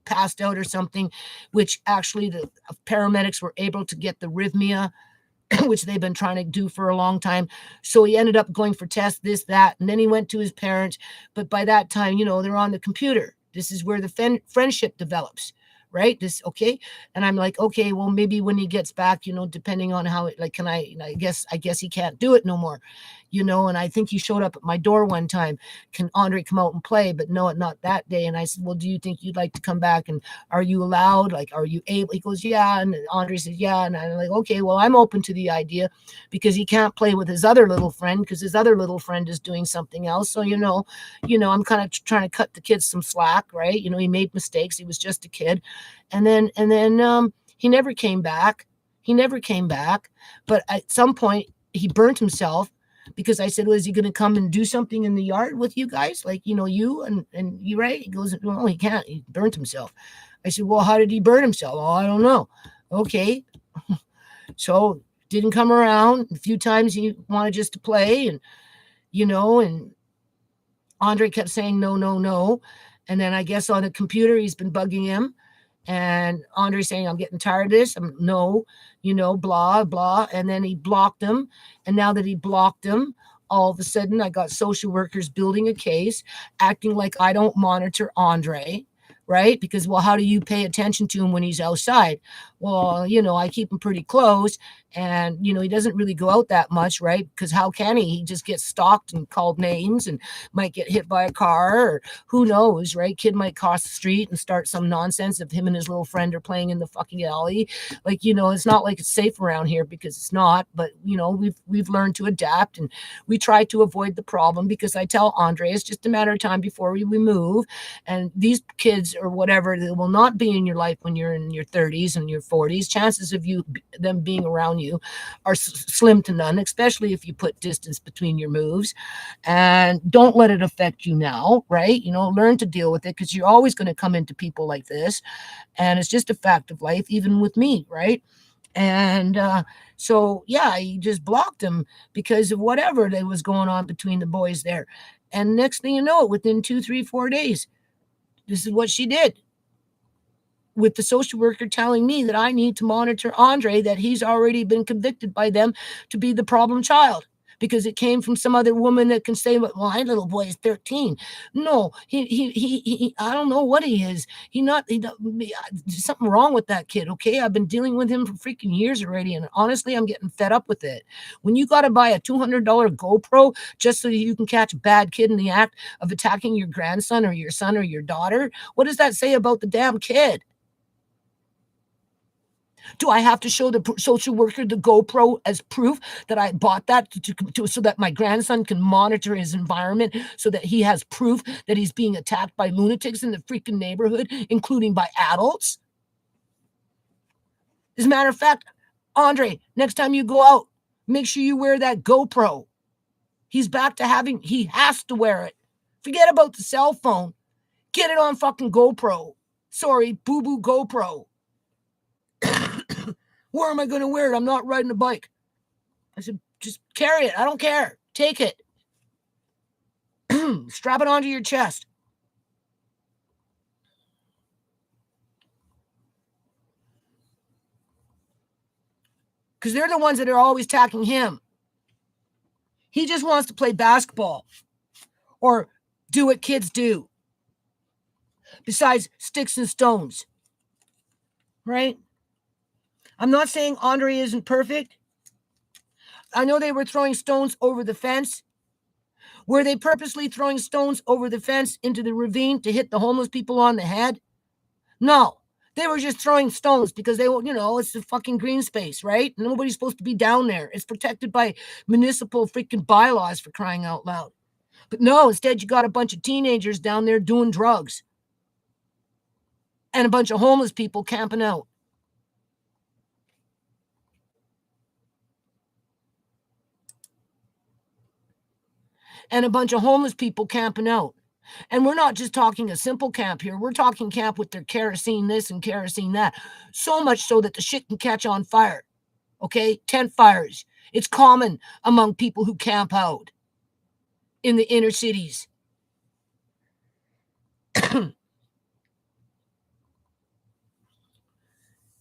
passed out or something, which actually the paramedics were able to get the arrhythmia, which they've been trying to do for a long time. So he ended up going for tests, this, that, and then he went to his parents. But by that time, they're on the computer. This is where the friendship develops, right? Okay. And I'm like, okay, well, maybe when he gets back, depending on how it, like, I guess he can't do it no more, and I think he showed up at my door one time. Can Andre come out and play? But no, not that day. And I said, well, do you think you'd like to come back? And are you allowed? Like, are you able? He goes, yeah. And Andre says, yeah. And I'm like, okay, well, I'm open to the idea, because he can't play with his other little friend because his other little friend is doing something else. So, I'm kind of trying to cut the kids some slack, right? He made mistakes. He was just a kid. And then he never came back. But at some point he burnt himself, because I said, well, is he going to come and do something in the yard with you guys? Like, you and you, right? He goes, no, he can't. He burnt himself. I said, well, how did he burn himself? Oh, I don't know. Okay. So didn't come around. A few times he wanted just to play, and, and Andre kept saying, no, no, no. And then I guess on the computer, he's been bugging him. And Andre's saying, I'm getting tired of this. No, blah, blah. And then he blocked him. And now that he blocked him, all of a sudden I got social workers building a case, acting like I don't monitor Andre, right? Because, well, how do you pay attention to him when he's outside? Well, I keep him pretty close, and, he doesn't really go out that much, right? Because how can he? He just gets stalked and called names and might get hit by a car, or who knows, right? Kid might cross the street and start some nonsense if him and his little friend are playing in the fucking alley. Like, it's not like it's safe around here, because it's not, but, we've learned to adapt, and we try to avoid the problem, because I tell Andre it's just a matter of time before we move, and these kids or whatever, they will not be in your life when you're in your 30s and your 40s. Chances of them being around you are slim to none, especially if you put distance between your moves. And don't let it affect you now, right? Learn to deal with it, because you're always going to come into people like this, and it's just a fact of life, even with me, right? And so, yeah, he just blocked him because of whatever that was going on between the boys there. And next thing you know, within 2, 3, 4 days, this is what she did, with the social worker telling me that I need to monitor Andre, that he's already been convicted by them to be the problem child, because it came from some other woman that can say, well, my little boy is 13. No, he I don't know what he is. There's something wrong with that kid. Okay. I've been dealing with him for freaking years already. And honestly, I'm getting fed up with it. When you got to buy a $200 GoPro just so you can catch a bad kid in the act of attacking your grandson or your son or your daughter, what does that say about the damn kid? Do I have to show the social worker the GoPro as proof that I bought that so that my grandson can monitor his environment, so that he has proof that he's being attacked by lunatics in the freaking neighborhood, including by adults? As a matter of fact, Andre, next time you go out, make sure you wear that GoPro. He has to wear it. Forget about the cell phone. Get it on fucking GoPro. Sorry, boo-boo GoPro. Where am I going to wear it? I'm not riding a bike. I said, just carry it. I don't care. Take it. Strap it onto your chest. Because they're the ones that are always attacking him. He just wants to play basketball or do what kids do, besides sticks and stones. Right? I'm not saying Andre isn't perfect. I know they were throwing stones over the fence. Were they purposely throwing stones over the fence into the ravine to hit the homeless people on the head? No. They were just throwing stones because it's a fucking green space, right? Nobody's supposed to be down there. It's protected by municipal freaking bylaws, for crying out loud. But no, instead you got a bunch of teenagers down there doing drugs. And a bunch of homeless people camping out. And a bunch of homeless people camping out. And we're not just talking a simple camp here. We're talking camp with their kerosene this and kerosene that. So much so that the shit can catch on fire. Okay? Tent fires. It's common among people who camp out. in the inner cities.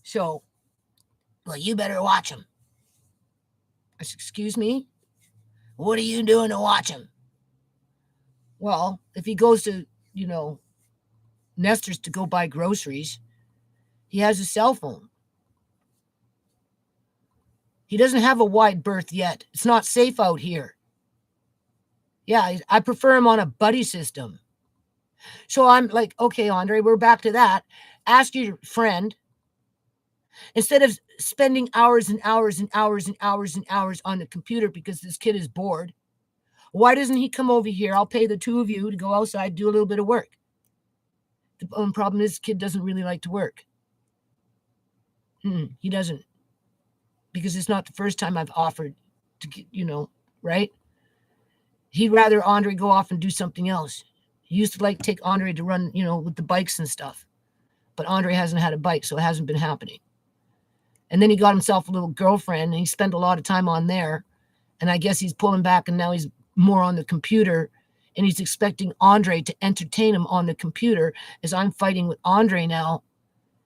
So, well, you better watch him. I said, excuse me? What are you doing to watch him? Well, if he goes to, Nestor's to go buy groceries, he has a cell phone. He doesn't have a wide berth yet. It's not safe out here. Yeah, I prefer him on a buddy system. So I'm like, okay, Andre, we're back to that. Ask your friend, instead of spending hours and hours and hours and hours and hours on the computer because this kid is bored, why doesn't he come over here? I'll pay the two of you to go outside, do a little bit of work. The problem is, the kid doesn't really like to work. He doesn't. Because it's not the first time I've offered to, right? He'd rather Andre go off and do something else. He used to take Andre to run, with the bikes and stuff. But Andre hasn't had a bike, so it hasn't been happening. And then he got himself a little girlfriend, and he spent a lot of time on there. And I guess he's pulling back, and now he's more on the computer. And he's expecting Andre to entertain him on the computer as I'm fighting with Andre now,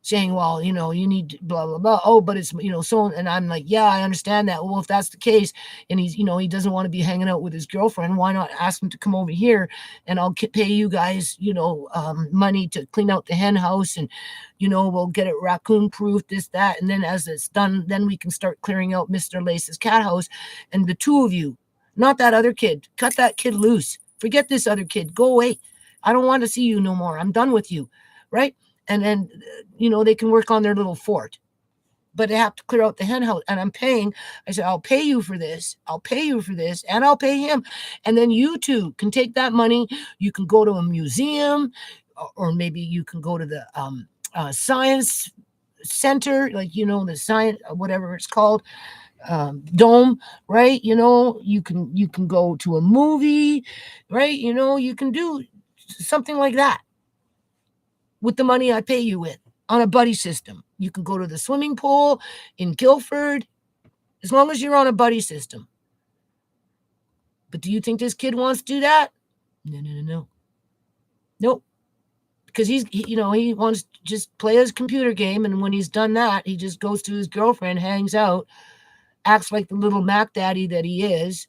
saying, well, you need to blah, blah, blah. Oh, but it's, so, and I'm like, yeah, I understand that. Well, if that's the case, and he's, he doesn't want to be hanging out with his girlfriend, why not ask him to come over here and I'll pay you guys, money to clean out the hen house, and, we'll get it raccoon proof, this, that. And then as it's done, then we can start clearing out Mr. Lace's cat house. And the two of you, not that other kid, cut that kid loose. Forget this other kid. Go away. I don't want to see you no more. I'm done with you. Right? And then, they can work on their little fort. But they have to clear out the hen house. And I'm paying. I said, I'll pay you for this. I'll pay you for this. And I'll pay him. And then you two can take that money. You can go to a museum. Or maybe you can go to the science center. The science, whatever it's called. Dome, right? You can go to a movie, right? You can do something like that with the money I pay you with on a buddy system. You can go to the swimming pool in Guilford, as long as you're on a buddy system. But do you think this kid wants to do that? No. Nope. Because he wants to just play his computer game, and when he's done that, he just goes to his girlfriend, hangs out, acts like the little Mac daddy that he is.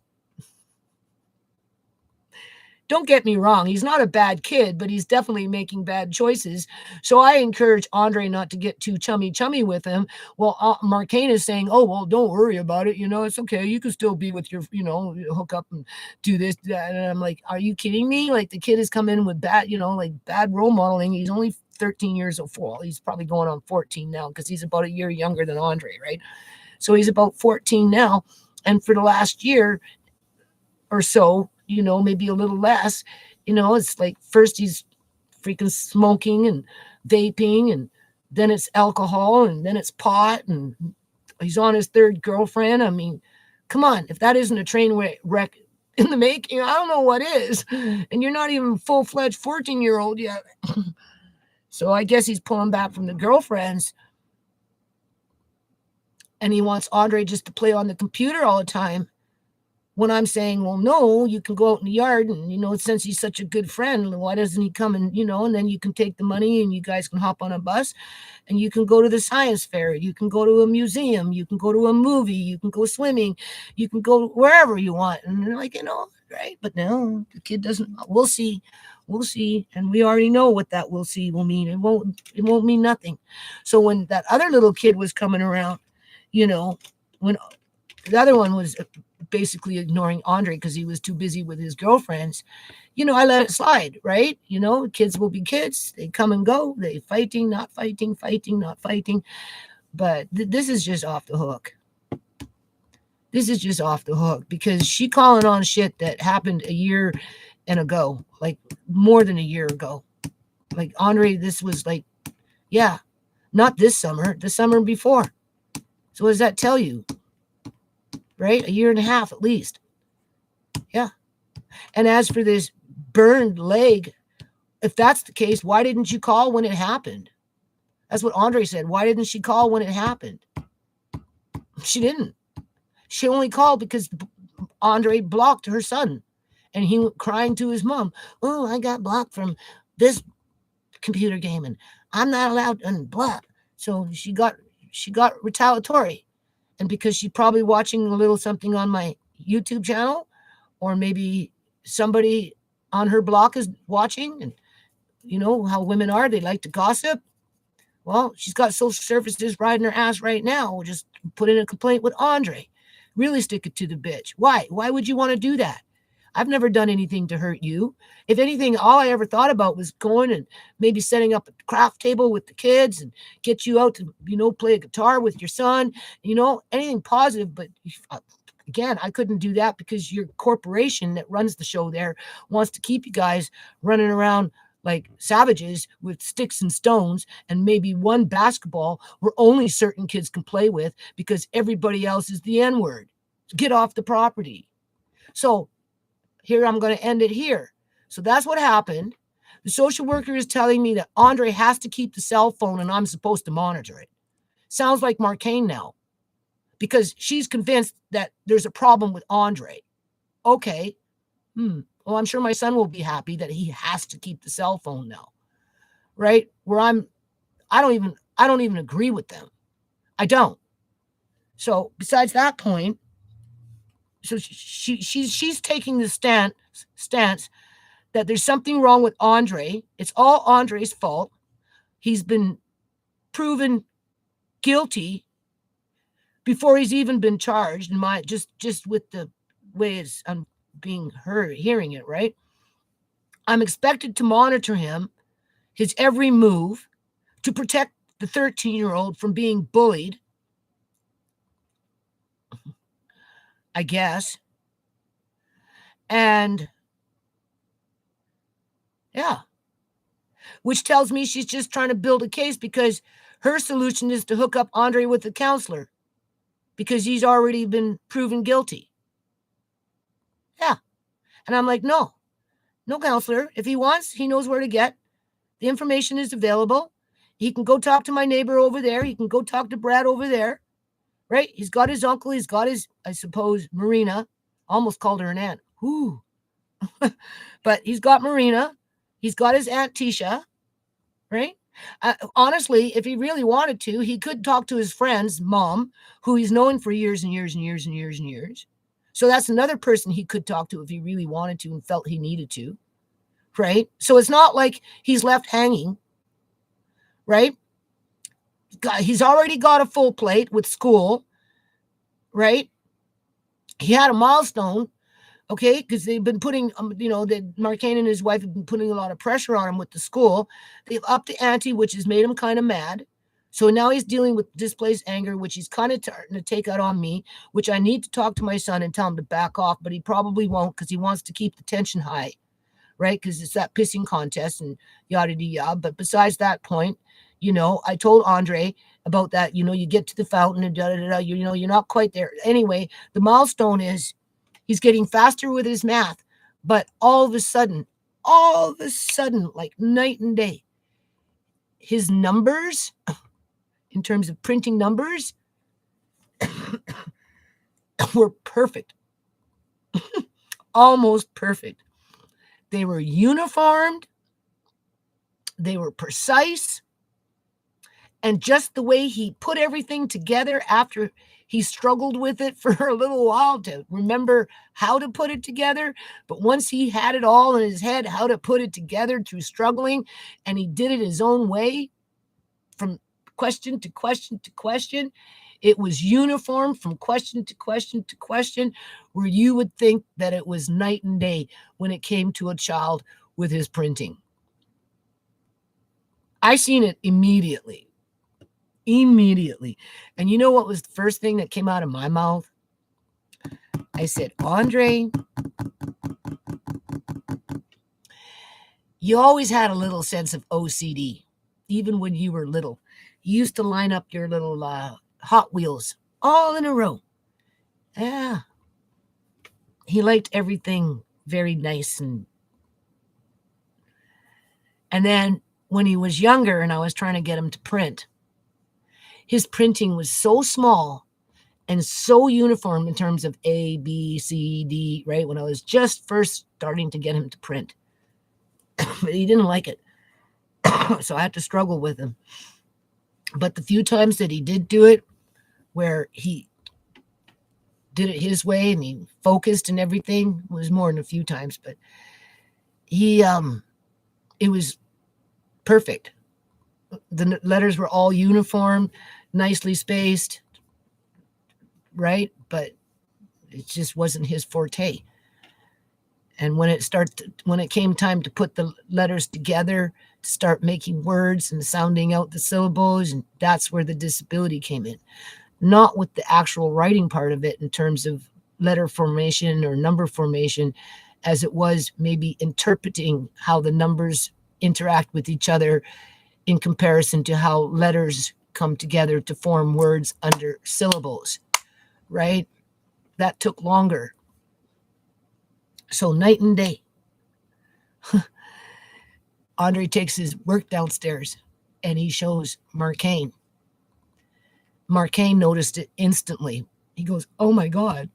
Don't get me wrong, he's not a bad kid, but he's definitely making bad choices. So I encourage Andre not to get too chummy with him. Well, Marcane is saying, oh, well, don't worry about it. It's okay. You can still be with your, hook up and do this, that. And I'm like, are you kidding me? Like, the kid has come in with bad, bad role modeling. He's only 13 years old. Well, he's probably going on 14 now because he's about a year younger than Andre, right? So he's about 14 now. And for the last year or so, maybe a little less, it's like first he's freaking smoking and vaping, and then it's alcohol, and then it's pot, and he's on his third girlfriend. I mean, come on, if that isn't a train wreck in the making, I don't know what is. And you're not even full-fledged 14-year-old yet. So I guess he's pulling back from the girlfriends, and he wants Andre just to play on the computer all the time. When I'm saying, well, no, you can go out in the yard, and, since he's such a good friend, why doesn't he come and, and then you can take the money and you guys can hop on a bus and you can go to the science fair. You can go to a museum. You can go to a movie. You can go swimming. You can go wherever you want. And they're like, right? But no, the kid doesn't. We'll see. We'll see. And we already know what that we'll see will mean. It won't mean nothing. So when that other little kid was coming around, when the other one was basically ignoring Andre because he was too busy with his girlfriends, I let it slide, right? Kids will be kids. They come and go. They fighting, not fighting, not fighting. But this is just off the hook. This is just off the hook because she calling on shit that happened a year and ago, like more than a year ago. Like, Andre, this was like, yeah, not this summer, the summer before. So what does that tell you? Right? A year and a half at least. Yeah. And as for this burned leg, if that's the case, why didn't you call when it happened? That's what Andre said. Why didn't she call when it happened? She didn't. She only called because Andre blocked her son. And he went crying to his mom, oh, I got blocked from this computer game and I'm not allowed and blah. So she got retaliatory. And because she's probably watching a little something on my YouTube channel, or maybe somebody on her block is watching, and you know how women are, they like to gossip. Well, she's got social services riding her ass right now. We'll just put in a complaint with Andre. Really stick it to the bitch. Why? Why would you want to do that? I've never done anything to hurt you. If anything, all I ever thought about was going and maybe setting up a craft table with the kids and get you out to, play a guitar with your son, anything positive. But again, I couldn't do that because your corporation that runs the show there wants to keep you guys running around like savages with sticks and stones and maybe one basketball where only certain kids can play with because everybody else is the N-word. Get off the property. So here, I'm going to end it here. So that's what happened. The social worker is telling me that Andre has to keep the cell phone and I'm supposed to monitor it. Sounds like Marcaine now, because she's convinced that there's a problem with Andre. Okay. Well, I'm sure my son will be happy that he has to keep the cell phone now. Right? Where I don't even agree with them. I don't. So besides that point, so she's taking the stance that there's something wrong with Andre. It's all Andre's fault. He's been proven guilty before he's even been charged. Just with the way I'm hearing it, right? I'm expected to monitor him, his every move, to protect the 13-year-old from being bullied, I guess. And yeah, which tells me she's just trying to build a case because her solution is to hook up Andre with a counselor because he's already been proven guilty. Yeah. And I'm like, no counselor. If he wants, he knows where to get. The information is available. He can go talk to my neighbor over there. He can go talk to Brad over there. Right? He's got his uncle. He's got his, I suppose, Marina. Almost called her an aunt. Ooh. But he's got Marina. He's got his Aunt Tisha. Right? Honestly, if he really wanted to, he could talk to his friend's mom, who he's known for years and years and years and years and years. So that's another person he could talk to if he really wanted to and felt he needed to. Right? So it's not like he's left hanging. Right? He's already got a full plate with school. Right? He had a milestone. Okay, because they've been putting, that Marcaine and his wife have been putting a lot of pressure on him with the school. They've upped the ante, which has made him kind of mad. So now he's dealing with displaced anger, which he's kind of starting to take out on me, which I need to talk to my son and tell him to back off, but he probably won't because he wants to keep the tension high, right? Because it's that pissing contest and yada yada. But besides that point, I told Andre about that. You get to the fountain and you're not quite there. Anyway, the milestone is he's getting faster with his math, but all of a sudden, like night and day, his numbers, in terms of printing numbers, were perfect. Almost perfect. They were uniformed. They were precise. And just the way he put everything together after he struggled with it for a little while to remember how to put it together. But once he had it all in his head, how to put it together through struggling, and he did it his own way from question to question to question, it was uniform from question to question to question, where you would think that it was night and day when it came to a child with his printing. I seen it immediately. And you know what was the first thing that came out of my mouth? I said, Andre, you always had a little sense of OCD, even when you were little. You used to line up your little Hot Wheels all in a row. Yeah. He liked everything very nice. And then when he was younger and I was trying to get him to print, his printing was so small and so uniform in terms of A, B, C, D, right? When I was just first starting to get him to print. But he didn't like it. So I had to struggle with him. But the few times that he did do it, where he did it his way and he focused and everything, was more than a few times, but it was perfect. The letters were all uniform, nicely spaced, right? But it just wasn't his forte. And when it came time to put the letters together, to start making words and sounding out the syllables, and that's where the disability came in. Not with the actual writing part of it in terms of letter formation or number formation, as it was maybe interpreting how the numbers interact with each other in comparison to how letters come together to form words under syllables, right? That took longer. So night and day. Andre takes his work downstairs and he shows Marcaine. Marcaine noticed it instantly. He goes, "Oh my God,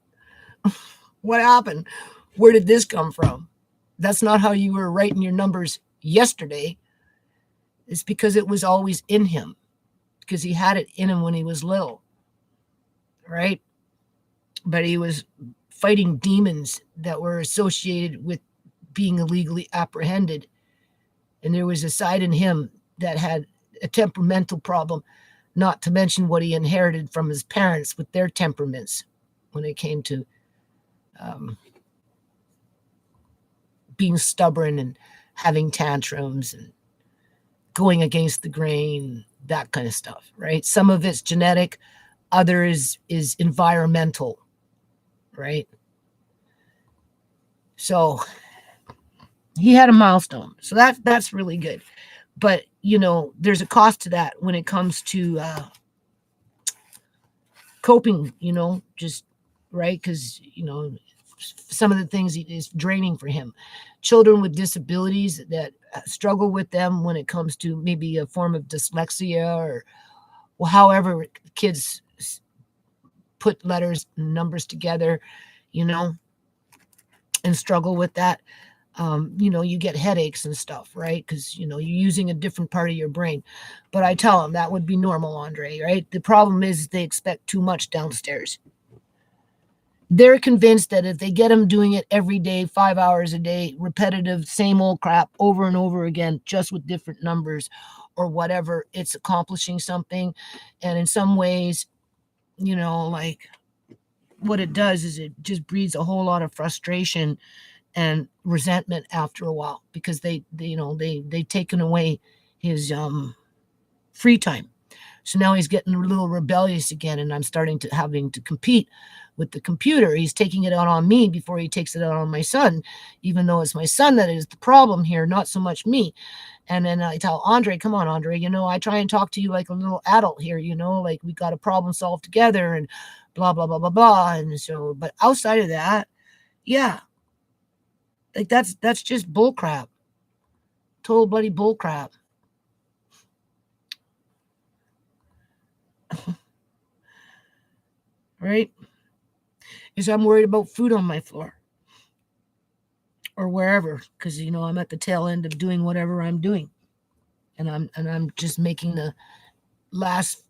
what happened? Where did this come from? That's not how you were writing your numbers yesterday." It's because it was always in him, because he had it in him when he was little, right? But he was fighting demons that were associated with being illegally apprehended. And there was a side in him that had a temperamental problem, not to mention what he inherited from his parents with their temperaments when it came to being stubborn and having tantrums and going against the grain, that kind of stuff, right? Some of it's genetic, others is environmental, right? So he had a milestone. So that's really good. But, there's a cost to that when it comes to coping, just right. Because, some of the things is draining for him. Children with disabilities that struggle with them when it comes to maybe a form of dyslexia or however kids put letters and numbers together, and struggle with that. You get headaches and stuff, right? Because, you're using a different part of your brain. But I tell them that would be normal, Andre, right? The problem is they expect too much downstairs. They're convinced that if they get them doing it every day, 5 hours a day, repetitive, same old crap over and over again, just with different numbers or whatever, it's accomplishing something. And in some ways, like what it does is it just breeds a whole lot of frustration and resentment after a while, because they've taken away his free time. So now he's getting a little rebellious again, and I'm starting to having to compete with the computer. He's taking it out on me before he takes it out on my son, even though it's my son that is the problem here, not so much me. And then I tell Andre, "Come on, Andre, I try and talk to you like a little adult here, like we got a problem solved together and blah, blah, blah, blah, blah." And so, but outside of that, yeah, like that's just bull crap. Total bloody bull crap. Right? Because I'm worried about food on my floor or wherever, because I'm at the tail end of doing whatever I'm doing. And I'm just making the last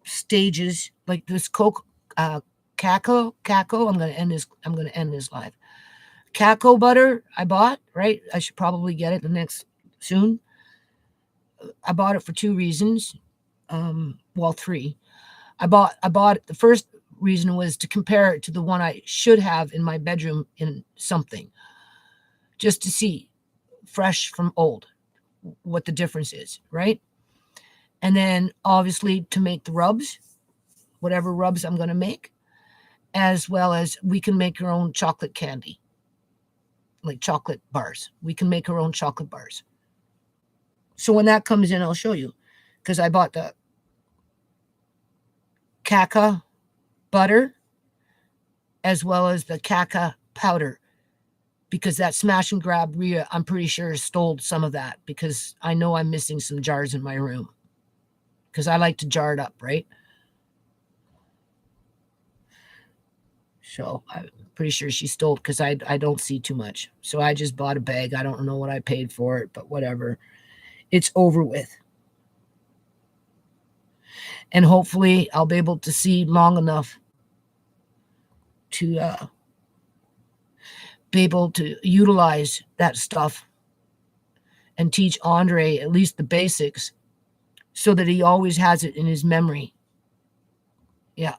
stages, like this Coke Caco. I'm gonna end this live. Caco butter I bought, right? I should probably get it soon. I bought it for two reasons. Three. I bought it. The first reason was to compare it to the one I should have in my bedroom in something, just to see fresh from old what the difference is, right? And then obviously to make the rubs, whatever rubs I'm going to make, as well as we can make our own chocolate candy, like chocolate bars. We can make our own chocolate bars. So when that comes in, I'll show you, because I bought the caca butter as well as the caca powder, because that smash and grab Rhea, I'm pretty sure, stole some of that, because I know I'm missing some jars in my room, because I like to jar it up, right? So I'm pretty sure she stole it because I don't see too much. So I just bought a bag. I don't know what I paid for it, but whatever. It's over with. And hopefully I'll be able to see long enough to be able to utilize that stuff and teach Andre at least the basics so that he always has it in his memory. Yeah.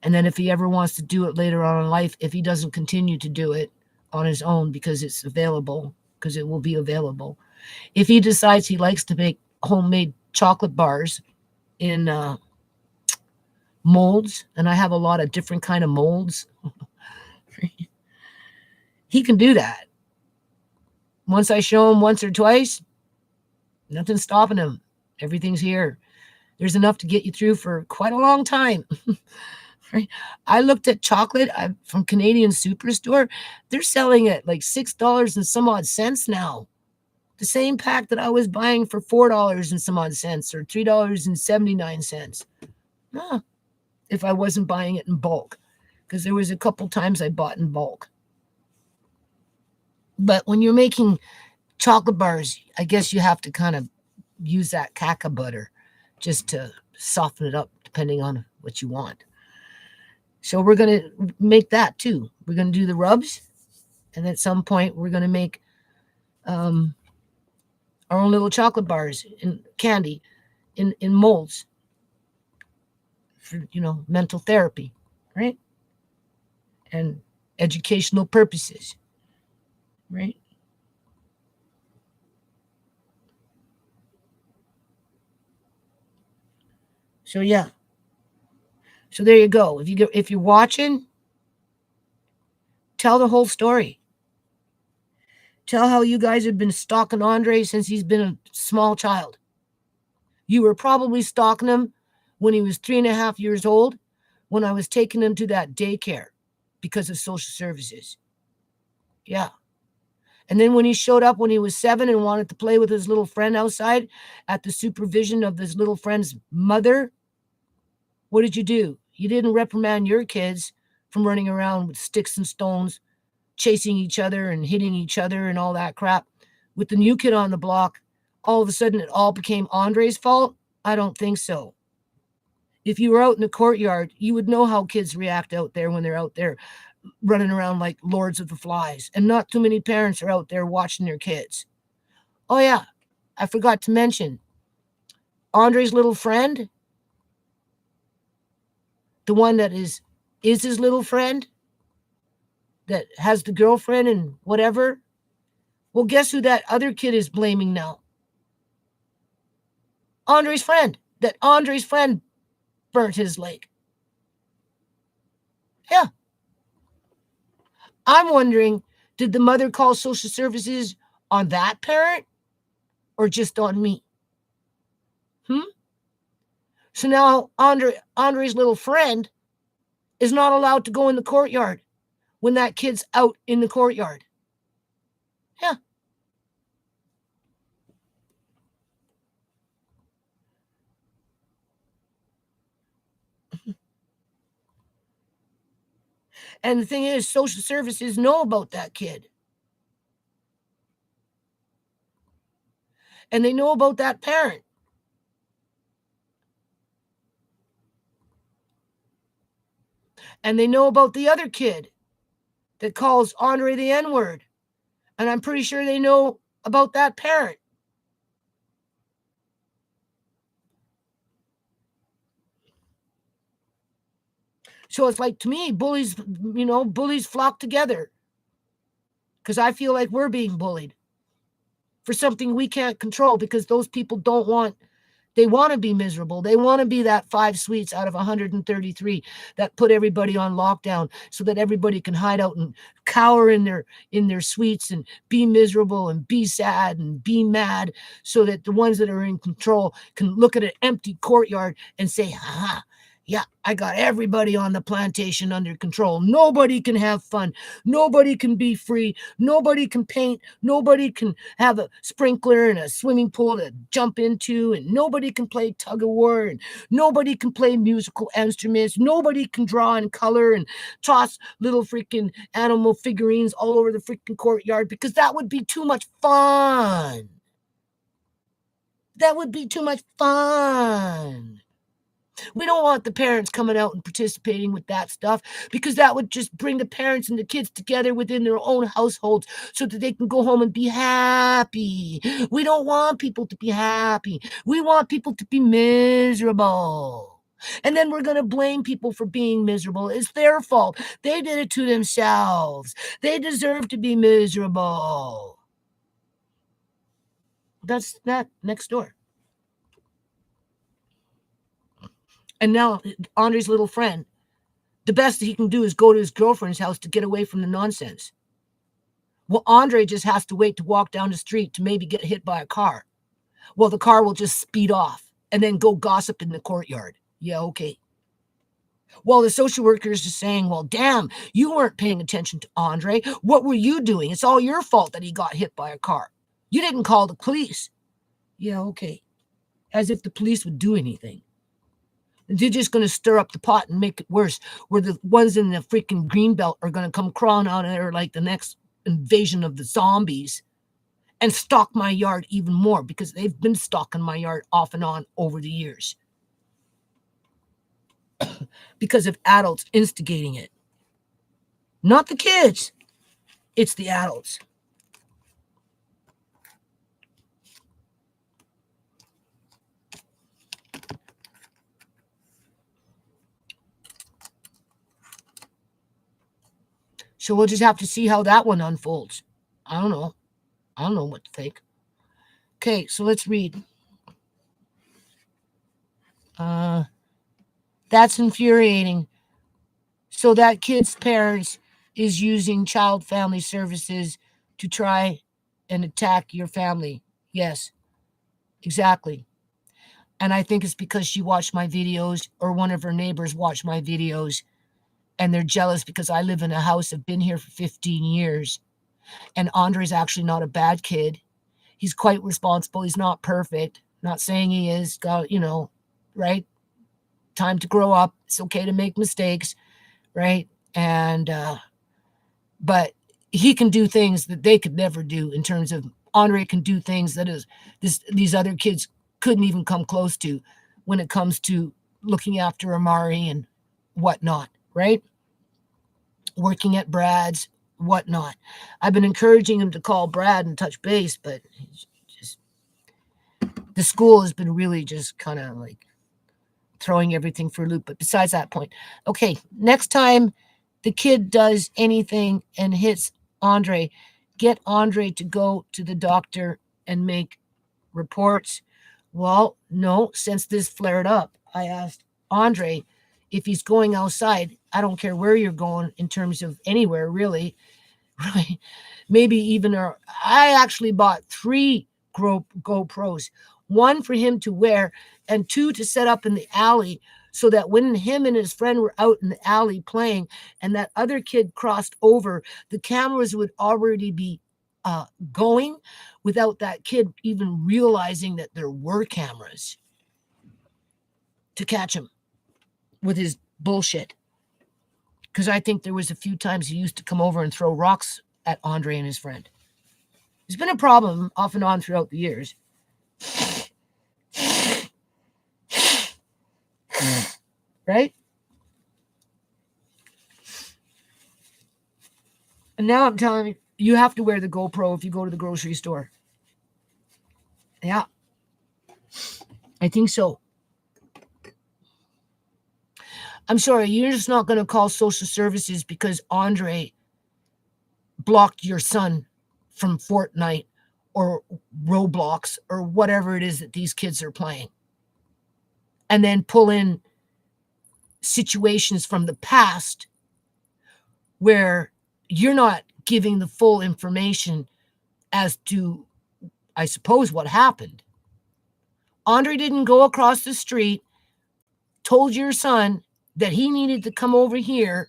And then if he ever wants to do it later on in life, if he doesn't continue to do it on his own because it's available, because it will be available, if he decides he likes to make homemade chocolate bars in molds, and I have a lot of different kind of molds, he can do that. Once I show him once or twice, nothing's stopping him. Everything's here. There's enough to get you through for quite a long time. Right? I looked at chocolate from Canadian Superstore. They're selling it like $6 and some odd cents now. The same pack that I was buying for $4 and some odd cents or $3.79. Huh, if I wasn't buying it in bulk, because there was a couple times I bought in bulk. But when you're making chocolate bars, I guess you have to kind of use that caca butter just to soften it up depending on what you want. So we're going to make that too. We're going to do the rubs. And at some point, we're going to make our own little chocolate bars and candy in molds for, mental therapy, right? And educational purposes, right? So yeah. So there you go. If you're watching, tell the whole story. Tell how you guys have been stalking Andre since he's been a small child. You were probably stalking him when he was 3.5 years old, when I was taking him to that daycare because of social services. Yeah. And then when he showed up when he was 7 and wanted to play with his little friend outside at the supervision of this little friend's mother, what did you do? You didn't reprimand your kids from running around with sticks and stones, chasing each other and hitting each other and all that crap. With the new kid on the block, all of a sudden it all became Andre's fault? I don't think so. If you were out in the courtyard, you would know how kids react out there when they're out there running around like lords of the flies. And not too many parents are out there watching their kids. Oh, yeah, I forgot to mention Andre's little friend, the one that is his little friend that has the girlfriend and whatever. Well, guess who that other kid is blaming now? Andre's friend. That Andre's friend burnt his leg. Yeah. I'm wondering, did the mother call social services on that parent or just on me? So now Andre's little friend is not allowed to go in the courtyard when that kid's out in the courtyard. Yeah. And the thing is, social services know about that kid. And they know about that parent. And they know about the other kid that calls Andre the N-word. And I'm pretty sure they know about that parent. So it's like, to me, bullies flock together. Because I feel like we're being bullied for something we can't control, because those people they want to be miserable. They want to be that 5 suites out of 133 that put everybody on lockdown so that everybody can hide out and cower in their suites and be miserable and be sad and be mad, so that the ones that are in control can look at an empty courtyard and say, ha, Yeah, I got everybody on the plantation under control. Nobody can have fun. Nobody can be free. Nobody can paint. Nobody can have a sprinkler and a swimming pool to jump into. And nobody can play tug of war. And nobody can play musical instruments. Nobody can draw and color and toss little freaking animal figurines all over the freaking courtyard because that would be too much fun. That would be too much fun. We don't want the parents coming out and participating with that stuff because that would just bring the parents and the kids together within their own households so that they can go home and be happy. We don't want people to be happy. We want people to be miserable. And then we're going to blame people for being miserable. It's their fault. They did it to themselves. They deserve to be miserable. That's that next door. And now Andre's little friend, the best he can do is go to his girlfriend's house to get away from the nonsense. Well, Andre just has to wait to walk down the street to maybe get hit by a car. Well, the car will just speed off and then go gossip in the courtyard. Yeah, okay. Well, the social worker is just saying, well, damn, you weren't paying attention to Andre. What were you doing? It's all your fault that he got hit by a car. You didn't call the police. Yeah, okay. As if the police would do anything. They're just going to stir up the pot and make it worse, where the ones in the freaking green belt are going to come crawling out of there like the next invasion of the zombies and stalk my yard even more because they've been stalking my yard off and on over the years because of adults instigating it. Not the kids, it's the adults. So we'll just have to see how that one unfolds. I don't know. I don't know what to think. Okay, so let's read. That's infuriating. So that kid's parents is using child family services to try and attack your family. Yes, exactly. And I think it's because she watched my videos or one of her neighbors watched my videos and they're jealous because I live in a house. I've been here for 15 years. And Andre's actually not a bad kid. He's quite responsible. He's not perfect. Not saying he is. Got, right? Time to grow up. It's okay to make mistakes, right? And but he can do things that they could never do in terms of Andre can do things that these other kids couldn't even come close to when it comes to looking after Amari and whatnot, right? Working at Brad's, whatnot. I've been encouraging him to call Brad and touch base, but just the school has been really just kind of like throwing everything for a loop. But besides that point, okay, next time the kid does anything and hits Andre, get Andre to go to the doctor and make reports. Well, no, since this flared up, I asked Andre if he's going outside. I don't care where you're going in terms of anywhere, really, right? Maybe even I actually bought 3 GoPros, one for him to wear and 2 to set up in the alley so that when him and his friend were out in the alley playing and that other kid crossed over, the cameras would already be going without that kid even realizing that there were cameras to catch him with his bullshit. Because I think there was a few times he used to come over and throw rocks at Andre and his friend. It's been a problem off and on throughout the years. Right? And now I'm telling you, you have to wear the GoPro if you go to the grocery store. Yeah. I think so. I'm sorry, you're just not going to call social services because Andre blocked your son from Fortnite or Roblox or whatever it is that these kids are playing. And then pull in situations from the past where you're not giving the full information as to, I suppose, what happened. Andre didn't go across the street told your son that he needed to come over here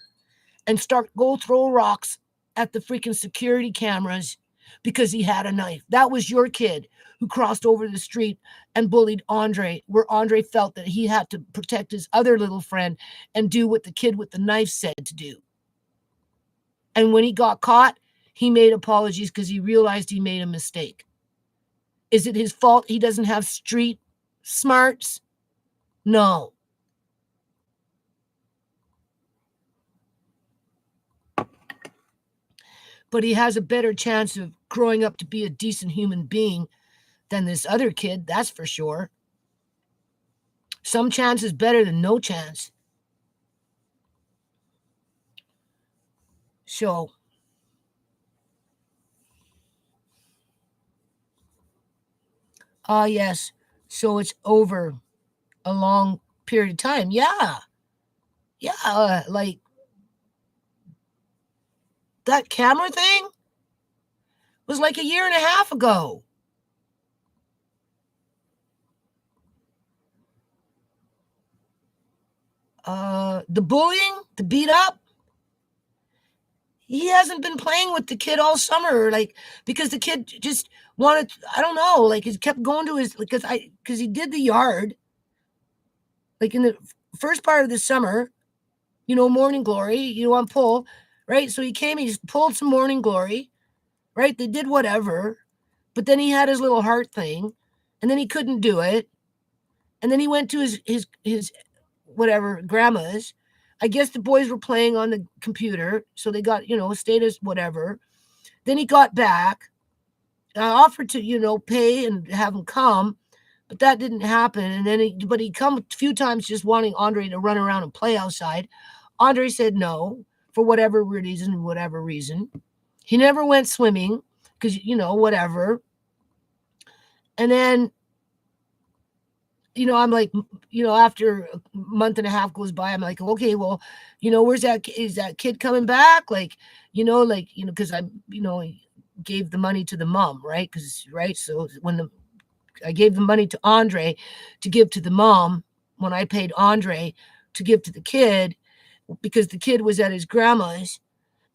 and go throw rocks at the freaking security cameras because he had a knife. That was your kid who crossed over the street and bullied Andre, where Andre felt that he had to protect his other little friend and do what the kid with the knife said to do. And when he got caught, he made apologies because he realized he made a mistake. Is it his fault he doesn't have street smarts? No. But he has a better chance of growing up to be a decent human being than this other kid, that's for sure. Some chance is better than no chance. So, yes. So it's over a long period of time. Yeah. Yeah. Like that camera thing was like a year and a half ago. The bullying, the beat up, he hasn't been playing with the kid all summer, like because the kid just wanted. I don't know, like he kept going to his because he did the yard, like in the first part of the summer, Morning Glory, on pull, right? So he came, he just pulled some Morning Glory, right? They did whatever, but then he had his little heart thing, and then he couldn't do it, and then he went to his whatever grandma's. I guess the boys were playing on the computer, so they got status whatever. Then he got back. I offered to pay and have him come, but that didn't happen. And then he come a few times just wanting Andre to run around and play outside. Andre said no for whatever reason. He never went swimming because whatever. And then I'm like, after a month and a half goes by, I'm like, okay, well, is that kid coming back? Like, because I gave the money to the mom, right? So when I gave the money to Andre to give to the mom, when I paid Andre to give to the kid, because the kid was at his grandma's.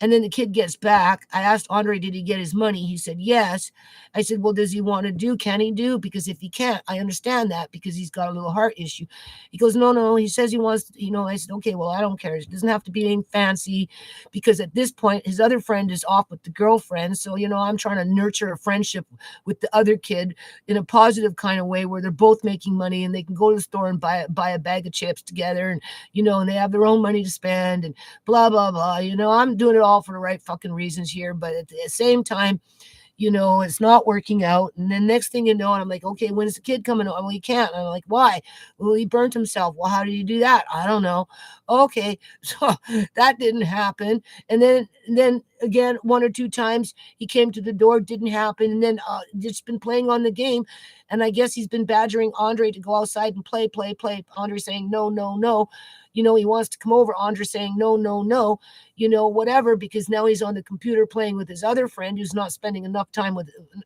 And then the kid gets back. I asked Andre, did he get his money? He said, yes. I said, well, does he want to do? Can he do? Because if he can't, I understand that because he's got a little heart issue. He goes, no. He says he wants, I said, okay, well, I don't care. It doesn't have to be anything fancy because at this point, his other friend is off with the girlfriend. So, I'm trying to nurture a friendship with the other kid in a positive kind of way where they're both making money and they can go to the store and buy a bag of chips together and, and they have their own money to spend and blah, blah, blah. I'm doing it all for the right fucking reasons here, but at the same time, it's not working out. And then next thing you know, and I'm like, okay, when is the kid coming? Well, he can't. And I'm like, why? Well, he burnt himself. Well, how did he do that? I don't know. Okay, so that didn't happen. And then again, one or two times he came to the door, didn't happen. And then just been playing on the game. And I guess he's been badgering Andre to go outside and play. Andre saying, no. He wants to come over. Andre saying, no, whatever, because now he's on the computer playing with his other friend who's not spending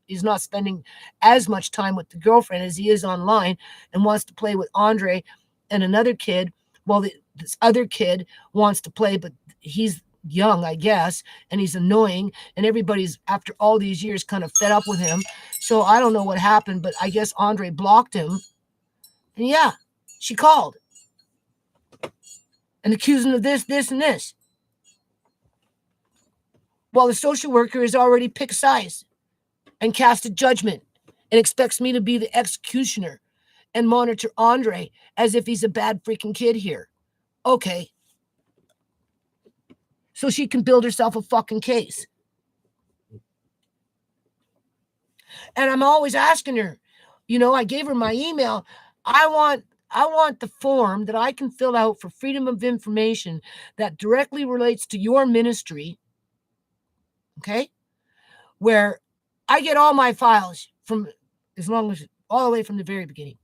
he's not spending as much time with the girlfriend as he is online and wants to play with Andre and another kid. Well, this other kid wants to play, but he's young, I guess, and he's annoying, and everybody's, after all these years, kind of fed up with him. So I don't know what happened, but I guess Andre blocked him. And yeah, she called and accused him of this, and this. Well, the social worker has already picked sides and cast a judgment and expects me to be the executioner and monitor Andre as if he's a bad freaking kid here. Okay. So she can build herself a fucking case. And I'm always asking her, I gave her my email. I want the form that I can fill out for freedom of information that directly relates to your ministry. Okay? Where I get all my files from all the way from the very beginning.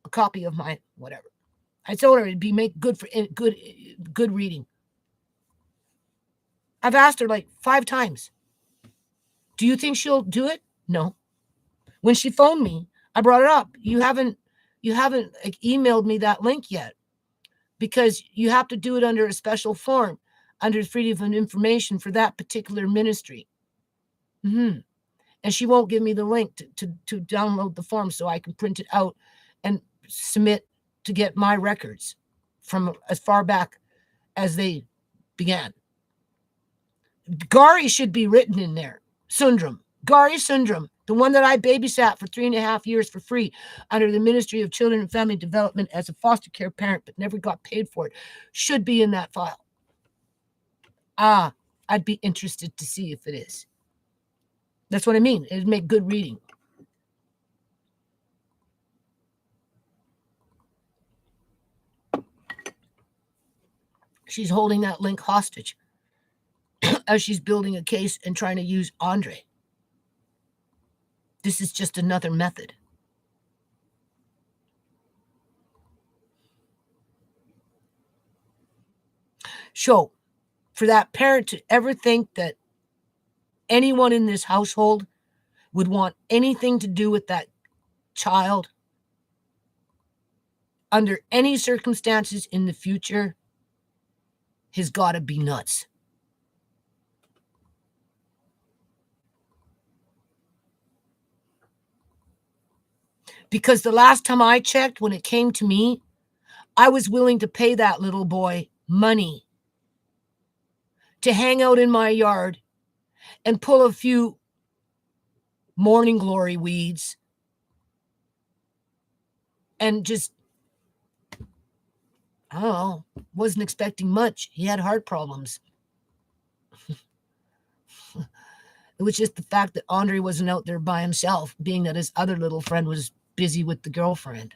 A copy of my whatever. I told her it'd be good for good reading. I've asked her like 5 times. Do you think she'll do it? No. When she phoned me, I brought it up. You haven't emailed me that link yet. because you have to do it under a special form, under Freedom of Information for that particular ministry. And she won't give me the link to download the form so I can print it out and submit to get my records from as far back as they began. Gari should be written in there. Sundram. Gari Sundram, the one that I babysat for 3.5 years for free under the Ministry of Children and Family Development as a foster care parent, but never got paid for it, should be in that file. I'd be interested to see if it is. That's what I mean. It'd make good reading. She's holding that link hostage as she's building a case and trying to use Andre. This is just another method. So, for that parent to ever think that anyone in this household would want anything to do with that child under any circumstances in the future has got to be nuts. Because the last time I checked, when it came to me, I was willing to pay that little boy money to hang out in my yard and pull a few morning glory weeds and just, I don't know, wasn't expecting much. He had heart problems. It was just the fact that Andre wasn't out there by himself, being that his other little friend was busy with the girlfriend.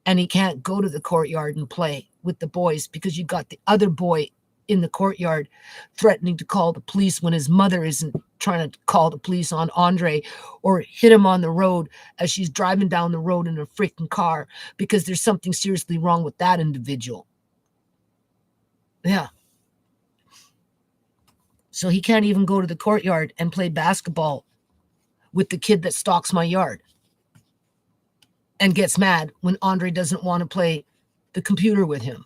And he can't go to the courtyard and play with the boys because you got the other boy in the courtyard threatening to call the police when his mother isn't trying to call the police on Andre or hit him on the road as she's driving down the road in a freaking car because there's something seriously wrong with that individual. Yeah. So he can't even go to the courtyard and play basketball with the kid that stalks my yard and gets mad when Andre doesn't want to play the computer with him.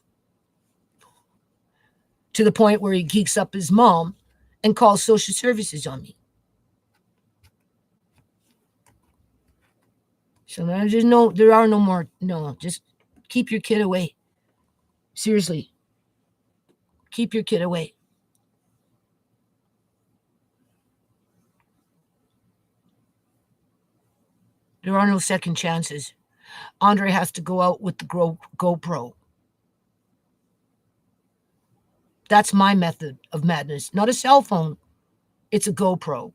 To the point where he geeks up his mom and calls social services on me. So there are no more, just keep your kid away. Seriously. Keep your kid away. There are no second chances. Andre has to go out with the GoPro. That's my method of madness. Not a cell phone. It's a GoPro.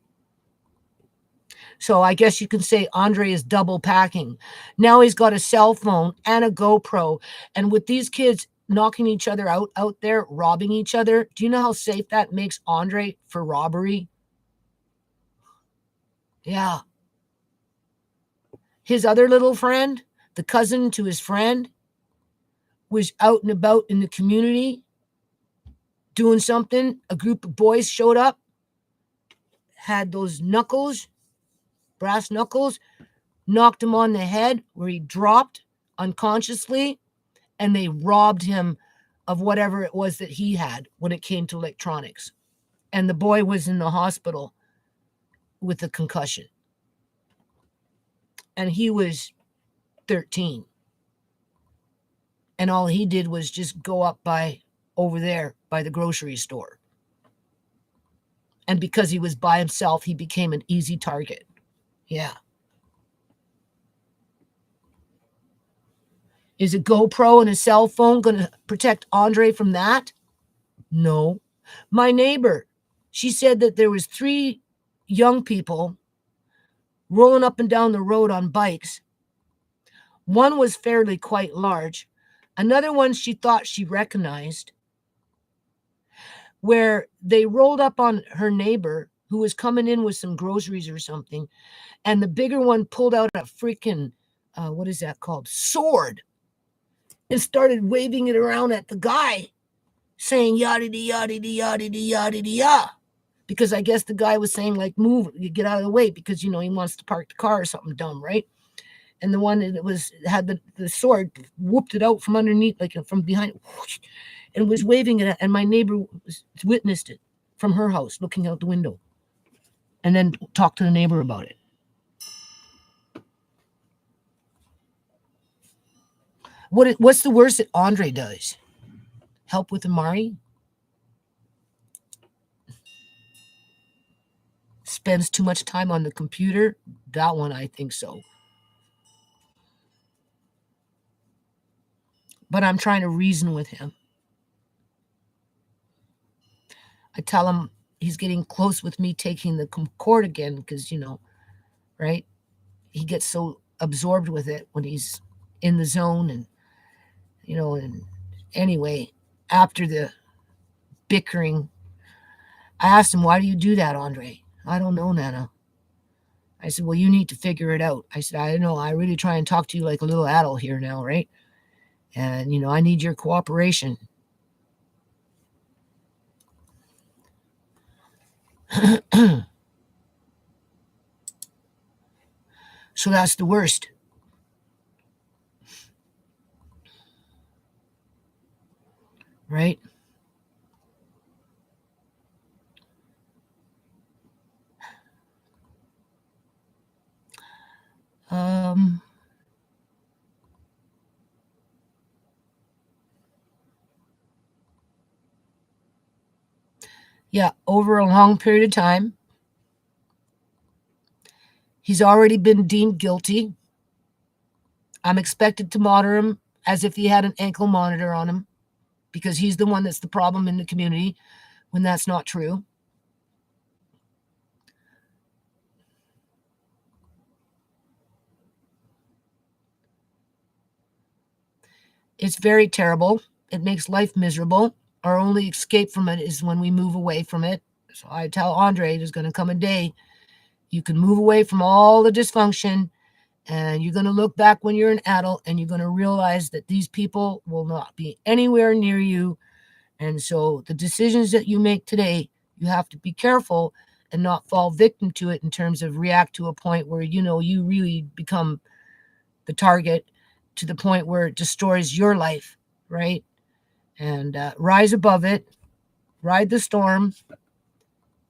So I guess you can say Andre is double packing. Now he's got a cell phone and a GoPro. And with these kids knocking each other out there, robbing each other, do you know how safe that makes Andre for robbery? Yeah. His other little friend, the cousin to his friend, was out and about in the community doing something. A group of boys showed up, had those knuckles, brass knuckles, knocked him on the head where he dropped unconsciously, and they robbed him of whatever it was that he had when it came to electronics. And the boy was in the hospital with a concussion. And he was 13. And all he did was just go up over there by the grocery store. And because he was by himself, he became an easy target. Yeah. Is a GoPro and a cell phone going to protect Andre from that? No. My neighbor, she said that there was 3 young people rolling up and down the road on bikes. One was fairly quite large. Another one she thought she recognized, where they rolled up on her neighbor who was coming in with some groceries or something. And the bigger one pulled out a freaking, what is that called? Sword. And started waving it around at the guy, saying yada yada yada yada yada. Because I guess the guy was saying, like, move, you get out of the way, because he wants to park the car or something dumb, right? and the one that had the sword whooped it out from underneath, like from behind, whoosh, and was waving it at, and my neighbor witnessed it from her house, looking out the window, and then talked to the neighbor about it. What's the worst that Andre does? Help with Amari? Spends too much time on the computer? That one, I think so. But I'm trying to reason with him. I tell him he's getting close with me taking the cord again because, right? He gets so absorbed with it when he's in the zone. And anyway, after the bickering, I asked him, why do you do that, Andre? I don't know, Nana. I said, well, you need to figure it out. I said, I know, I really try and talk to you like a little adult here now, right? And, I need your cooperation. So that's the worst. Right? Yeah, over a long period of time, he's already been deemed guilty. I'm expected to monitor him as if he had an ankle monitor on him because he's the one that's the problem in the community when that's not true. It's very terrible. It makes life miserable. Our only escape from it is when we move away from it. So I tell Andre, there's going to come a day you can move away from all the dysfunction, and you're going to look back when you're an adult and you're going to realize that these people will not be anywhere near you. And so the decisions that you make today, you have to be careful and not fall victim to it in terms of react to a point where, you really become the target to the point where it destroys your life, right? And rise above it, ride the storm.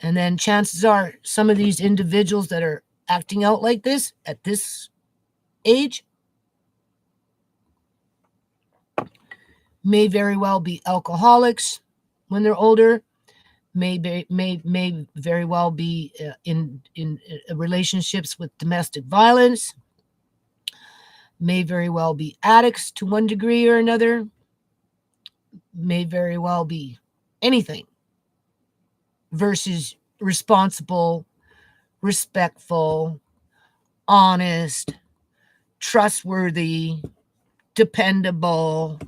And then chances are some of these individuals that are acting out like this at this age may very well be alcoholics when they're older, may very well be in relationships with domestic violence, may very well be addicts to one degree or another, may very well be anything versus responsible, respectful, honest, trustworthy, dependable.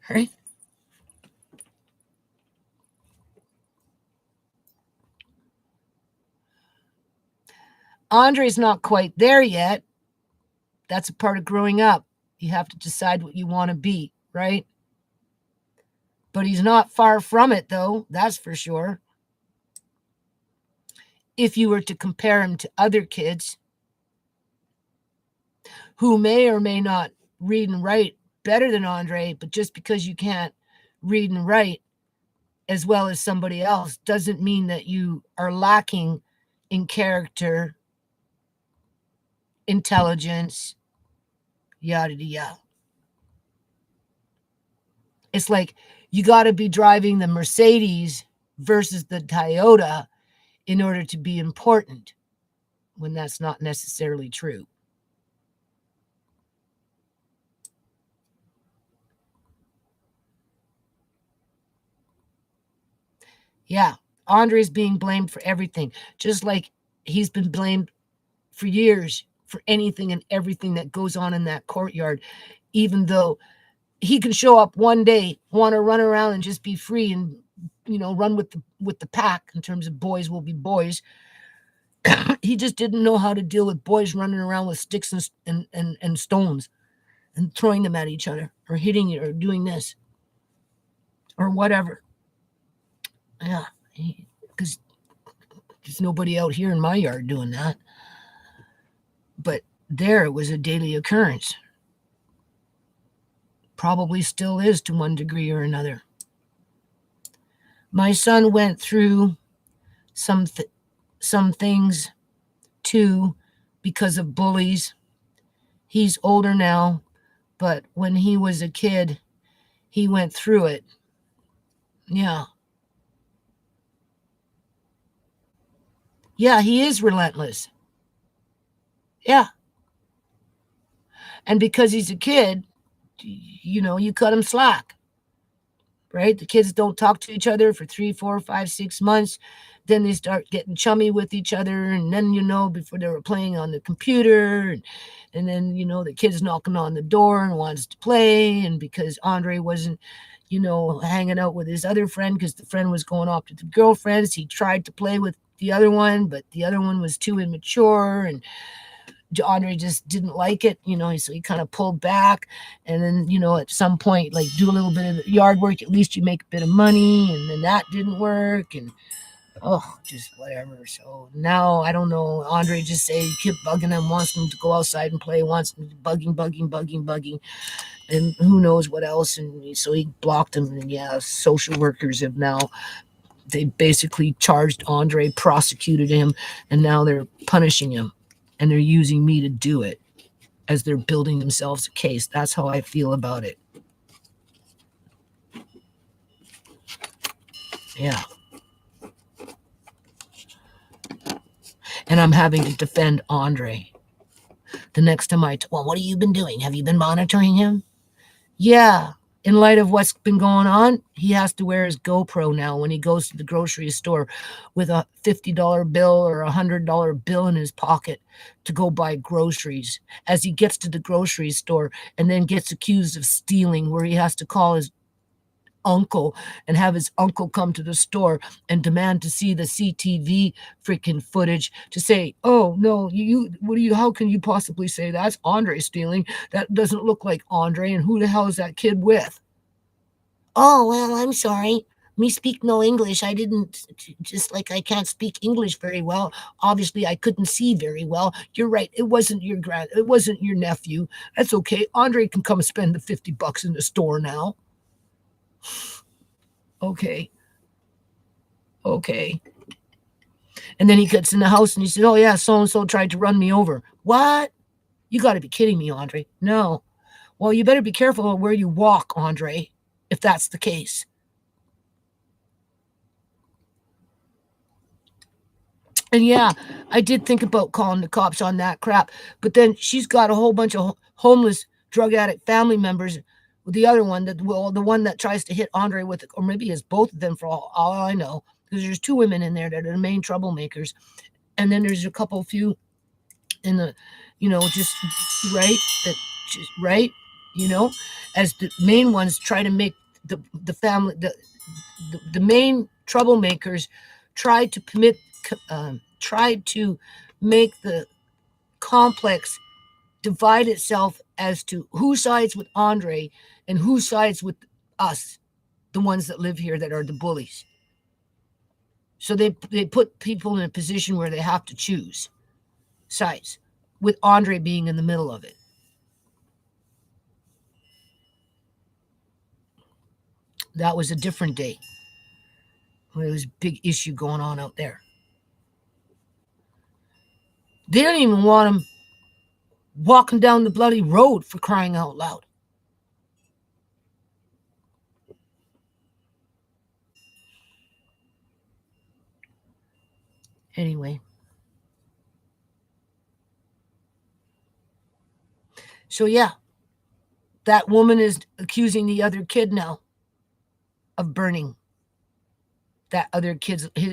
Right? Andre's not quite there yet. That's a part of growing up. You have to decide what you want to be, right? But he's not far from it, though. That's for sure. If you were to compare him to other kids who may or may not read and write better than Andre, but just because you can't read and write as well as somebody else doesn't mean that you are lacking in character, intelligence, yada yada. It's like you got to be driving the Mercedes versus the Toyota in order to be important, when that's not necessarily true. Yeah, Andre's being blamed for everything, just like he's been blamed for years for anything and everything that goes on in that courtyard, even though he can show up one day, want to run around and just be free and run with the pack in terms of boys will be boys. He just didn't know how to deal with boys running around with sticks and stones and throwing them at each other or hitting it or doing this or whatever. Yeah, because there's nobody out here in my yard doing that. But there it was a daily occurrence. Probably still is to one degree or another. My son went through some some things too because of bullies. He's older now, but when he was a kid, he went through it. Yeah. Yeah, he is relentless. Yeah. And because he's a kid, you cut him slack, right? The kids don't talk to each other for 3, 4, 5, 6 months. Then they start getting chummy with each other. And then, before they were playing on the computer. And then, the kid's knocking on the door and wants to play. And because Andre wasn't, hanging out with his other friend because the friend was going off to the girlfriends, he tried to play with the other one, but the other one was too immature. And Andre just didn't like it, so he kind of pulled back. And then, at some point, like do a little bit of yard work, at least you make a bit of money. And then that didn't work. And just whatever. So now I don't know. Andre just say keep bugging him, wants him to go outside and play, wants him to bugging, and who knows what else. And so he blocked him. And yeah, social workers have now they basically charged Andre, prosecuted him, and now they're punishing him, and they're using me to do it as they're building themselves a case. That's how I feel about it. Yeah. And I'm having to defend Andre. The next time well, what have you been doing? Have you been monitoring him? Yeah. In light of what's been going on, he has to wear his GoPro now when he goes to the grocery store with a $50 bill or a $100 bill in his pocket to go buy groceries. As he gets to the grocery store and then gets accused of stealing, where he has to call his uncle and have his uncle come to the store and demand to see the CTV freaking footage to say, oh no, how can you possibly say that's Andre stealing? That doesn't look like Andre, and who the hell is that kid with? Oh, well, I'm sorry. Me speak no English. I didn't, just like I can't speak English very well. Obviously, I couldn't see very well. You're right. It wasn't your nephew. That's okay. Andre can come spend the $50 in the store now. Okay. Okay. And then he gets in the house and he said, oh, yeah, so and so tried to run me over. What? You got to be kidding me, Andre. No. Well, you better be careful of where you walk, Andre, if that's the case. And yeah, I did think about calling the cops on that crap. But then she's got a whole bunch of homeless drug addict family members. The other one, the one that tries to hit Andre with, or maybe it's both of them for all I know, because there's 2 women in there that are the main troublemakers. And then there's a few in the, just right, that just right, as the main ones try to make the family, the main troublemakers tried to tried to make the complex divide itself as to who sides with Andre and who sides with us, the ones that live here that are the bullies. So they put people in a position where they have to choose sides, with Andre being in the middle of it. That was a different day. There was a big issue going on out there. They don't even want him walking down the bloody road, for crying out loud. Anyway. So yeah, that woman is accusing the other kid now of burning that other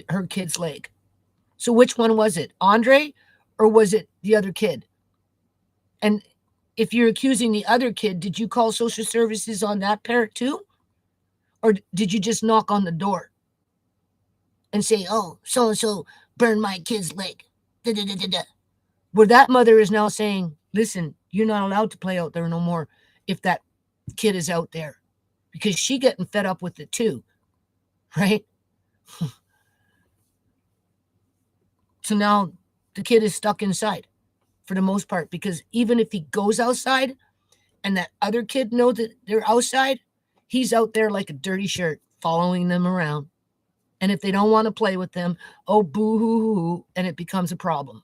her kid's leg. So which one was it? Andre, or was it the other kid? And if you're accusing the other kid, did you call social services on that parent too? Or did you just knock on the door and say, oh, so and so burned my kid's leg? Da, da, da, da, da. Where that mother is now saying, listen, you're not allowed to play out there no more if that kid is out there, because she getting fed up with it too, right? So now the kid is stuck inside. for the most part, because even if he goes outside and that other kid knows that they're outside, he's out there like a dirty shirt following them around. And if they don't want to play with them, oh, boo hoo hoo, and it becomes a problem.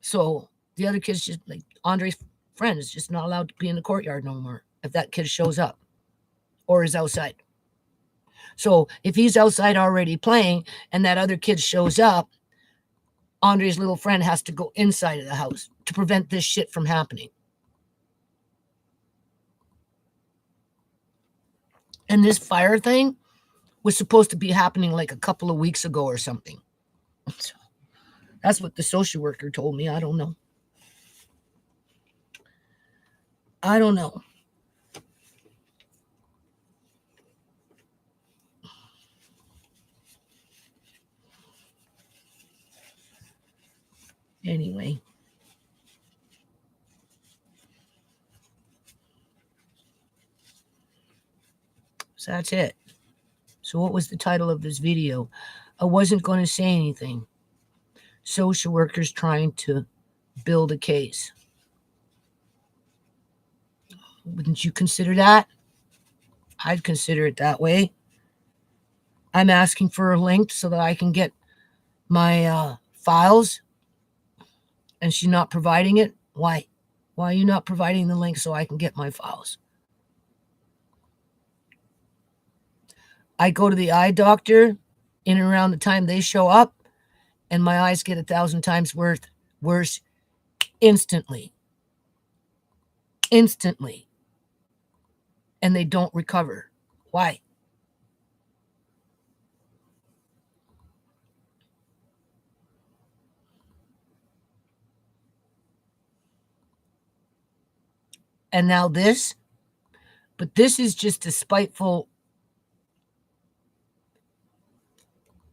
So the other kids, just like Andre's friend, is just not allowed to be in the courtyard no more if that kid shows up or is outside. So if he's outside already playing and that other kid shows up, Andre's little friend has to go inside of the house to prevent this shit from happening. And this fire thing was supposed to be happening like a couple of weeks ago or something. So that's what the social worker told me. I don't know. I don't know. Anyway. So that's it. So what was the title of this video? I wasn't going to say anything. Social workers trying to build a case. Wouldn't you consider that? I'd consider it that way. I'm asking for a link so that I can get my files, and she's not providing it. Why? Why are you not providing the link so I can get my files? I go to the eye doctor in and around the time they show up, and my eyes get 1,000 times worse instantly. Instantly. And they don't recover. Why? And now this, but this is just a spiteful,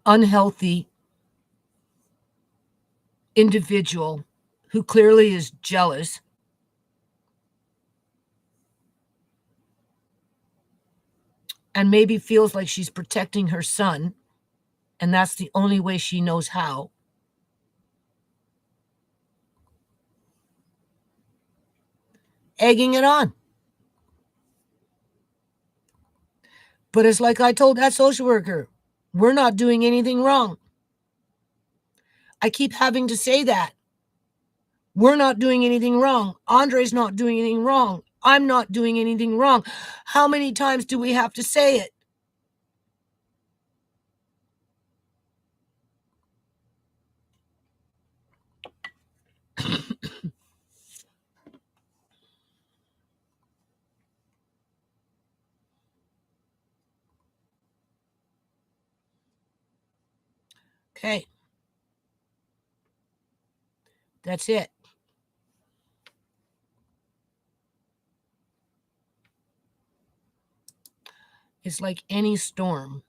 unhealthy individual who clearly is jealous and maybe feels like she's protecting her son, and that's the only way she knows how. Egging it on. But it's like I told that social worker, we're not doing anything wrong. I keep having to say that. We're not doing anything wrong. Andre's not doing anything wrong. I'm not doing anything wrong. How many times do we have to say it? Okay. That's it. It's like any storm.